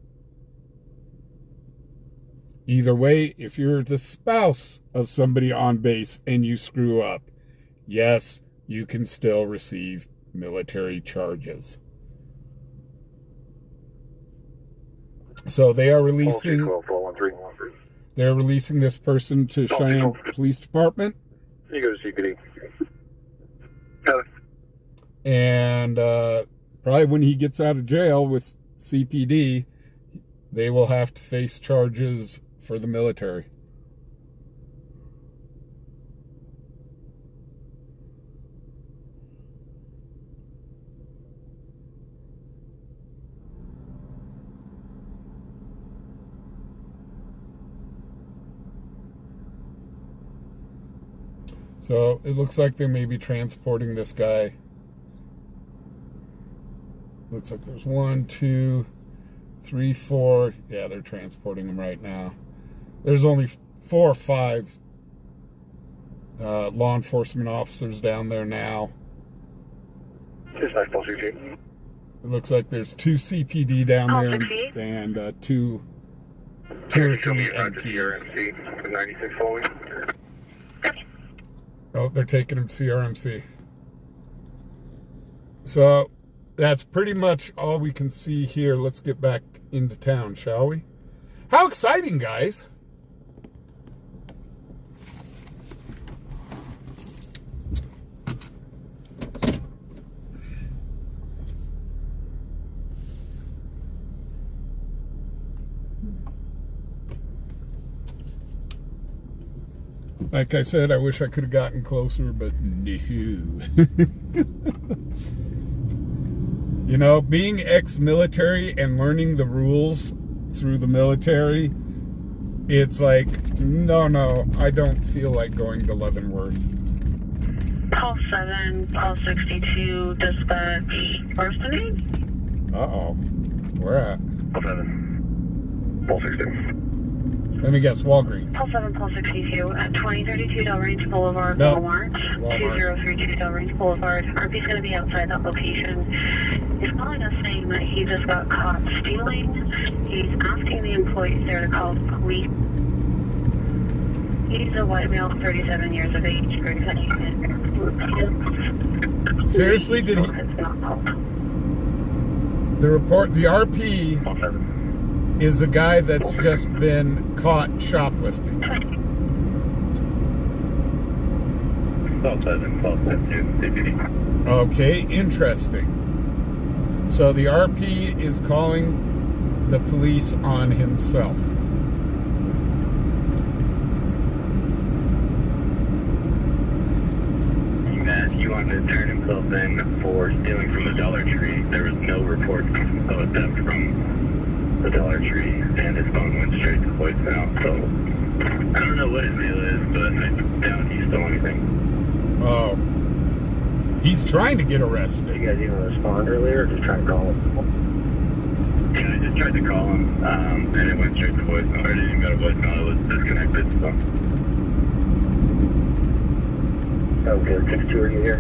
Either way, if you're the spouse of somebody on base and you screw up, yes, you can still receive military charges. So they are releasing, they're releasing this person to Cheyenne Police Department. You go to CPD. And probably when he gets out of jail with CPD, they will have to face charges for the military. So it looks like they may be transporting this guy. Looks like there's 1, 2, 3, 4. Yeah, they're transporting him right now. There's only 4 or 5 law enforcement officers down there now. It looks like there's 2 CPD down there and 2 or 3 MPs. 96 following. Oh, they're taking him CRMC. So that's pretty much all we can see here. Let's get back into town, shall we? How exciting, guys. Like I said, I wish I could have gotten closer, but no. You know, being ex-military and learning the rules through the military, it's like, no, I don't feel like going to Leavenworth. Pulse 7, Pulse 62, dispatch, worsening? Uh-oh. Where at? Pulse 7. Pulse 62. Let me guess, Walgreens. Pulse 7, Pulse 62 at 2032 Delrange Boulevard, No. Walmart. 2032 Delrange Boulevard. RP's going to be outside that location. He's calling us saying that he just got caught stealing. He's asking the employees there to call the police. He's a white male, 37 years of age. Seriously, did he? The report, the RP Pulse 7. is the guy that's just been caught shoplifting. Pulse 7, Pulse 7, Okay, interesting. So the RP is calling the police on himself. wanted to turn himself in for stealing from the Dollar Tree. There was no report of a theft from the Dollar Tree, and his phone went straight to voicemail. So I don't know what his deal is, but I doubt he stole anything. Oh. He's trying to get arrested. Did you guys even respond earlier or just try to call him? Yeah, I just tried to call him, and it went straight to voicemail. I didn't even go to voicemail. It was disconnected, so. Okay, 6-2, are you here?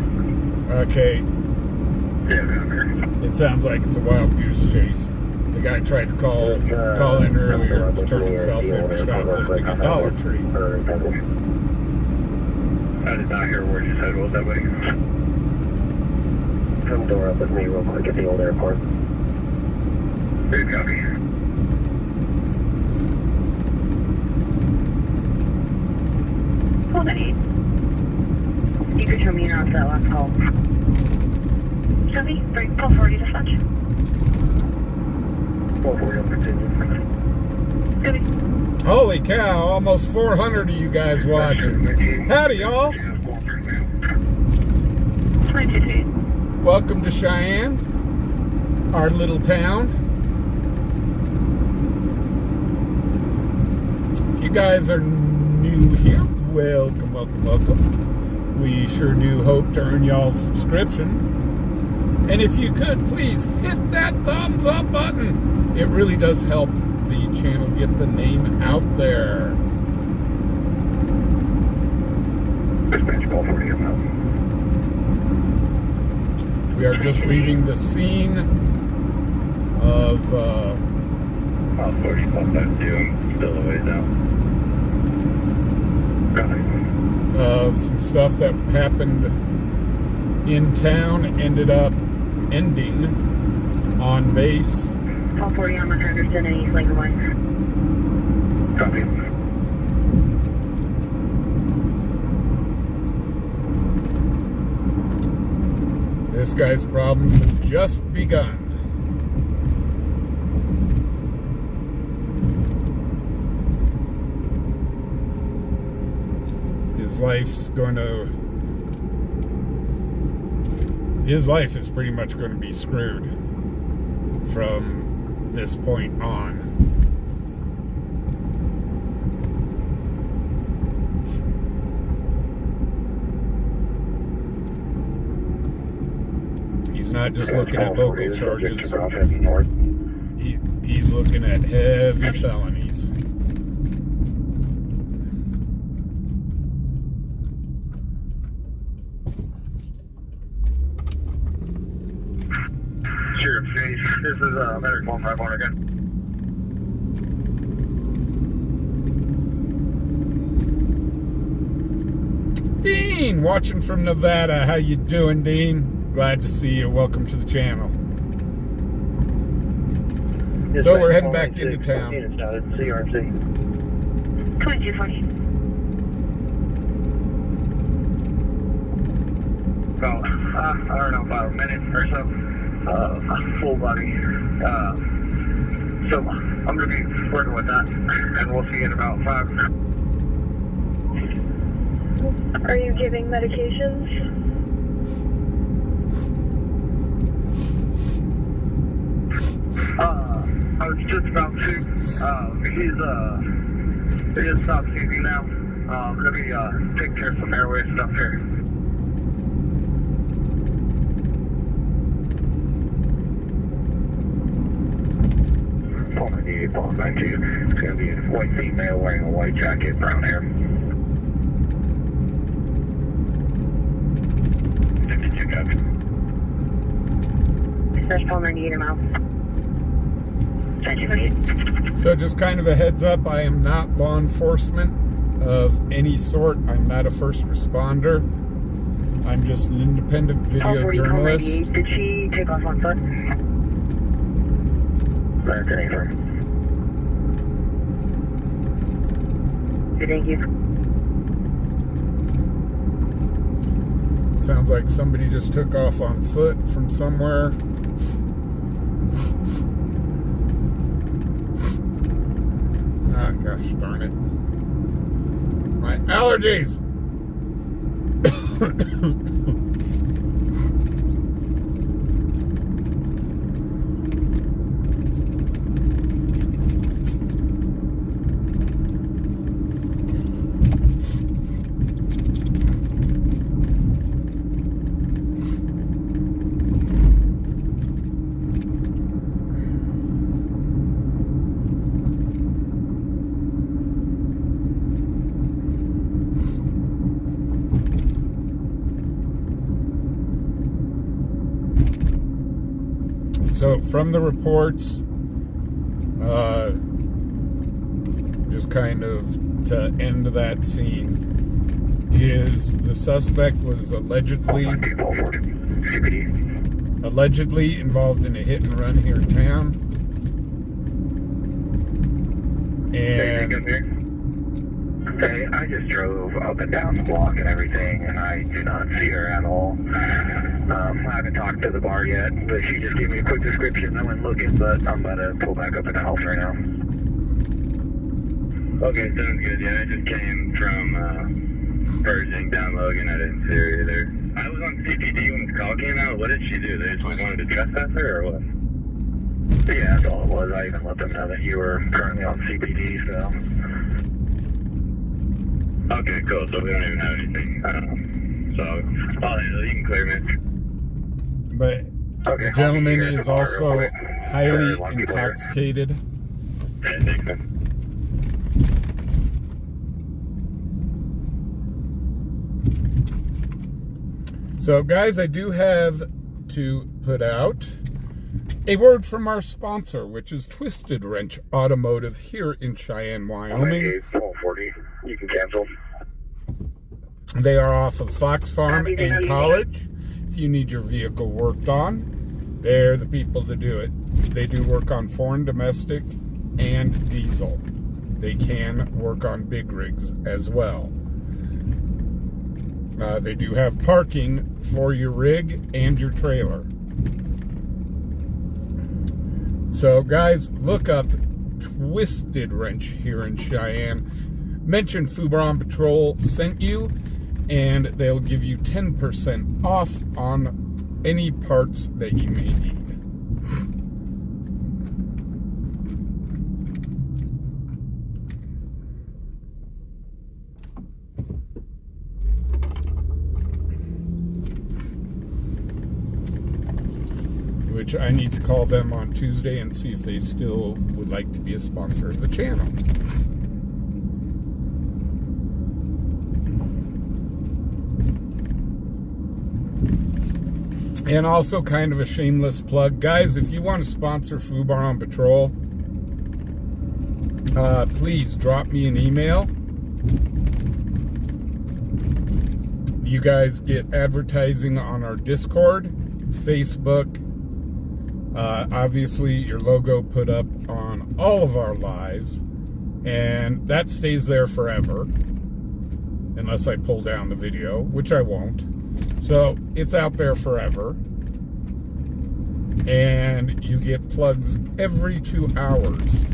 Okay. Yeah, I'm here. It sounds like it's a wild goose chase. The guy tried to call in earlier to turn himself in for shoplifting a Dollar Tree. I did not hear a word you said. What was that, buddy? Come door up with me real quick at the old airport. Good copy. Hold on. You could show me off that last call. Copy. Break. Call 40 dispatch. 440, continue. Copy. Holy cow, almost 400 of you guys watching. Howdy, y'all. 22. Welcome to Cheyenne, our little town. If you guys are new here, welcome, welcome, welcome. We sure do hope to earn y'all's subscription. And if you could, please hit that thumbs up button. It really does help the channel get the name out there. Dispatch call 40 now. We are just leaving the scene of 40 plus 52. I'm still a ways out. some stuff that happened in town, ended up ending on base. Call 40 on 100 in East Lincoln Way. Copy. This guy's problems have just begun. His life is pretty much going to be screwed from this point on. He's not just looking at local charges. He's looking at heavy felonies. Sheriff Chase, this is Medic 151 again. Dean, watching from Nevada. How you doing, Dean? Glad to see you. Welcome to the channel. So we're heading back into town. CRC. 2240. About, I don't know, about a minute or so. Full body. So I'm going to be working with that, and we'll see you in about 5. Are you giving medications? I was just about to. He just stopped seizing now. I'm going to be taking care of some airway stuff here. It's going to be a white female wearing a white jacket, brown hair. 52 copy. Dispatch call 98 mile. 2248. So just kind of a heads up, I am not law enforcement of any sort. I'm not a first responder. I'm just an independent video journalist. Did she take off on foot? American Eagle. Thank you. Sounds like somebody just took off on foot from somewhere. Ah, gosh darn it. My allergies! So from the reports, just kind of to end that scene, is the suspect was allegedly involved in a hit and run here in town. And Hey, I just drove up and down the block and everything, and I do not see her at all. I haven't talked to the bar yet, but she just gave me a quick description. I went looking, but I'm about to pull back up in the house right now. Okay, sounds good. Yeah, I just came from Pershing down Logan. I didn't see her either. I was on CPD when the call came out. What did she do? They just wanted to trespass her, or what? Yeah, that's all it was. I even let them know that you were currently on CPD, so... Okay, cool. So we don't even have anything. So, I'll handle it. You can clear me. But okay, the gentleman is also highly intoxicated. Okay, thanks, man. So, guys, I do have to put out a word from our sponsor, which is Twisted Wrench Automotive here in Cheyenne, Wyoming. 1240. You can cancel. They are off of Fox Farm and College. If you need your vehicle worked on, they're the people to do it. They do work on foreign, domestic, and diesel. They can work on big rigs as well. They do have parking for your rig and your trailer. So, guys, look up Twisted Wrench here in Cheyenne. Mention fubarOnPatroll sent you, and they'll give you 10% off on any parts that you may need. Which I need to call them on Tuesday and see if they still would like to be a sponsor of the channel. And also kind of a shameless plug. Guys, if you want to sponsor fubarOnPatroll, please drop me an email. You guys get advertising on our Discord, Facebook, obviously your logo put up on all of our lives, and that stays there forever unless I pull down the video, which I won't. So it's out there forever, and you get plugs every 2 hours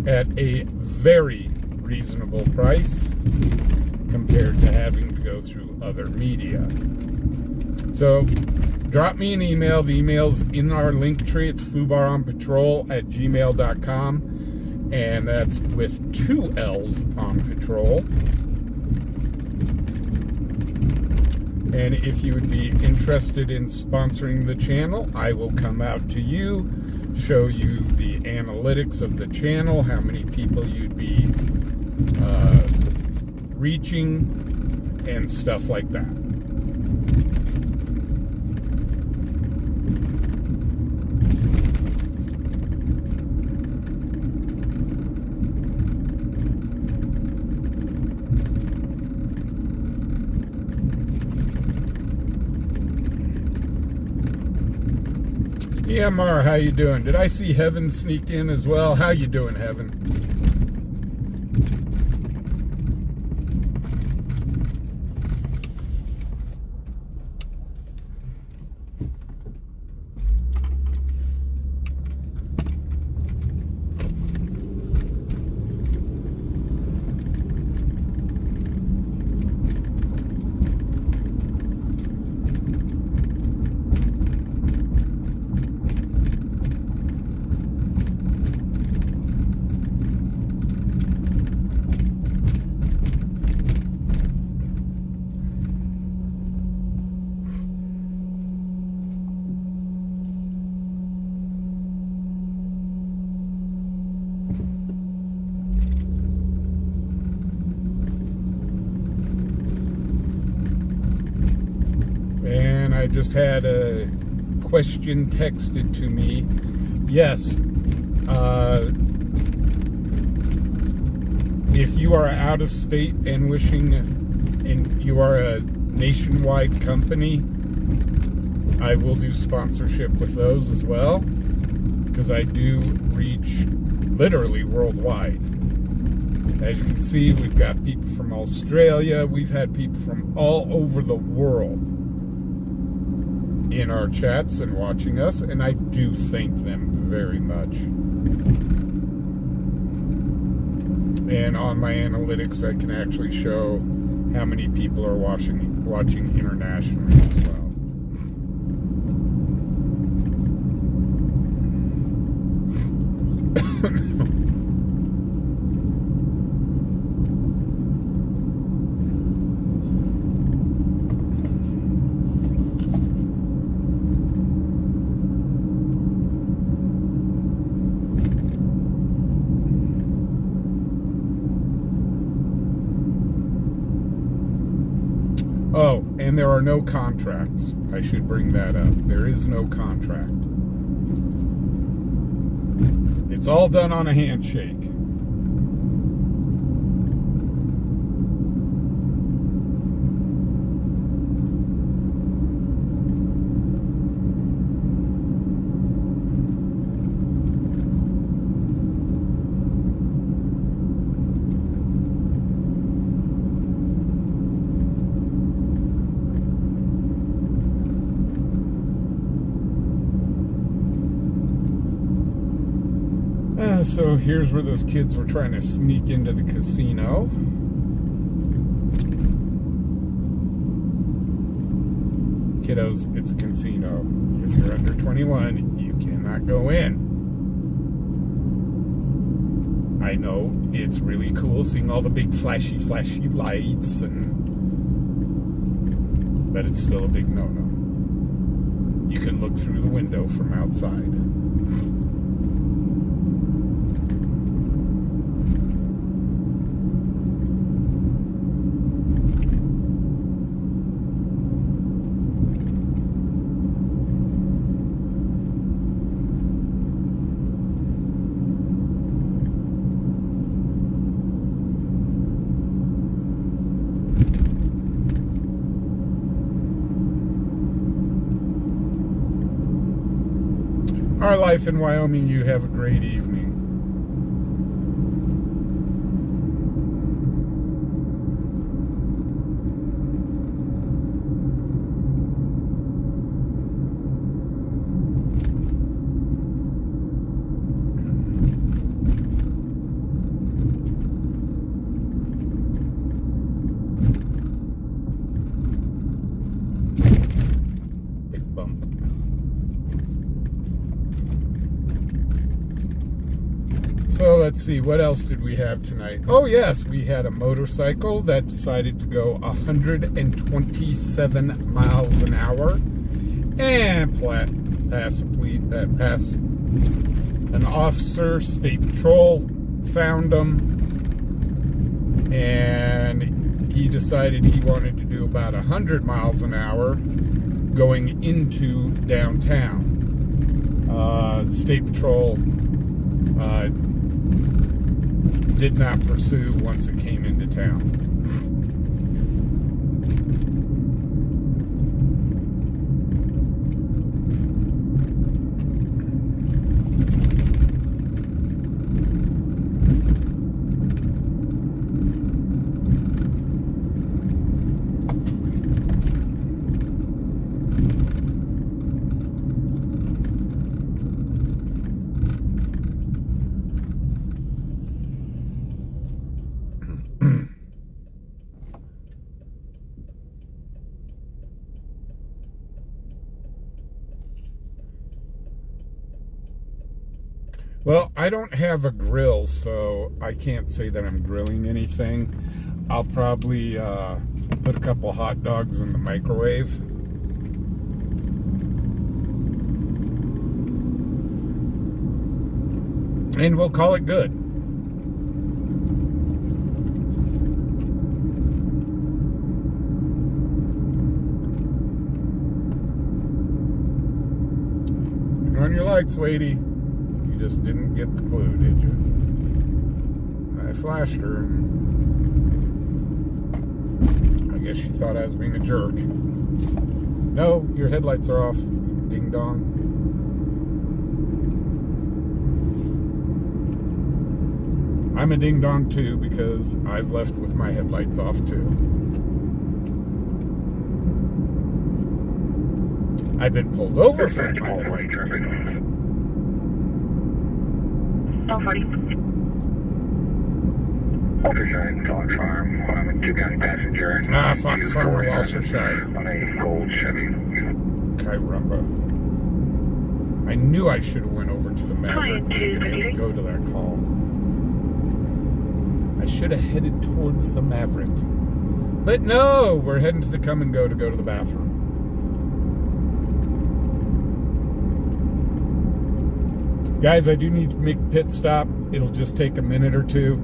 at a very reasonable price compared to having to go through other media. So drop me an email. The email's in our link tree. It's fubarOnPatroll@gmail.com, and that's with 2 L's on patrol. And if you would be interested in sponsoring the channel, I will come out to you, show you the analytics of the channel, how many people you'd be reaching, and stuff like that. EMR, how you doing? Did I see Heaven sneak in as well? How you doing, Heaven? I just had a question texted to me. Yes, if you are out of state and wishing, and you are a nationwide company, I will do sponsorship with those as well, because I do reach literally worldwide. As you can see, we've got people from Australia. We've had people from all over the world in our chats and watching us, and I do thank them very much. And on my analytics, I can actually show how many people are watching internationally as well. Oh, and there are no contracts. I should bring that up. There is no contract. It's all done on a handshake. So here's where those kids were trying to sneak into the casino. Kiddos, it's a casino. If you're under 21, you cannot go in. I know it's really cool seeing all the big flashy lights, but it's still a big no-no. You can look through the window from outside. Our life in Wyoming, you have a great evening. Big bump. So let's see, what else did we have tonight? Oh yes, we had a motorcycle that decided to go 127 miles an hour and pass an officer. State Patrol found him, and he decided he wanted to do about 100 miles an hour going into downtown. State Patrol did not pursue once it came into town. Well, I don't have a grill, so I can't say that I'm grilling anything. I'll probably put a couple hot dogs in the microwave. And we'll call it good. headlights, lady. You just didn't get the clue, did you? I flashed her, and I guess she thought I was being a jerk. No, your headlights are off, ding dong. I'm a ding dong too because I've left with my headlights off too. I've been pulled over for my headlights being off. 1240. Walter Cheyenne, Fox Farm. I'm a 2-county passenger. Fox Farm, Walter Cheyenne. On a gold Chevy. Caramba. I knew I should have went over to the Maverick and go to that call. I should have headed towards the Maverick. But no, we're heading to the come and go to the bathroom. Guys, I do need to make a pit stop. It'll just take a minute or two.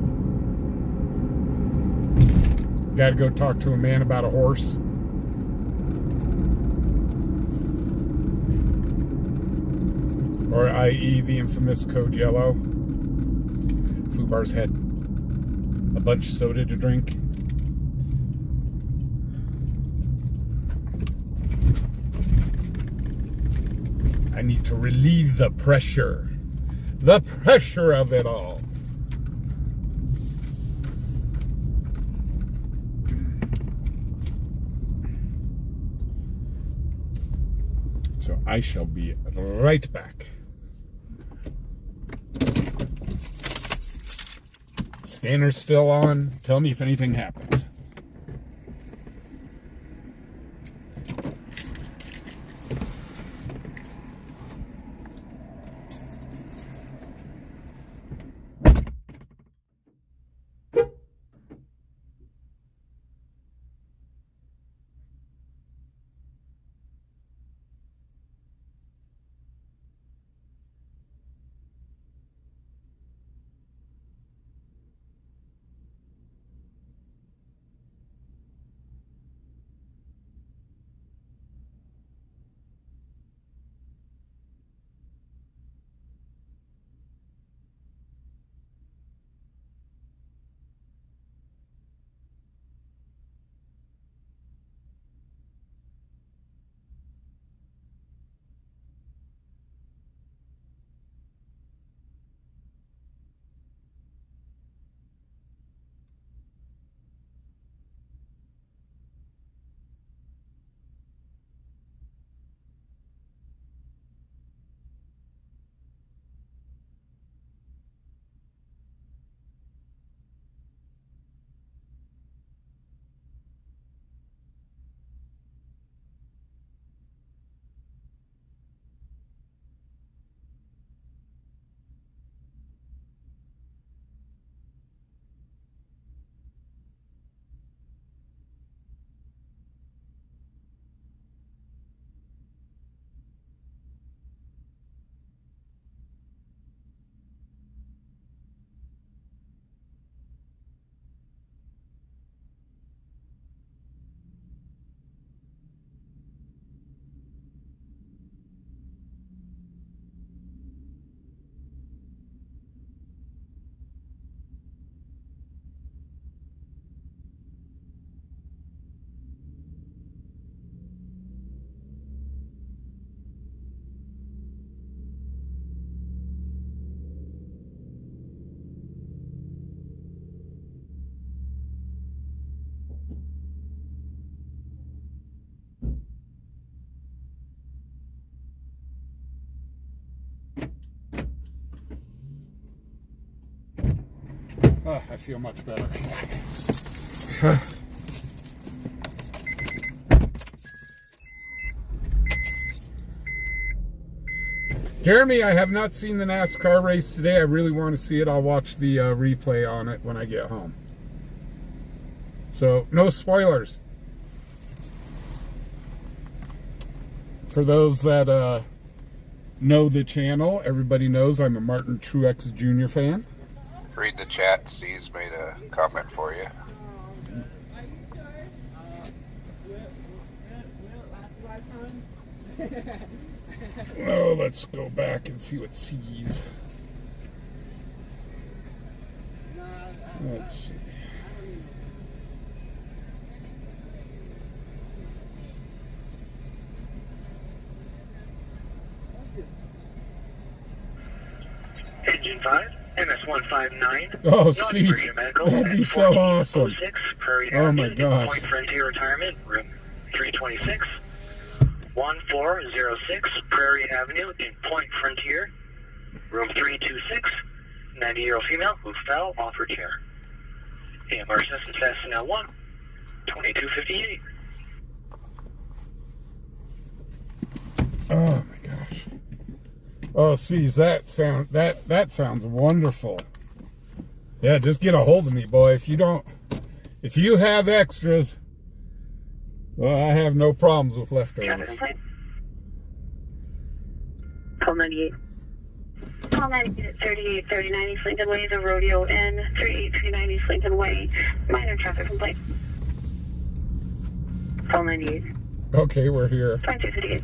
Got to go talk to a man about a horse. Or i.e. the infamous Code Yellow. Fubar's had a bunch of soda to drink. I need to relieve the pressure. The pressure of it all. So I shall be right back. Scanner's still on. Tell me if anything happens. Oh, I feel much better. Jeremy, I have not seen the NASCAR race today. I really want to see it. I'll watch the replay on it when I get home. So, no spoilers. For those that know the channel, everybody knows I'm a Martin Truex Jr. fan. Read the chat. C's made a comment for you. Oh, let's go back and see what C's. Let's see. Engine 5, MS-159. Oh, C's. That'd be so awesome. 06, Prairie Oh my Avenue, gosh. Point Frontier Retirement, room 326. 1406, Prairie Avenue in Point Frontier, room 326. 90-year-old female who fell off her chair. AMR assistance SNL 1, 2258. Oh my gosh. Oh, C's, that sounds wonderful. Yeah, just get a hold of me, boy. If you have extras, well, I have no problems with leftovers. Call 98. Call 98 at 3839 East Lincoln Way, the Rodeo Inn, 3839 East Lincoln Way. Minor traffic complaint. Call 98. Okay, we're here. 2258.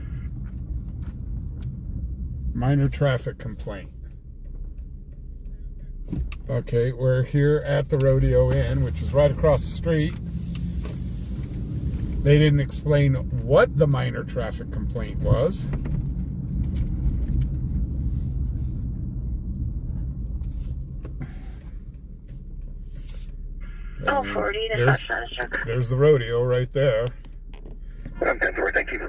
Minor traffic complaint. Okay, we're here at the Rodeo Inn, which is right across the street. They didn't explain what the minor traffic complaint was. Call 40 to There's, status check. there's the rodeo right there. 10-4, thank you.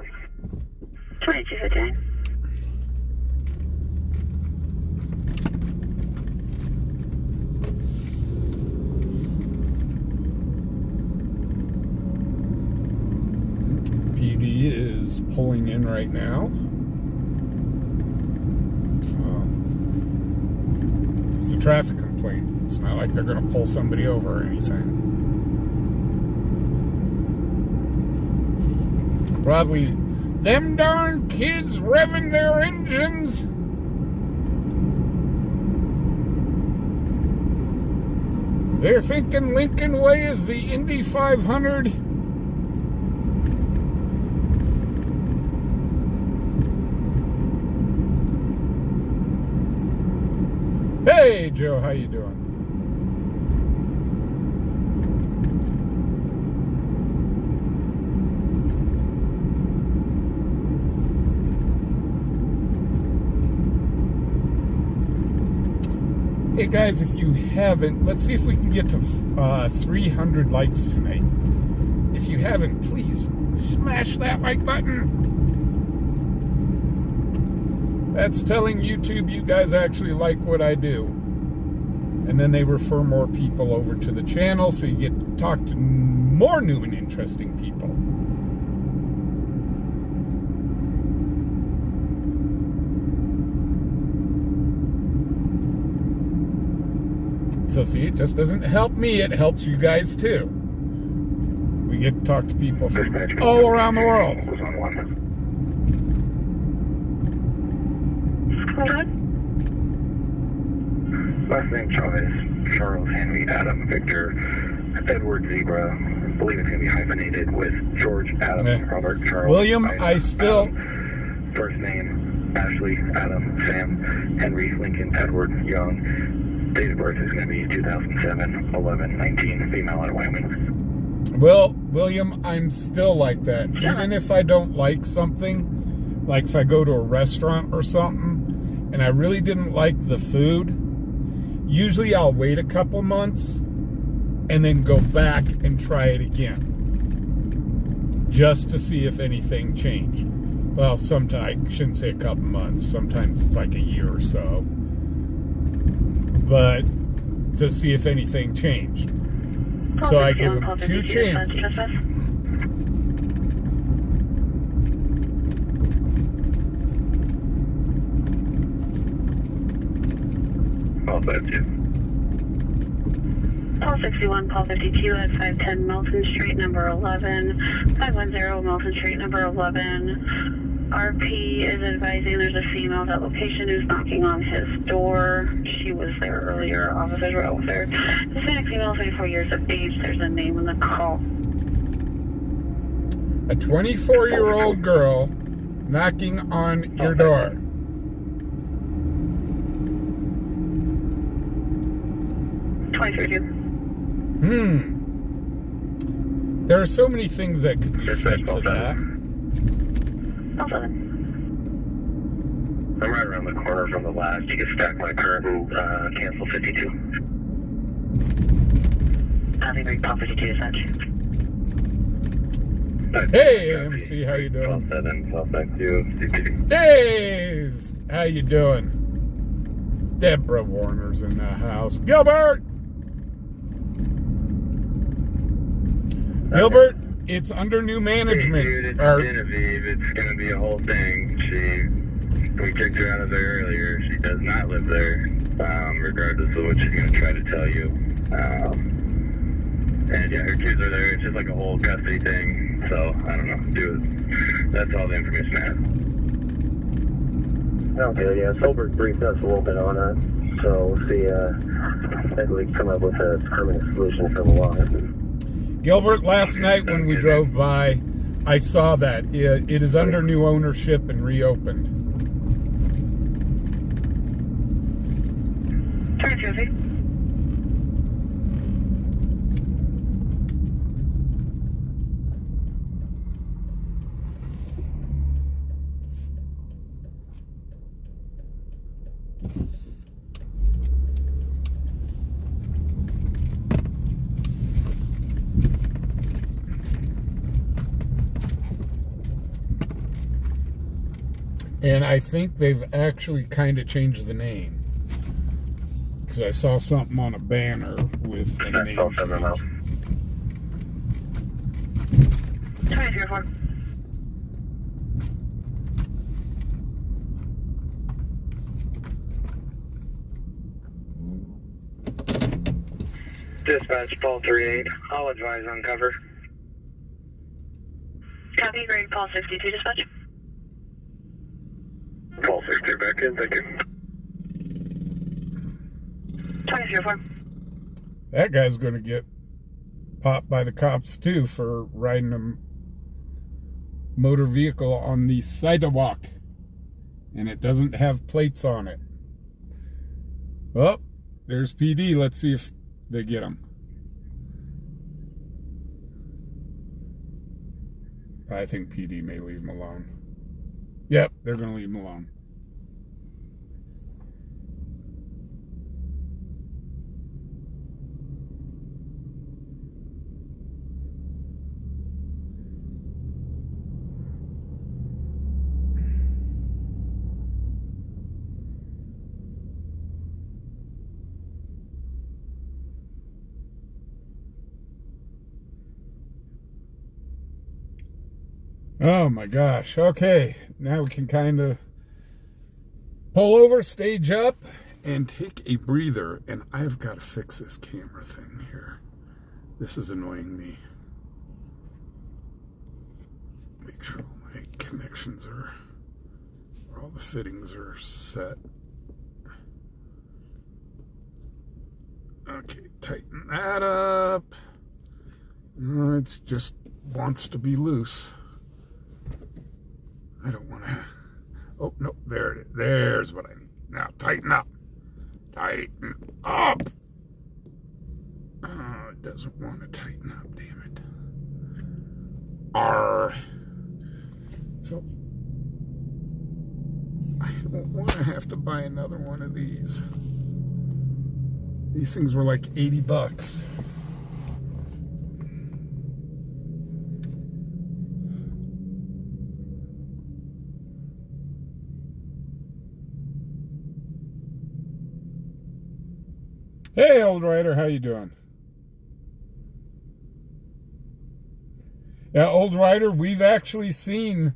2259. PD is pulling in right now. So it's a traffic complaint. It's not like they're going to pull somebody over or anything. Probably them darn kids revving their engines. They're thinking Lincoln Way is the Indy 500. Hey, Joe, how you doing? Hey guys, if you haven't, let's see if we can get to 300 likes tonight. If you haven't, please smash that like button. That's telling YouTube you guys actually like what I do. And then they refer more people over to the channel, so you get to talk to more new and interesting people. So see, it just doesn't help me, it helps you guys too. We get to talk to people from all around the world. Last name Charles, Henry, Adam, Victor, Edward, Zebra. I believe it's going to be hyphenated with George, Adam, Robert, Charles. William, Ida, I still... Adam. First name, Ashley, Adam, Sam, Henry, Lincoln, Edward, Young. Date of birth is going to be 2007, 11, 19, female out of Wyoming. Well, William, I'm still like that. Even if I don't like something, like if I go to a restaurant or something, and I really didn't like the food, usually I'll wait a couple months and then go back and try it again, just to see if anything changed. Well, sometimes, I shouldn't say a couple months, sometimes it's like a year or so, but to see if anything changed. So I give them 2 chances. Call 52. Call 61, call 52 at 510 Milton Street, number 11. 510 Milton Street, number 11. RP is advising there's a female at that location who's knocking on his door. She was there earlier. Officers were out with her. Hispanic female, 24 years of age. There's a name in the call. A 24-year-old girl knocking on your door. There are so many things that could be said to that. I'm right around the corner from the last. You can stack my current and cancel 52. Having Great Pop 52, such. Hey, MC, how you doing? 7, I'll back to CPD. Dave, how you doing? Deborah Warner's in the house. Gilbert! Gilbert, it's under new management. Hey, dude, it's Genevieve. It's going to be a whole thing. We kicked her out of there earlier. She does not live there, regardless of what she's going to try to tell you. And yeah, her kids are there. It's just like a whole custody thing. So, I don't know. That's all the information I have. Okay, yeah, Solberg briefed us a little bit on it. So we'll see if we can come up with a permanent solution for the law. Gilbert, last night when we drove by, I saw that. It is under new ownership and reopened. Turn Josie. And I think they've actually kind of changed the name. Because I saw something on a banner with a name. 2004. Dispatch, Paul 38. I'll advise on cover. Copy, Greg, Paul 62, dispatch. Paul 60, back in. Thank you. 2004. That guy's going to get popped by the cops, too, for riding a motor vehicle on the sidewalk. And it doesn't have plates on it. Well, there's PD. Let's see if they get him. I think PD may leave him alone. Yep, they're going to leave him alone. Oh my gosh. Okay, now we can kind of pull over, stage up, and take a breather. And I've got to fix this camera thing here. This is annoying me. Make sure all my connections are, or all the fittings are set. Okay, tighten that up. It just wants to be loose. I don't want to. Oh, no, there it is. There's what I need. Now, tighten up. Tighten up. Oh, it doesn't want to tighten up, damn it. R. So, I don't want to have to buy another one of these. These things were like 80 bucks. Hey, old rider, how you doing? Yeah, old rider, we've actually seen,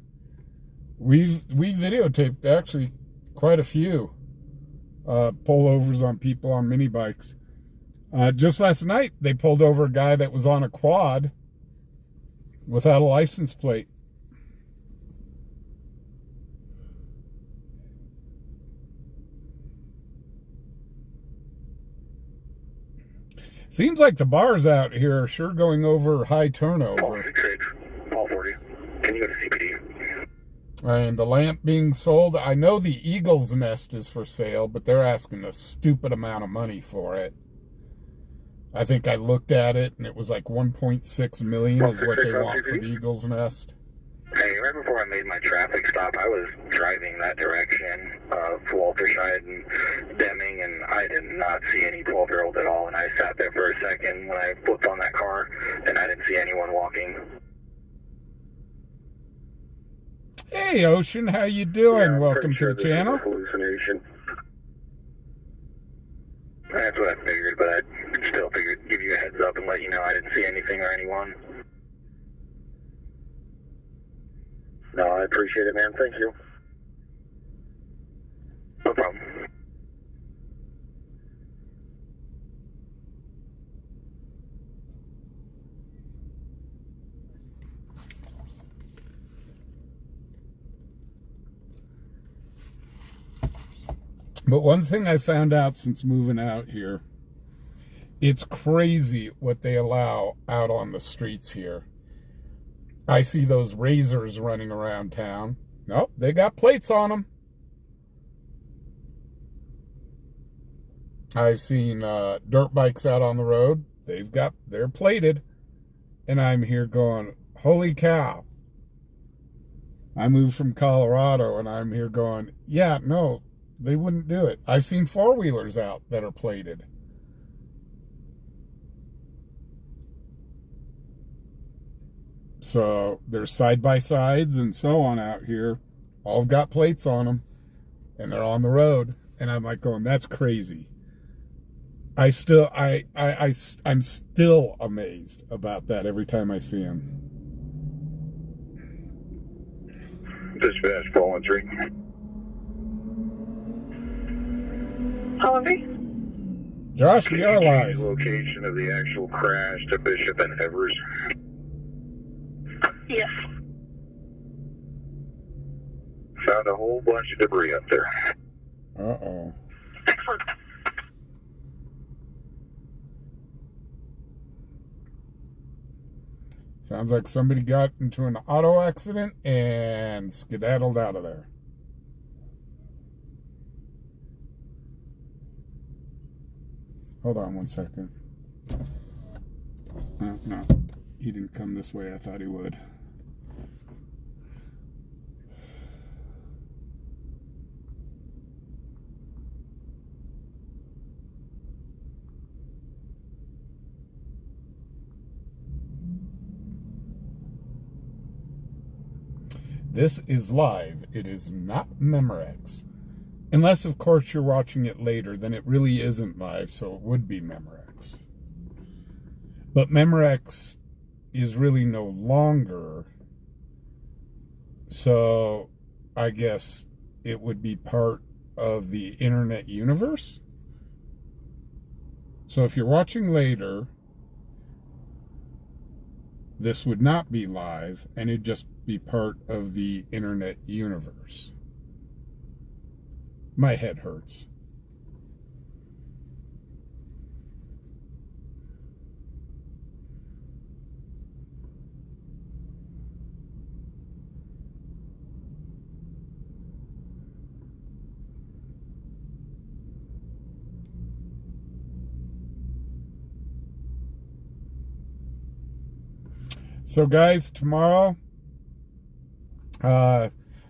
we've videotaped actually quite a few pullovers on people on mini bikes. Just last night, they pulled over a guy that was on a quad without a license plate. Seems like the bars out here are sure going over high turnover. Paul 40. Can you go to CPD? And the lamp being sold, I know the Eagle's Nest is for sale, but they're asking a stupid amount of money for it. I think I looked at it, and it was like 1.6 million is what they want for the Eagle's Nest. Hey, right before I made my traffic stop, I was driving that direction of Walterscheid and Deming, and I did not see any 12-year-old at all, and I sat there for a second when I flipped on that car, and I didn't see anyone walking. Hey, Ocean, how you doing? Yeah, Welcome to the channel. Hallucination. That's what I figured, but I still figured give you a heads up and let you know I didn't see anything or anyone. No, I appreciate it, man. Thank you. No problem. But one thing I found out since moving out here, it's crazy what they allow out on the streets here. I see those razors running around town. Nope, they got plates on them. I've seen dirt bikes out on the road. They're plated. And I'm here going, holy cow. I moved from Colorado and I'm here going, yeah, no, they wouldn't do it. I've seen four-wheelers out that are plated. So there's side-by-sides and so on out here. All have got plates on them. And they're on the road. And I'm like going, that's crazy. I'm still amazed about that every time I see them. Dispatch, Fallen 3. Holiday? Josh, we are live. Location of the actual crash to Bishop and Evers. Yes. Found a whole bunch of debris up there. Uh-oh. Excellent. Sounds like somebody got into an auto accident and skedaddled out of there. Hold on one second. No, he didn't come this way. I thought he would. This is live. It is not Memorex. Unless, of course, you're watching it later, then it really isn't live, so it would be Memorex. But Memorex is really no longer, so I guess it would be part of the internet universe. So if you're watching later, this would not be live, and it'd just be part of the internet universe. My head hurts. So guys, tomorrow,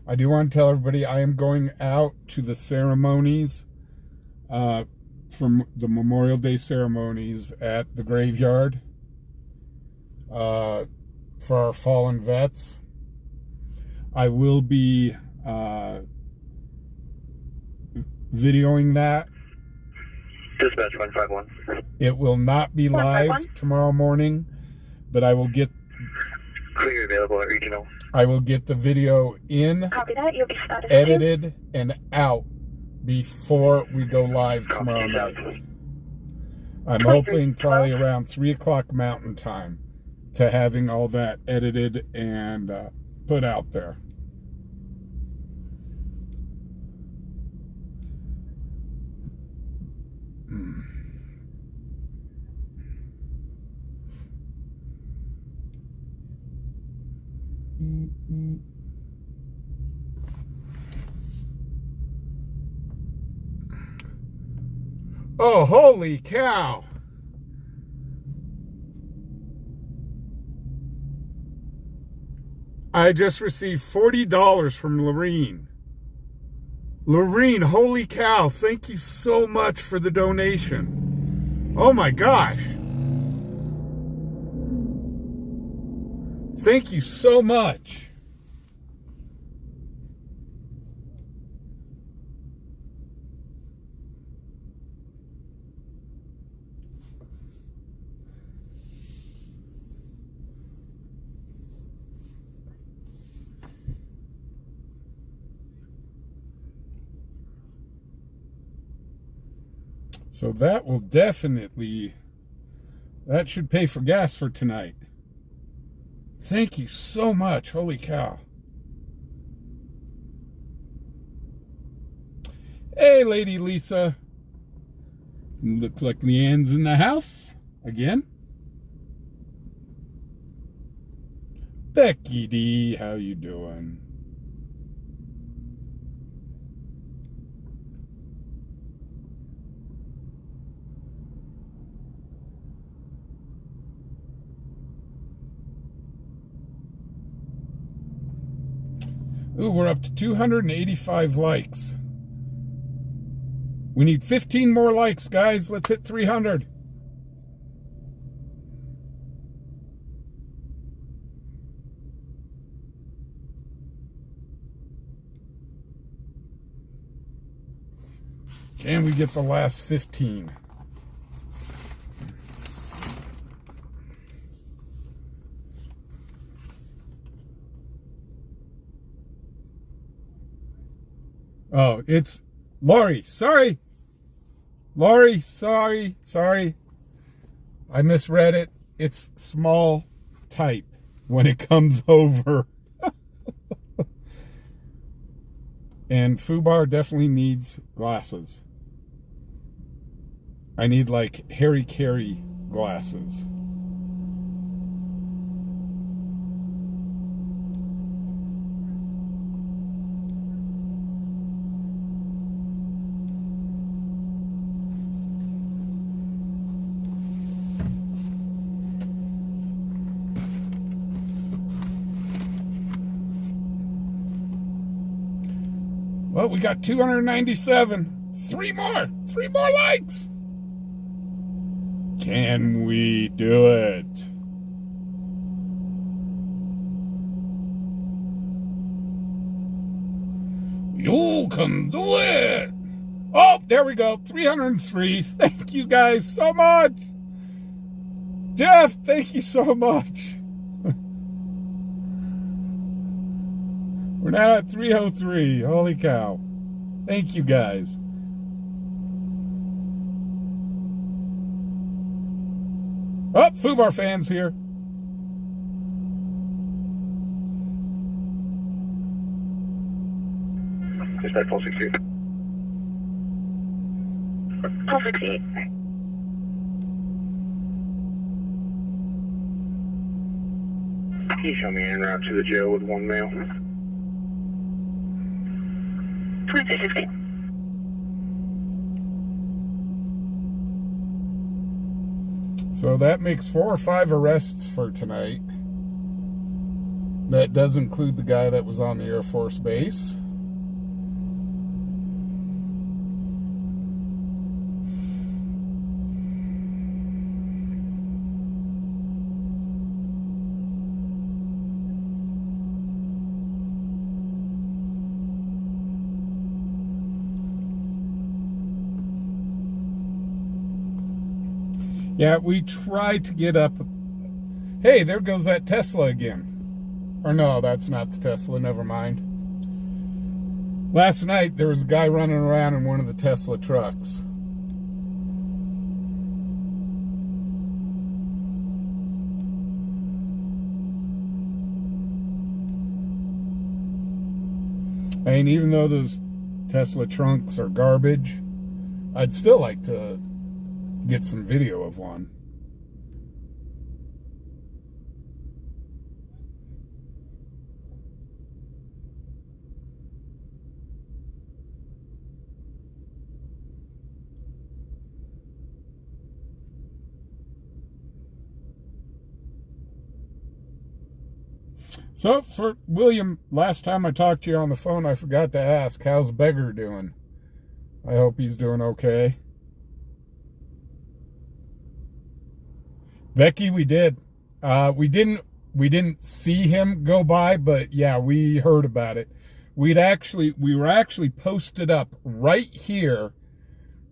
I do want to tell everybody I am going out to the ceremonies, from the Memorial Day ceremonies at the graveyard, for our fallen vets. I will be videoing that. Dispatch 151. It will not be live tomorrow morning, but I will get Clear available at regional. I will get the video in, Copy that. You'll be status edited, and out before we go live tomorrow night. I'm hoping probably around 3 o'clock Mountain Time to having all that edited and put out there. Oh, holy cow. I just received $40 from Lorene. Lorene, holy cow, thank you so much for the donation. Oh my gosh. Thank you so much. So that will definitely, that should pay for gas for tonight. Thank you so much. Holy cow. Hey, Lady Lisa. Looks like Leanne's in the house again. Becky D, how you doing? Ooh, we're up to 285 likes. We need 15 more likes, guys. Let's hit 300. Can we get the last 15? Oh, it's Lori. Sorry. Lori, sorry. I misread it. It's small type when it comes over. And Fubar definitely needs glasses. I need like Harry Carey glasses. Well, we got 297. Three more likes. Can we do it? You can do it. Oh, there we go. 303. Thank you guys so much. Jeff, thank you so much. We're now at 303. Holy cow. Thank you guys. Oh, Fubar fans here. Dispatch 1268. 1268. Can you show me en route to the jail with one male? 2360. So that makes 4 or 5 arrests for tonight. That does include the guy that was on the Air Force Base. Yeah, we tried to get up. Hey, there goes that Tesla again. Or no, that's not the Tesla, never mind. Last night, there was a guy running around in one of the Tesla trucks. I mean, even though those Tesla trunks are garbage, I'd still like to get some video of one. So, for William, last time I talked to you on the phone, I forgot to ask, how's Beggar doing? I hope he's doing okay. Becky, we did. We didn't see him go by, but yeah, we heard about it. We were actually posted up right here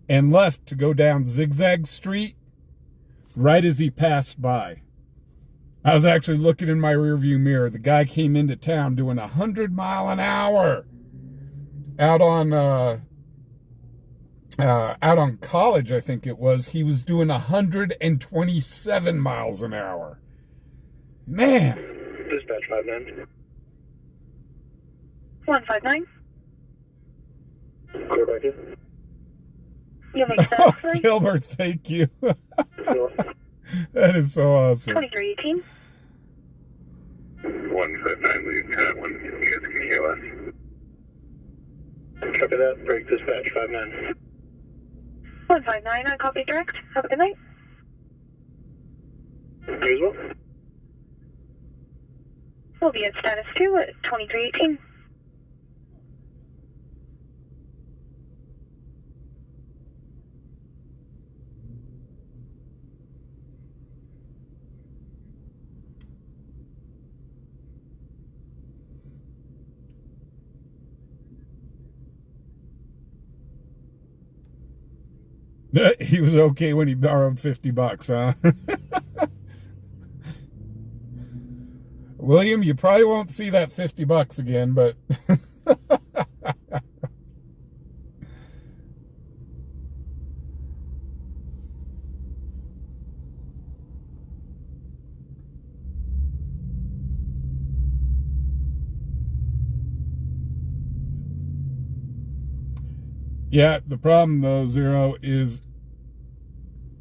and left to go down Zigzag Street right as he passed by. I was actually looking in my rearview mirror. The guy came into town doing 100 mile an hour out on College, I think it was. He was doing 127 miles an hour. Man. Dispatch 59. 159. Clear back in. You make that Oh, three. Gilbert, thank you. That is so awesome. 2318. 159, lead 1. You guys can hear us. Copy that. Break dispatch 59. 159 on copy direct. Have a good night. You as well. We'll be at status 2 at 2318. He was okay when he borrowed $50, huh? William, you probably won't see that $50 again, but yeah, the problem though, Zero, is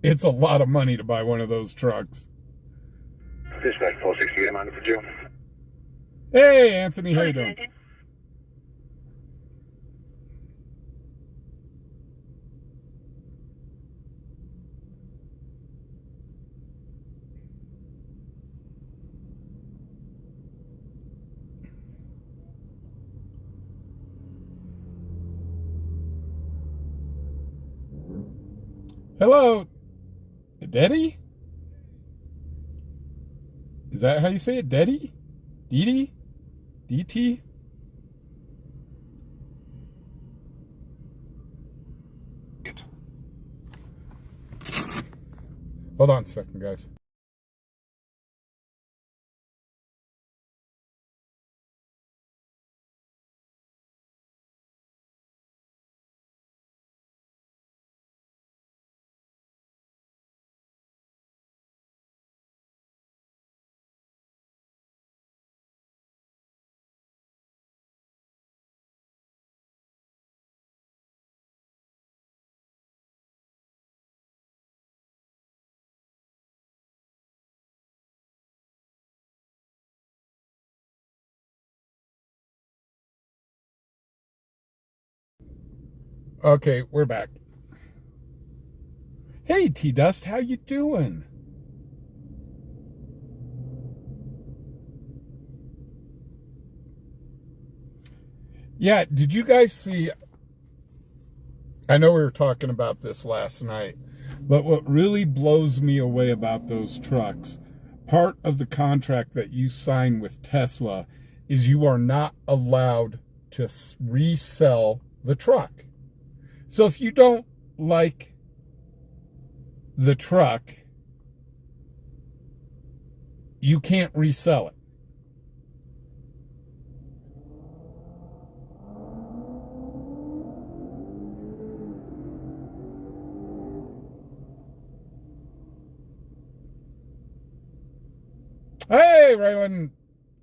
it's a lot of money to buy one of those trucks. Dispatch 460, I'm on for Joe. Hey, Anthony, how you doing? Hello, Daddy? Is that how you say it? Daddy? Dee DT? Hold on a second, guys. Okay, we're back. Hey, T-Dust, how you doing? Yeah, did you guys see... I know we were talking about this last night, but what really blows me away about those trucks, part of the contract that you sign with Tesla is you are not allowed to resell the truck. So if you don't like the truck, you can't resell it. Hey, Raylan.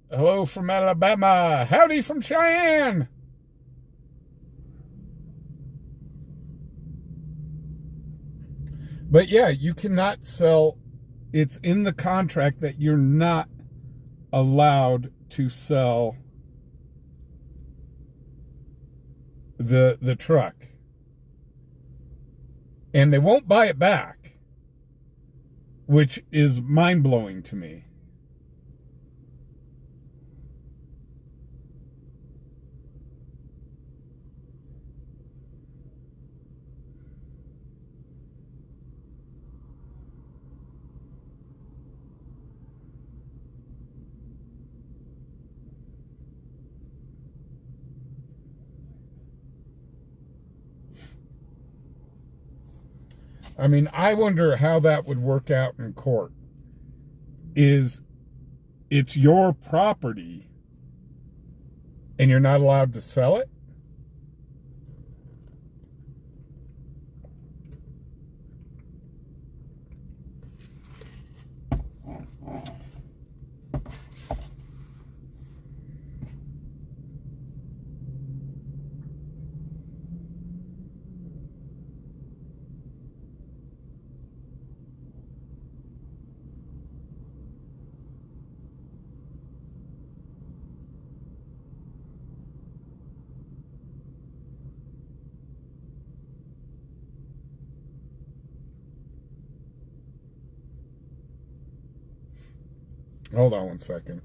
Hello from Alabama. Howdy from Cheyenne. But yeah, you cannot sell. It's in the contract that you're not allowed to sell the truck. And they won't buy it back, which is mind-blowing to me. I mean, I wonder how that would work out in court. It's your property and you're not allowed to sell it? Hold on one second.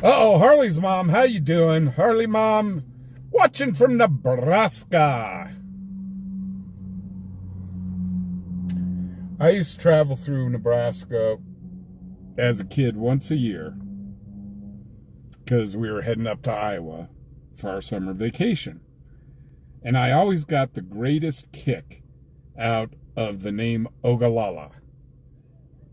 Uh-oh, Harley's mom. How you doing? Harley mom, watching from Nebraska. I used to travel through Nebraska as a kid once a year because we were heading up to Iowa for our summer vacation. And I always got the greatest kick out of the name Ogallala.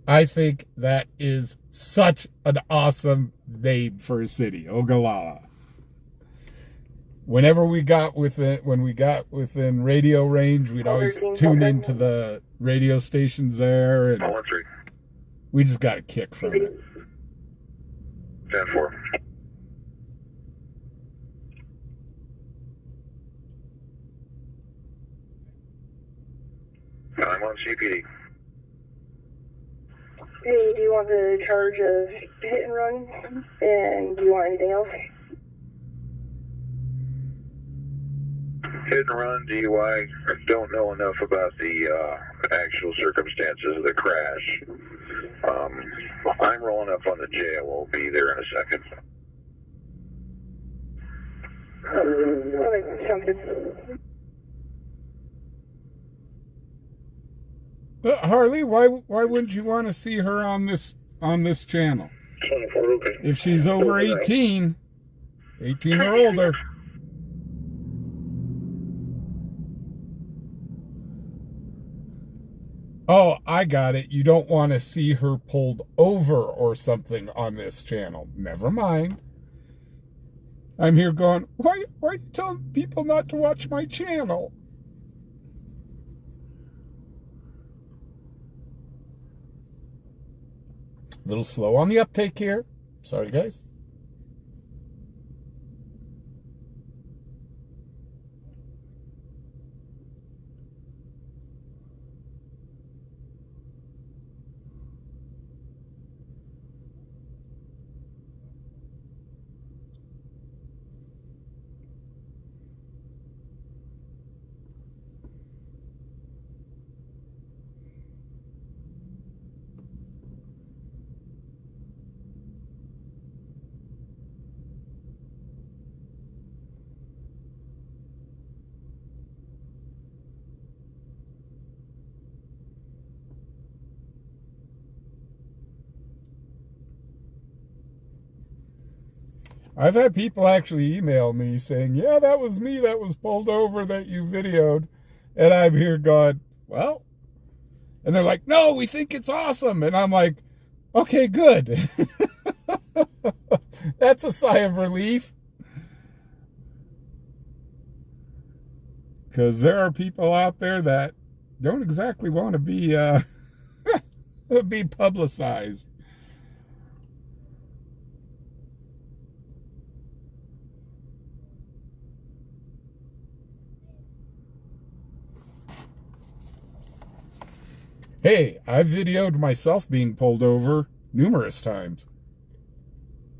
I think that is such an awesome name for a city, Ogallala. Whenever we got within radio range, we'd always tune into the radio stations there, and we just got a kick from it. 10-4. I'm on CPD. Hey, do you want the charge of hit and run? And do you want anything else? Hit and run, DUI. I don't know enough about the actual circumstances of the crash. I'm rolling up on the jail. We'll be there in a second. Okay, sounds good. Harley, why wouldn't you want to see her on this channel? 24, okay. If she's over 18 or older. Oh, I got it. You don't want to see her pulled over or something on this channel. Never mind. I'm here going, why are you telling people not to watch my channel? A little slow on the uptake here. Sorry, guys. I've had people actually email me saying, yeah, that was me that was pulled over that you videoed. And I'm here going, well. And they're like, no, we think it's awesome. And I'm like, okay, good. That's a sigh of relief. Because there are people out there that don't exactly want to be publicized. Hey, I've videoed myself being pulled over numerous times.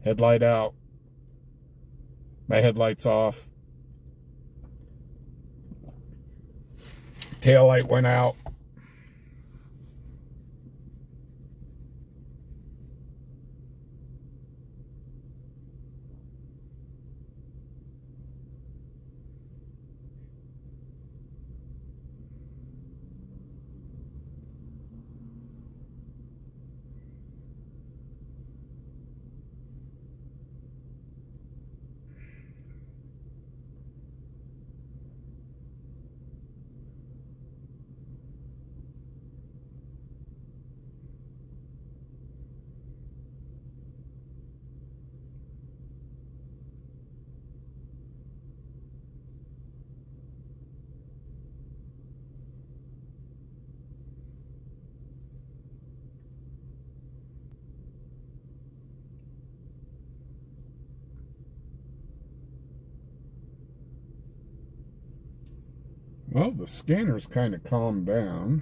Headlight out. My headlight's off. Tail light went out. Well, the scanner's kind of calmed down.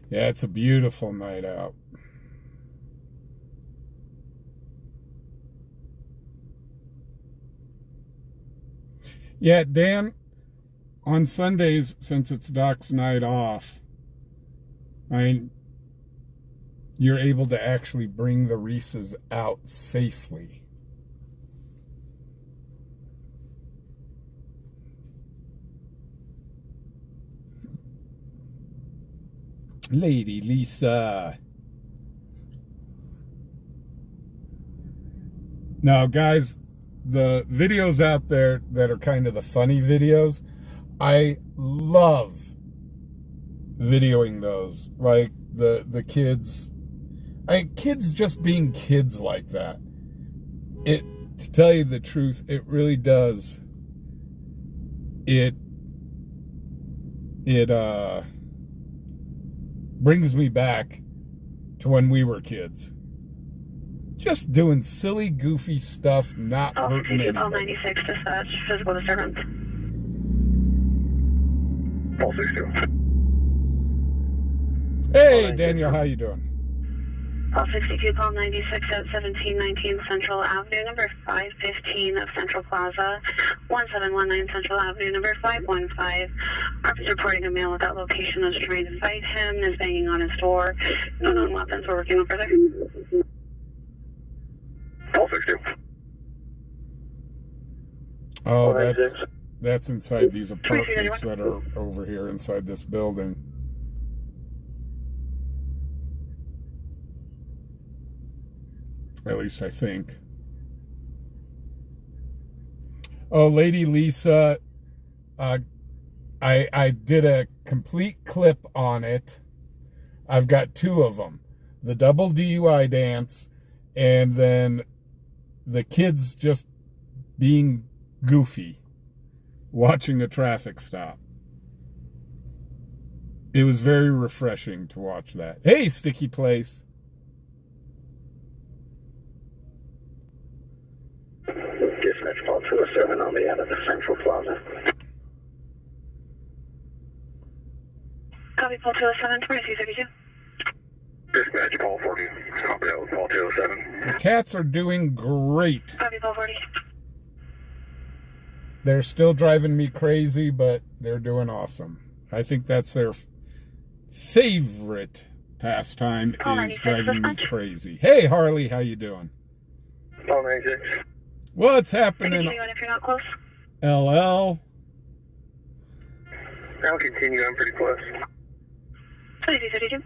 Yeah, it's a beautiful night out. Yeah, Dan, on Sundays, since it's Doc's night off, you're able to actually bring the Reeses out safely. Lady Lisa. Now, guys, the videos out there that are kind of the funny videos, I love videoing those. Like the kids, kids just being kids like that. To tell you the truth, it really does. It brings me back to when we were kids. Just doing silly, goofy stuff, not hurting anybody. All 96 dispatch, physical disturbance. All 62. Hey, Daniel, how you doing? All 62, call 96 at 1719 Central Avenue, number 515 of Central Plaza, 1719 Central Avenue, number 515. Officer reporting a male at that location is trying to fight him, is banging on his door. No known weapons, we're working on further. All 62. Oh, that's inside these apartments that are over here inside this building. At least I think. Oh, Lady Lisa, I did a complete clip on it. I've got two of them. The double DUI dance, and then the kids just being goofy, watching a traffic stop. It was very refreshing to watch that. Hey, Sticky Place. Dispatch call 207 on the end of the Central Plaza. Copy, call 207, 2332. Dispatch call 40. Copy that with call 207. The cats are doing great. Copy, call 40. They're still driving me crazy, but they're doing awesome. I think that's their favorite pastime, is driving me crazy. Hey, Harley, how you doing? Call 96. What's happening? If you're not close. LL. I'll continue. I'm pretty close. 2332.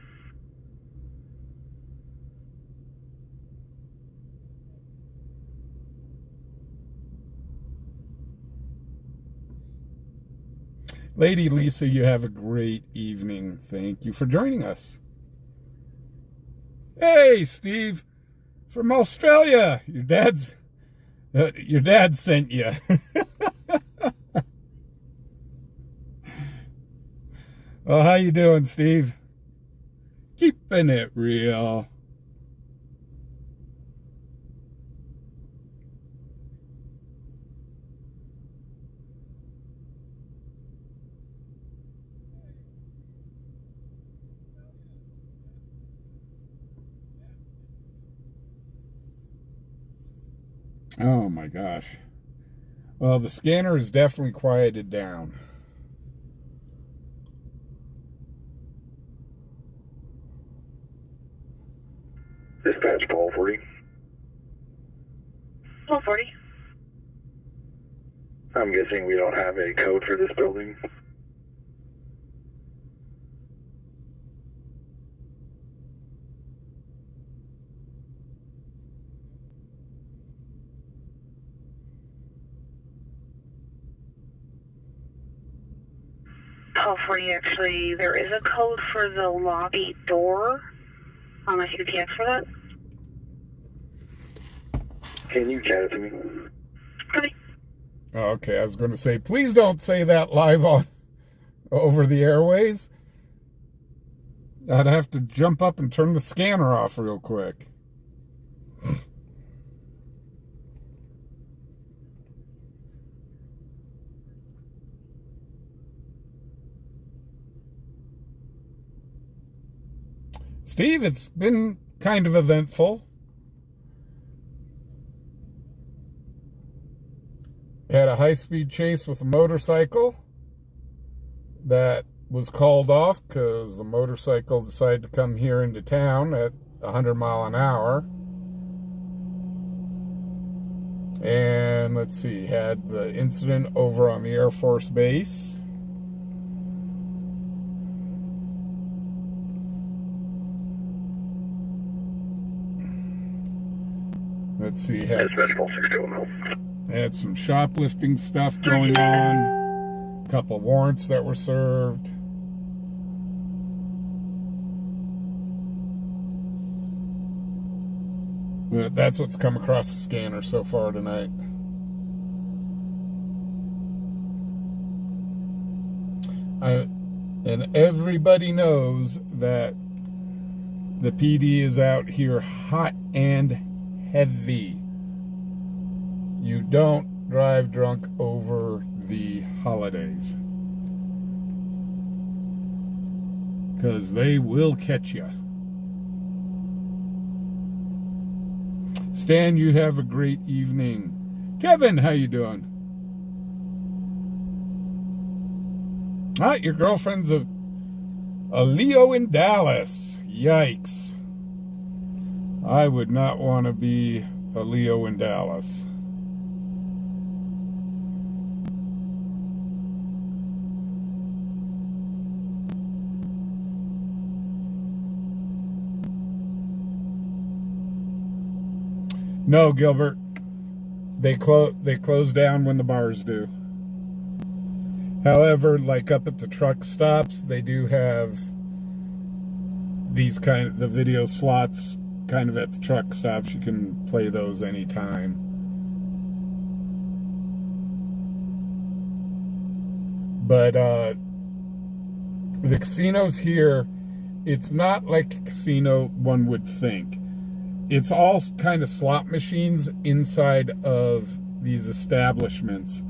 Lady Lisa, you have a great evening. Thank you for joining us. Hey, Steve, from Australia. Your dad sent you. Well, how you doing, Steve? Keeping it real. Oh my gosh. Well, the scanner is definitely quieted down. Dispatch 1240. 1240. I'm guessing we don't have a code for this building. Actually, there is a code for the lobby door. If you could PX for that. Can you chat it to me? Okay. Okay, I was going to say, please don't say that live on over the airways. I'd have to jump up and turn the scanner off real quick. Steve, it's been kind of eventful. Had a high-speed chase with a motorcycle that was called off because the motorcycle decided to come here into town at 100 miles an hour. And let's see, had the incident over on the Air Force Base. Let's see, had some shoplifting stuff going on, a couple warrants that were served. But that's what's come across the scanner so far tonight. And everybody knows that the PD is out here hot and heavy. You don't drive drunk over the holidays, because they will catch you. Stan, you have a great evening. Kevin, how you doing? Your girlfriend's a Leo in Dallas. Yikes. I would not want to be a Leo in Dallas. No, Gilbert. They close down when the bars do. However, like up at the truck stops, they do have these the video slots kind of at the truck stops. You can play those anytime. But the casinos here, it's not like a casino one would think. It's all kind of slot machines inside of these establishments.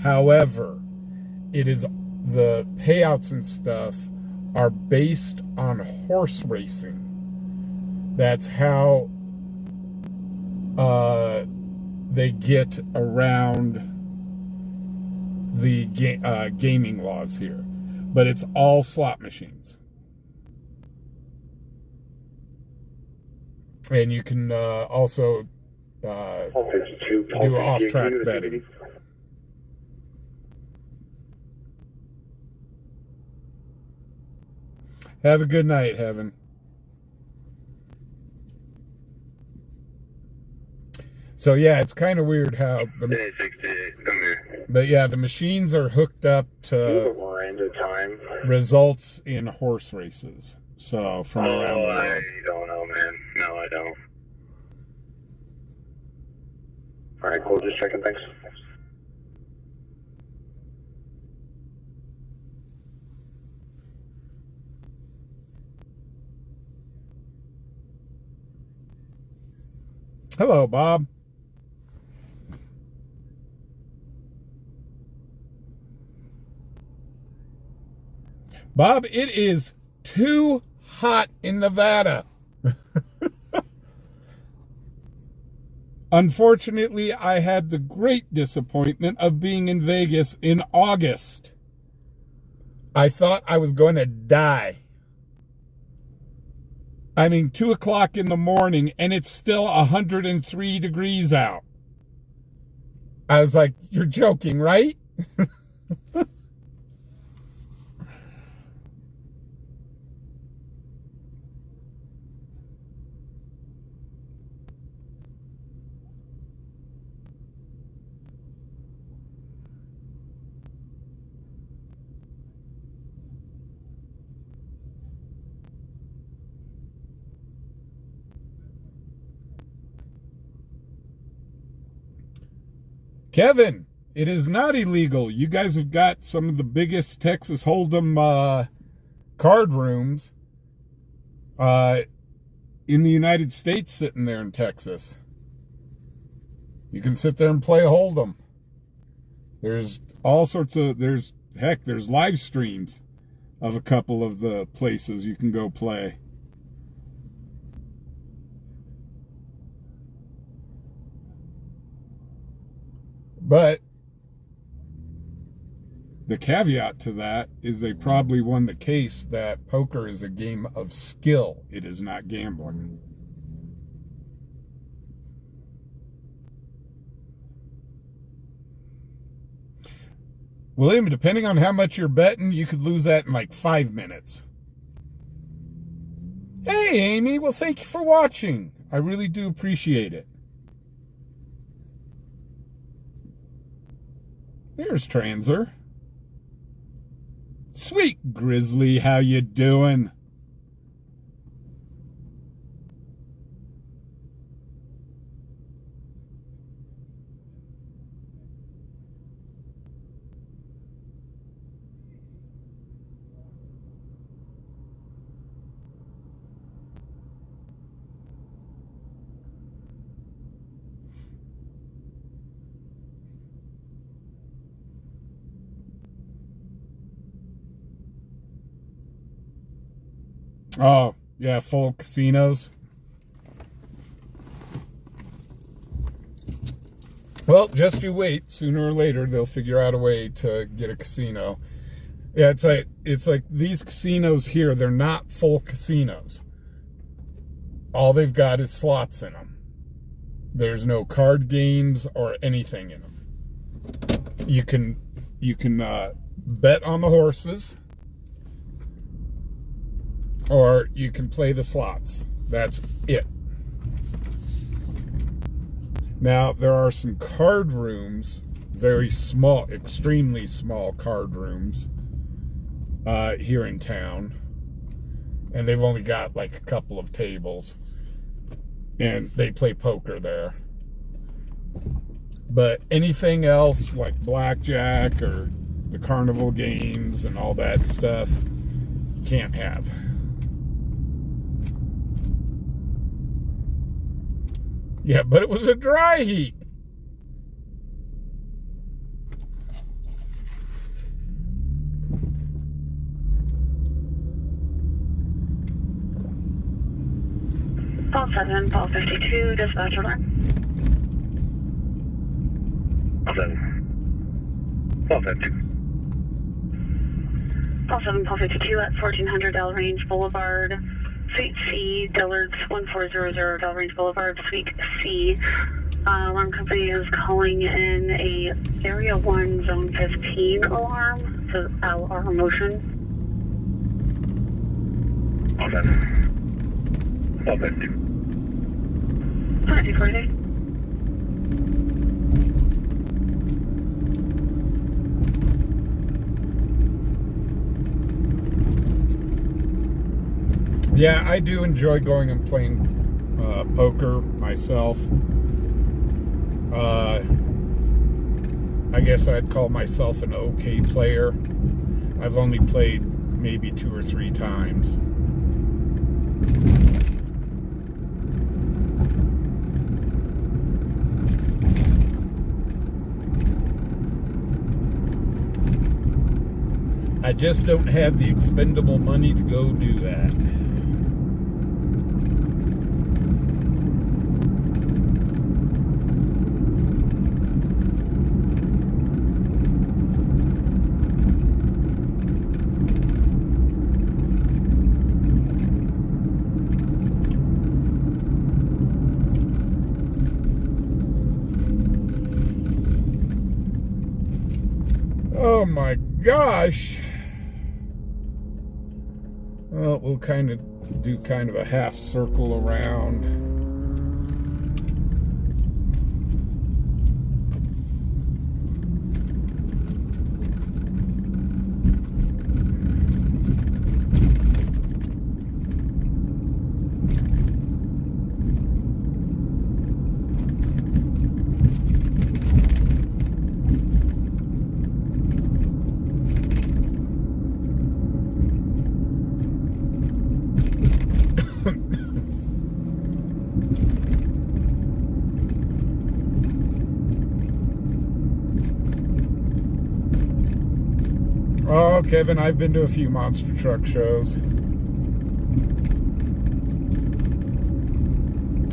However, it is the payouts and stuff are based on horse racing. That's how they get around the gaming laws here. But it's all slot machines. And you can also do off-track betting. Have a good night, Heaven. So yeah, it's kind of weird how but yeah, the machines are hooked up to random time results in horse races. So from around the world. I don't know, man. No, I don't. All right, cool. Just checking. Thanks. Hello, Bob. Bob, it is too hot in Nevada. Unfortunately, I had the great disappointment of being in Vegas in August. I thought I was going to die. I mean, 2 o'clock in the morning, and it's still 103 degrees out. I was like, you're joking, right? Kevin, it is not illegal. You guys have got some of the biggest Texas Hold'em card rooms in the United States sitting there in Texas. You can sit there and play Hold'em. There's all sorts of, there's live streams of a couple of the places you can go play. But the caveat to that is they probably won the case that poker is a game of skill. It is not gambling. William, depending on how much you're betting, you could lose that in like 5 minutes. Hey, Amy. Well, thank you for watching. I really do appreciate it. Here's Transer. Sweet Grizzly, how you doing? Oh, yeah, full casinos. Well, just you wait. Sooner or later, they'll figure out a way to get a casino. Yeah, it's like these casinos here, they're not full casinos. All they've got is slots in them. There's no card games or anything in them. You can bet on the horses, or you can play the slots. That's it. Now, there are some card rooms, very small, extremely small card rooms here in town. And they've only got like a couple of tables. And they play poker there. But anything else, like blackjack or the carnival games and all that stuff, can't have. Yeah, but it was a dry heat. Paul 7, Paul 52, dispatcher line. Paul 7. Paul 52. Paul 7, Paul 52 at 1400 Del Range Boulevard. Suite C, Dillard's 1400 Del Range Boulevard, Suite C. Alarm company is calling in a Area 1 Zone 15 alarm. It says LR motion. Paul 7. Paul 52. 2240. Yeah, I do enjoy going and playing poker myself. I guess I'd call myself an okay player. I've only played maybe 2 or 3 times. I just don't have the expendable money to go do that. Oh my gosh. Well, we'll kind of do a half circle around. Oh, Kevin, I've been to a few monster truck shows.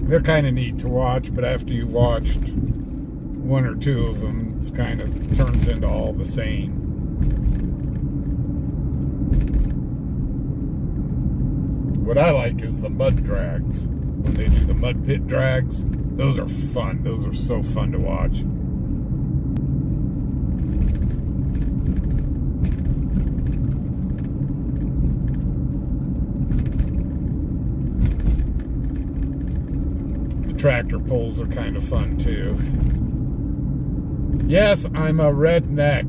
They're kind of neat to watch, but after you've watched 1 or 2 of them, it's kind of turns into all the same. What I like is the mud drags. When they do the mud pit drags, those are fun. Those are so fun to watch. Tractor pulls are kind of fun too. Yes, I'm a redneck.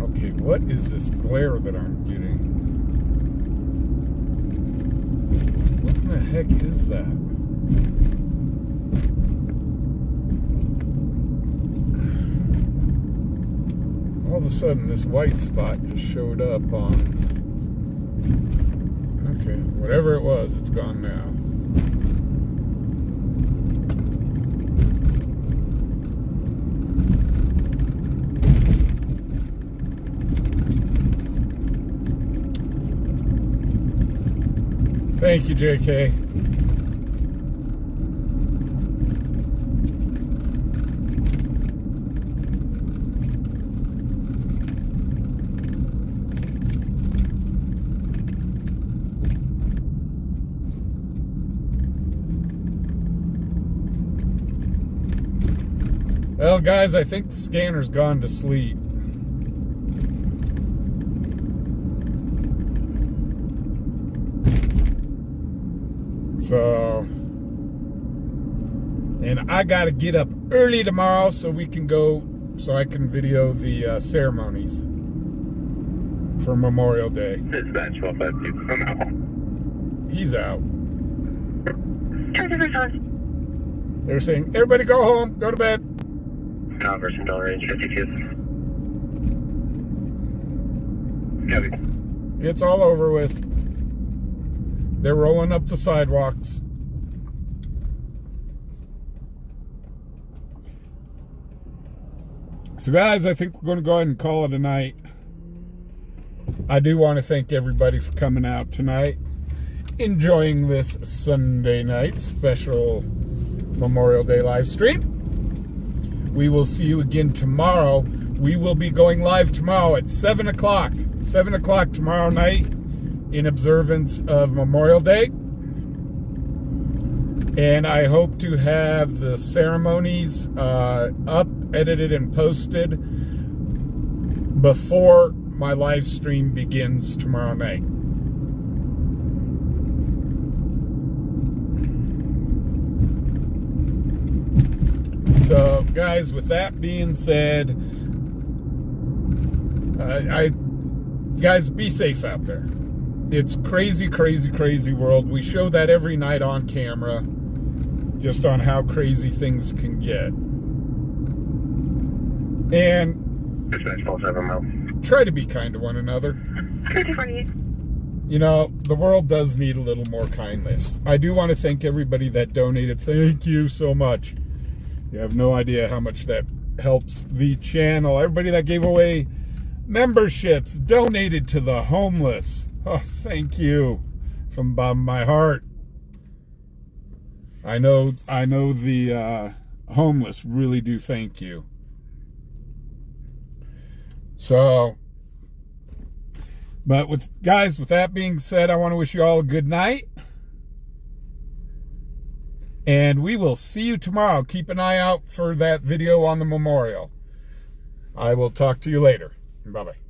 Okay, what is this glare that I'm getting? What in the heck is that? All of a sudden, this white spot just showed up on... Okay, whatever it was, it's gone now. Thank you, JK. Well, guys, I think the scanner's gone to sleep. So, and I gotta get up early tomorrow so we can go, so I can video the ceremonies for Memorial Day. Dispatch 1252, I'm out. He's out. Traffic on. They're saying, everybody go home, go to bed. Converse and Bell Range 52. Copy. It's all over with. They're rolling up the sidewalks. So guys, I think we're going to go ahead and call it a night. I do want to thank everybody for coming out tonight, enjoying this Sunday night special Memorial Day live stream. We will see you again tomorrow. We will be going live tomorrow at 7 o'clock. 7 o'clock tomorrow night in observance of Memorial Day. And I hope to have the ceremonies up, edited, and posted before my live stream begins tomorrow night. guys, with that being said, guys, be safe out there. It's crazy, crazy, crazy world. We show that every night on camera, just on how crazy things can get. And try to be kind to one another. You know, the world does need a little more kindness. I do want to thank everybody that donated. Thank you so much. You have no idea how much that helps the channel. Everybody that gave away memberships, donated to the homeless. Oh, thank you from the bottom of my heart. I know the homeless really do thank you. So, but with that being said, I want to wish you all a good night. And we will see you tomorrow. Keep an eye out for that video on the memorial. I will talk to you later. Bye-bye.